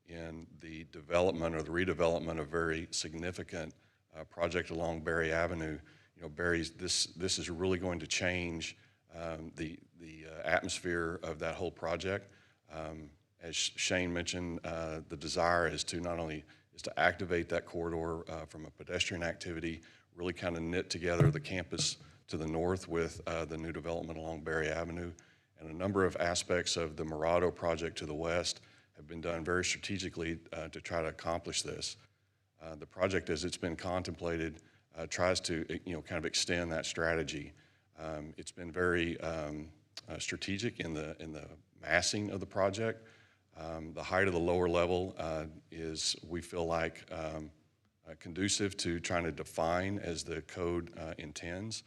in the development or the redevelopment of very significant project along Berry Avenue. This is really going to change the atmosphere of that whole project. As Shane mentioned, the desire is to not only to activate that corridor from a pedestrian activity, really kind of knit together the campus to the north with the new development along Berry Avenue. And a number of aspects of the Mirado project to the west have been done very strategically to try to accomplish this. The project, as it's been contemplated, tries to kind of extend that strategy. It's been very strategic in the massing of the project. The height of the lower level is, we feel like, conducive to trying to define, as the code intends,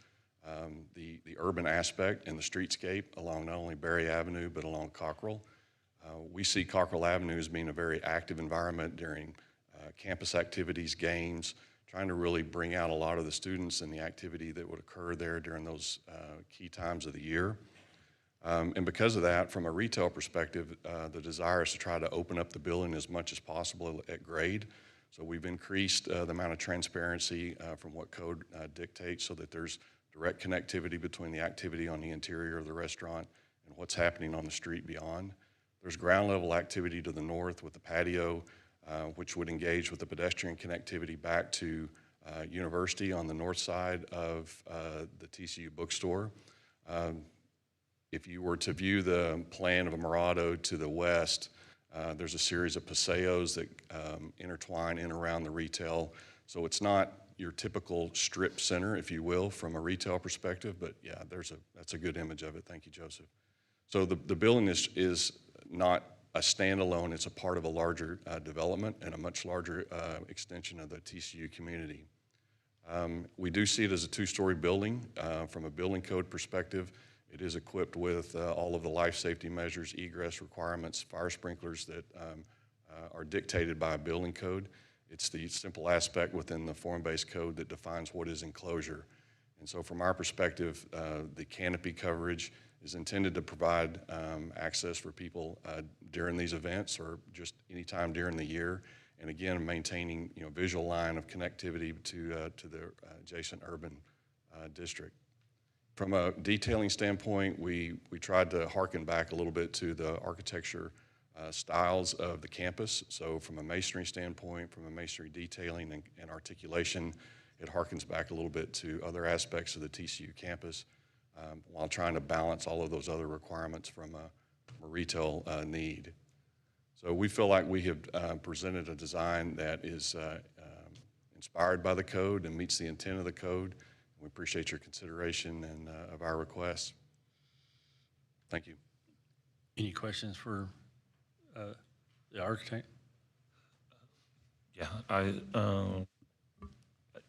the urban aspect and the streetscape along not only Berry Avenue but along Cockrell. We see Cockrell Avenue as being a very active environment during campus activities, games, trying to really bring out a lot of the students and the activity that would occur there during those key times of the year. And because of that, from a retail perspective, the desire is to try to open up the building as much as possible at grade. So we've increased the amount of transparency from what code dictates, so that there's direct connectivity between the activity on the interior of the restaurant and what's happening on the street beyond. There's ground level activity to the north with the patio, which would engage with the pedestrian connectivity back to University on the north side of the TCU bookstore. If you were to view the plan of a Mirado to the west, there's a series of paseos that intertwine in around the retail. So it's not your typical strip center, if you will, from a retail perspective, but yeah, that's a good image of it. Thank you, Joseph. So the building is not a standalone, it's a part of a larger development and a much larger extension of the TCU community. We do see it as a two-story building. From a building code perspective, it is equipped with all of the life safety measures, egress requirements, fire sprinklers that are dictated by a building code. It's the simple aspect within the form-based code that defines what is enclosure. And so from our perspective, the canopy coverage is intended to provide access for people during these events or just any time during the year. And again, maintaining visual line of connectivity to the adjacent urban district. From a detailing standpoint, we tried to harken back a little bit to the architecture styles of the campus. So from a masonry standpoint, from a masonry detailing and articulation, it harkens back a little bit to other aspects of the TCU campus, while trying to balance all of those other requirements from a retail need. So we feel like we have presented a design that is inspired by the code and meets the intent of the code. We appreciate your consideration and of our requests. Thank you. Any questions for the architect? Yeah,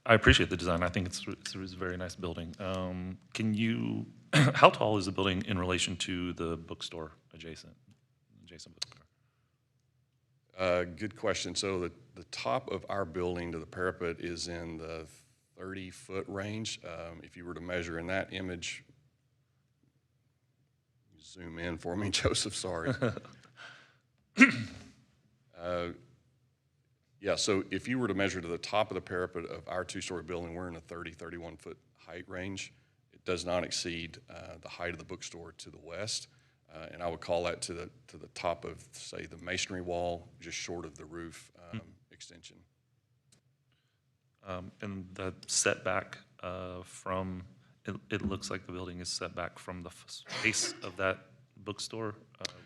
I appreciate the design. I think it's a very nice building. Can you, how tall is the building in relation to the bookstore adjacent bookstore? Good question. So the top of our building to the parapet is in the 30-foot range. If you were to measure in that image, zoom in for me, Joseph, sorry. Yeah, so if you were to measure to the top of the parapet of our two-story building, we're in a 31-foot height range. It does not exceed the height of the bookstore to the west. And I would call that to the top of, say, the masonry wall, just short of the roof extension. And the setback from, it looks like the building is set back from the face of that bookstore.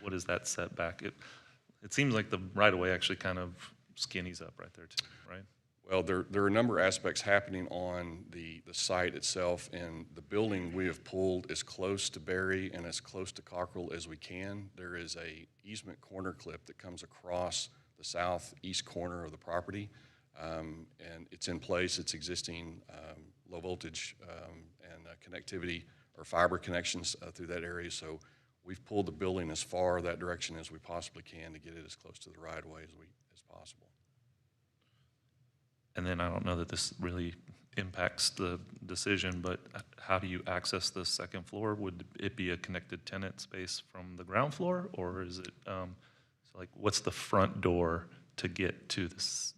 What is that setback? It seems like the right-of-way actually kind of skinnies up right there too, right? Well, there are a number of aspects happening on the site itself, and the building we have pulled as close to Berry and as close to Cockrell as we can. There is a easement corner clip that comes across the southeast corner of the property, and it's in place. It's existing low voltage and connectivity or fiber connections through that area. So we've pulled the building as far that direction as we possibly can to get it as close to the right-of-way as possible. And then I don't know that this really impacts the decision, but how do you access the second floor? Would it be a connected tenant space from the ground floor, or is it, so like, what's the front door to get to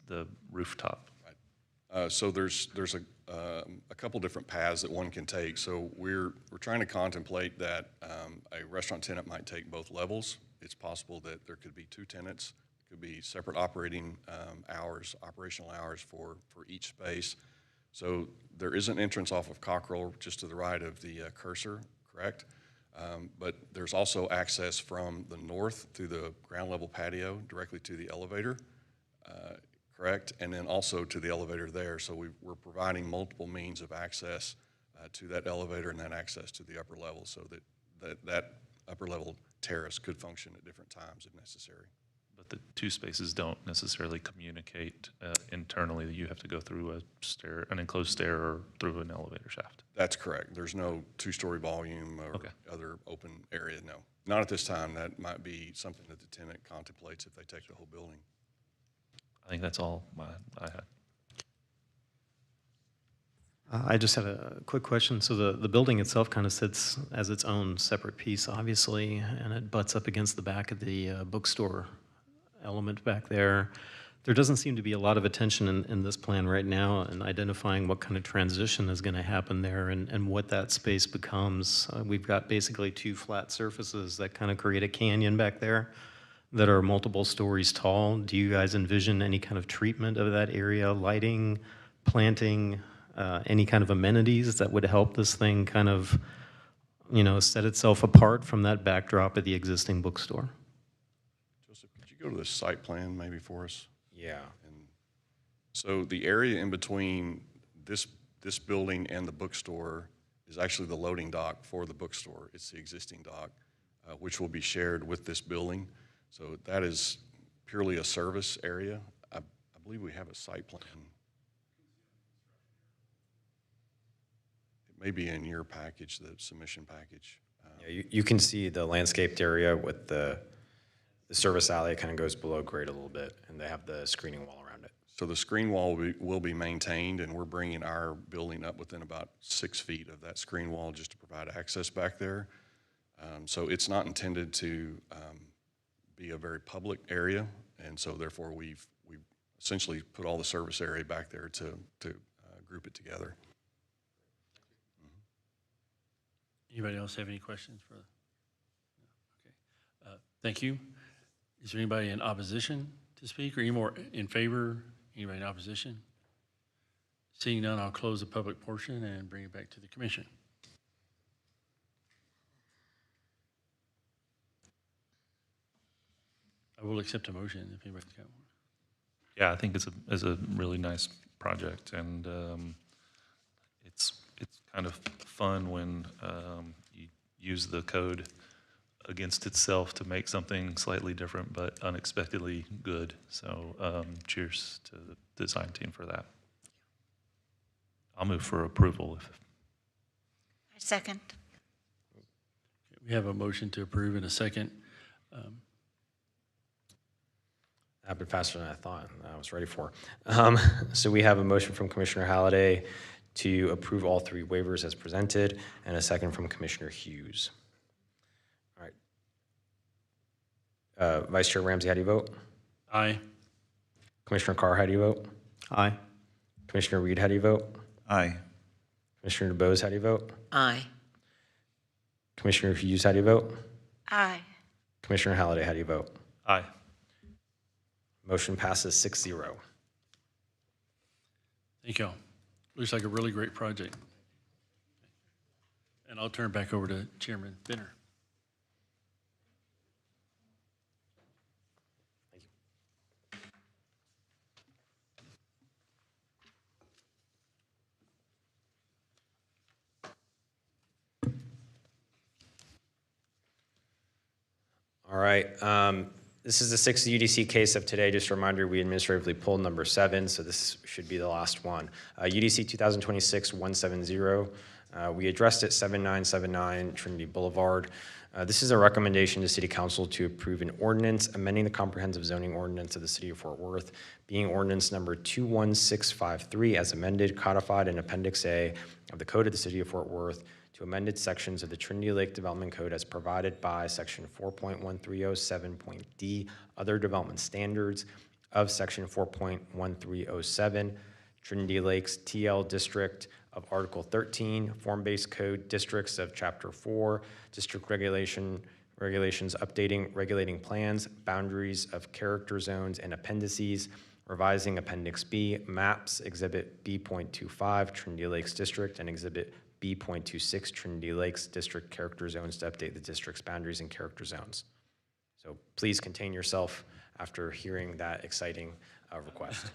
the rooftop? Right. So there's a couple different paths that one can take. So we're trying to contemplate that a restaurant tenant might take both levels. It's possible that there could be two tenants. Could be separate operating operational hours for each space. So there is an entrance off of Cockrell just to the right of the cursor, correct? But there's also access from the north through the ground level patio directly to the elevator, correct? And then also to the elevator there. So we're providing multiple means of access to that elevator and then access to the upper level, so that upper level terrace could function at different times if necessary. But the two spaces don't necessarily communicate internally. You have to go through an enclosed stair or through an elevator shaft. That's correct. There's no two-story volume or other open area, no. Not at this time. That might be something that the tenant contemplates if they take the whole building. I think that's all I had. I just had a quick question. So the building itself kind of sits as its own separate piece, obviously, and it butts up against the back of the bookstore element back there. There doesn't seem to be a lot of attention in this plan right now in identifying what kind of transition is going to happen there and what that space becomes. We've got basically two flat surfaces that kind of create a canyon back there that are multiple stories tall. Do you guys envision any kind of treatment of that area, lighting, planting, any kind of amenities that would help this thing kind of, set itself apart from that backdrop of the existing bookstore? Joseph, could you go to the site plan maybe for us? Yeah. And so the area in between this building and the bookstore is actually the loading dock for the bookstore. It's the existing dock, which will be shared with this building. So that is purely a service area. I believe we have a site plan. It may be in your package, the submission package. Yeah, you can see the landscaped area with the service alley. It kind of goes below grade a little bit, and they have the screening wall around it. So the screen wall will be maintained, and we're bringing our building up within about 6 feet of that screen wall just to provide access back there. So it's not intended to be a very public area, and so therefore we've essentially put all the service area back there to group it together. Anybody else have any questions for? Okay. Thank you. Is there anybody in opposition to speak, or any more in favor? Anybody in opposition? Seeing none, I'll close the public portion and bring it back to the commission. I will accept a motion if anybody's got one. Yeah, I think it's a really nice project, and it's kind of fun when you use the code against itself to make something slightly different but unexpectedly good. So cheers to the design team for that. I'll move for approval. I second. We have a motion to approve in a second. Happened faster than I thought I was ready for. So we have a motion from Commissioner Halliday to approve all three waivers as presented, and a second from Commissioner Hughes. All right. Vice Chair Ramsey, how do you vote? Aye. Commissioner Carr, how do you vote? Aye. Commissioner Reed, how do you vote? Aye. Commissioner DeBose, how do you vote? Aye. Commissioner Hughes, how do you vote? Aye. Commissioner Halliday, how do you vote? Aye. Motion passes 6-0. Thank y'all. Looks like a really great project. And I'll turn it back over to Chairman Benner. All right. This is the sixth UDC case of today. Just a reminder, we administratively pulled number 7, so this should be the last one. UDC 2026-170. We addressed it 7979 Trinity Boulevard. This is a recommendation to City Council to approve an ordinance amending the comprehensive zoning ordinance of the City of Fort Worth, being ordinance number 21653 as amended, codified in Appendix A of the Code of the City of Fort Worth, to amended sections of the Trinity Lake Development Code as provided by Section 4.1307.d, Other Development Standards of Section 4.1307, Trinity Lakes TL District of Article 13, Form-Based Code Districts of Chapter 4, District Regulations updating regulating plans, boundaries of character zones and appendices, revising Appendix B, maps, Exhibit B.25, Trinity Lakes District, and Exhibit B.26, Trinity Lakes District character zones to update the district's boundaries and character zones. So please contain yourself after hearing that exciting request.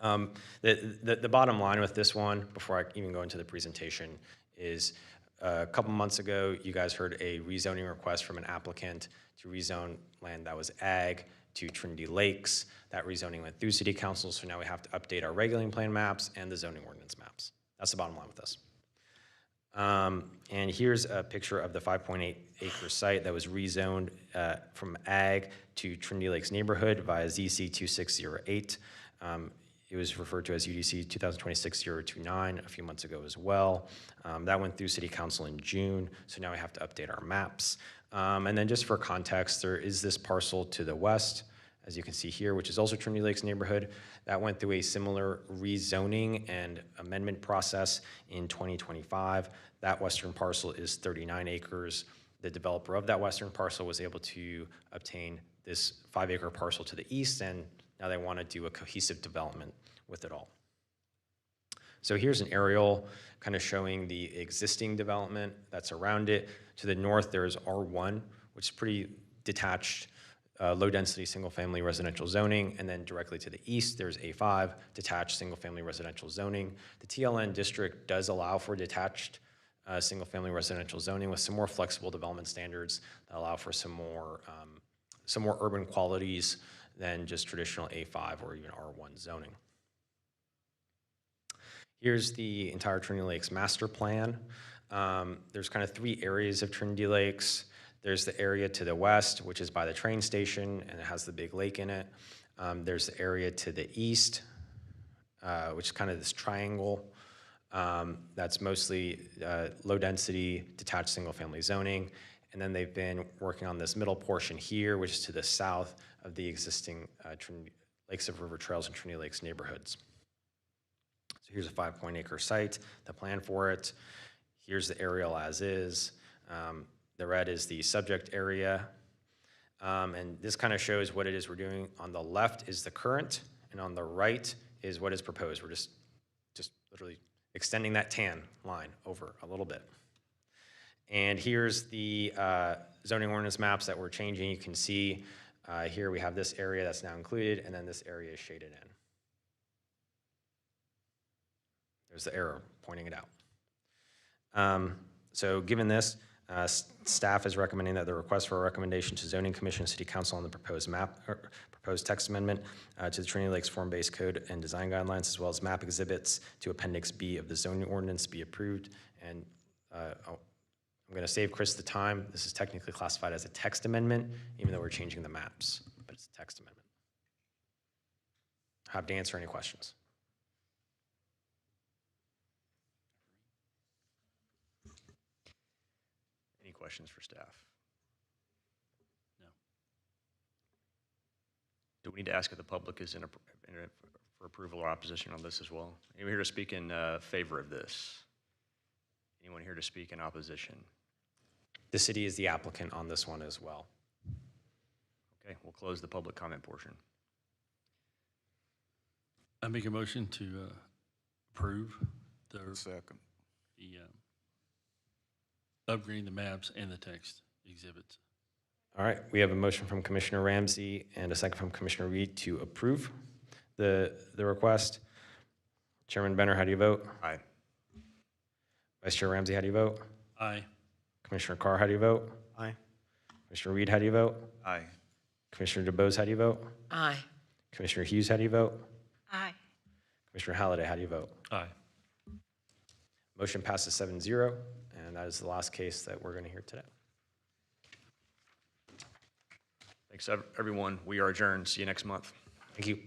The bottom line with this one, before I even go into the presentation, is a couple months ago, you guys heard a rezoning request from an applicant to rezone land that was ag to Trinity Lakes. That rezoning went through City Council, so now we have to update our regulating plan maps and the zoning ordinance maps. That's the bottom line with this. And here's a picture of the 5.8 acre site that was rezoned from ag to Trinity Lakes neighborhood via ZC 2608. It was referred to as UDC 2026-029 a few months ago as well. That went through City Council in June, so now we have to update our maps. And then just for context, there is this parcel to the west, as you can see here, which is also Trinity Lakes neighborhood. That went through a similar rezoning and amendment process in 2025. That western parcel is 39 acres. The developer of that western parcel was able to obtain this 5-acre parcel to the east, and now they want to do a cohesive development with it all. So here's an aerial kind of showing the existing development that's around it. To the north, there's R1, which is pretty detached, low-density single-family residential zoning, and then directly to the east, there's A5, detached single-family residential zoning. The TLN district does allow for detached single-family residential zoning with some more flexible development standards that allow for some more urban qualities than just traditional A5 or even R1 zoning. Here's the entire Trinity Lakes master plan. There's kind of 3 areas of Trinity Lakes. There's the area to the west, which is by the train station, and it has the big lake in it. There's the area to the east, which is kind of this triangle. That's mostly low-density, detached single-family zoning. And then they've been working on this middle portion here, which is to the south of the existing Lakes of River Trails and Trinity Lakes neighborhoods. So here's a 5-acre site, the plan for it. Here's the aerial as is. The red is the subject area. And this kind of shows what it is we're doing. On the left is the current, and on the right is what is proposed. We're just literally extending that tan line over a little bit. And here's the zoning ordinance maps that we're changing. You can see here we have this area that's now included, and then this area is shaded in. There's the arrow pointing it out. So given this, staff is recommending that the request for a recommendation to Zoning Commission and City Council on the proposed map, or proposed text amendment to the Trinity Lakes Form-Based Code and Design Guidelines, as well as map exhibits to Appendix B of the zoning ordinance be approved. And I'm going to save Chris the time. This is technically classified as a text amendment, even though we're changing the maps, but it's a text amendment. Happy to answer any questions. Any questions for staff? No. Do we need to ask if the public is for approval or opposition on this as well? Anyone here to speak in favor of this? Anyone here to speak in opposition? The city is the applicant on this one as well. Okay, we'll close the public comment portion. I make a motion to approve the upgrading the maps and the text exhibits. All right, we have a motion from Commissioner Ramsey and a second from Commissioner Reed to approve the request. Chairman Benner, how do you vote? Aye. Vice Chair Ramsey, how do you vote? Aye. Commissioner Carr, how do you vote? Aye. Commissioner Reed, how do you vote? Aye. Commissioner DeBose, how do you vote? Aye. Commissioner Hughes, how do you vote? Aye. Commissioner Halliday, how do you vote? Aye. Motion passes 7-0, and that is the last case that we're going to hear today. Thanks, everyone. We are adjourned. See you next month. Thank you.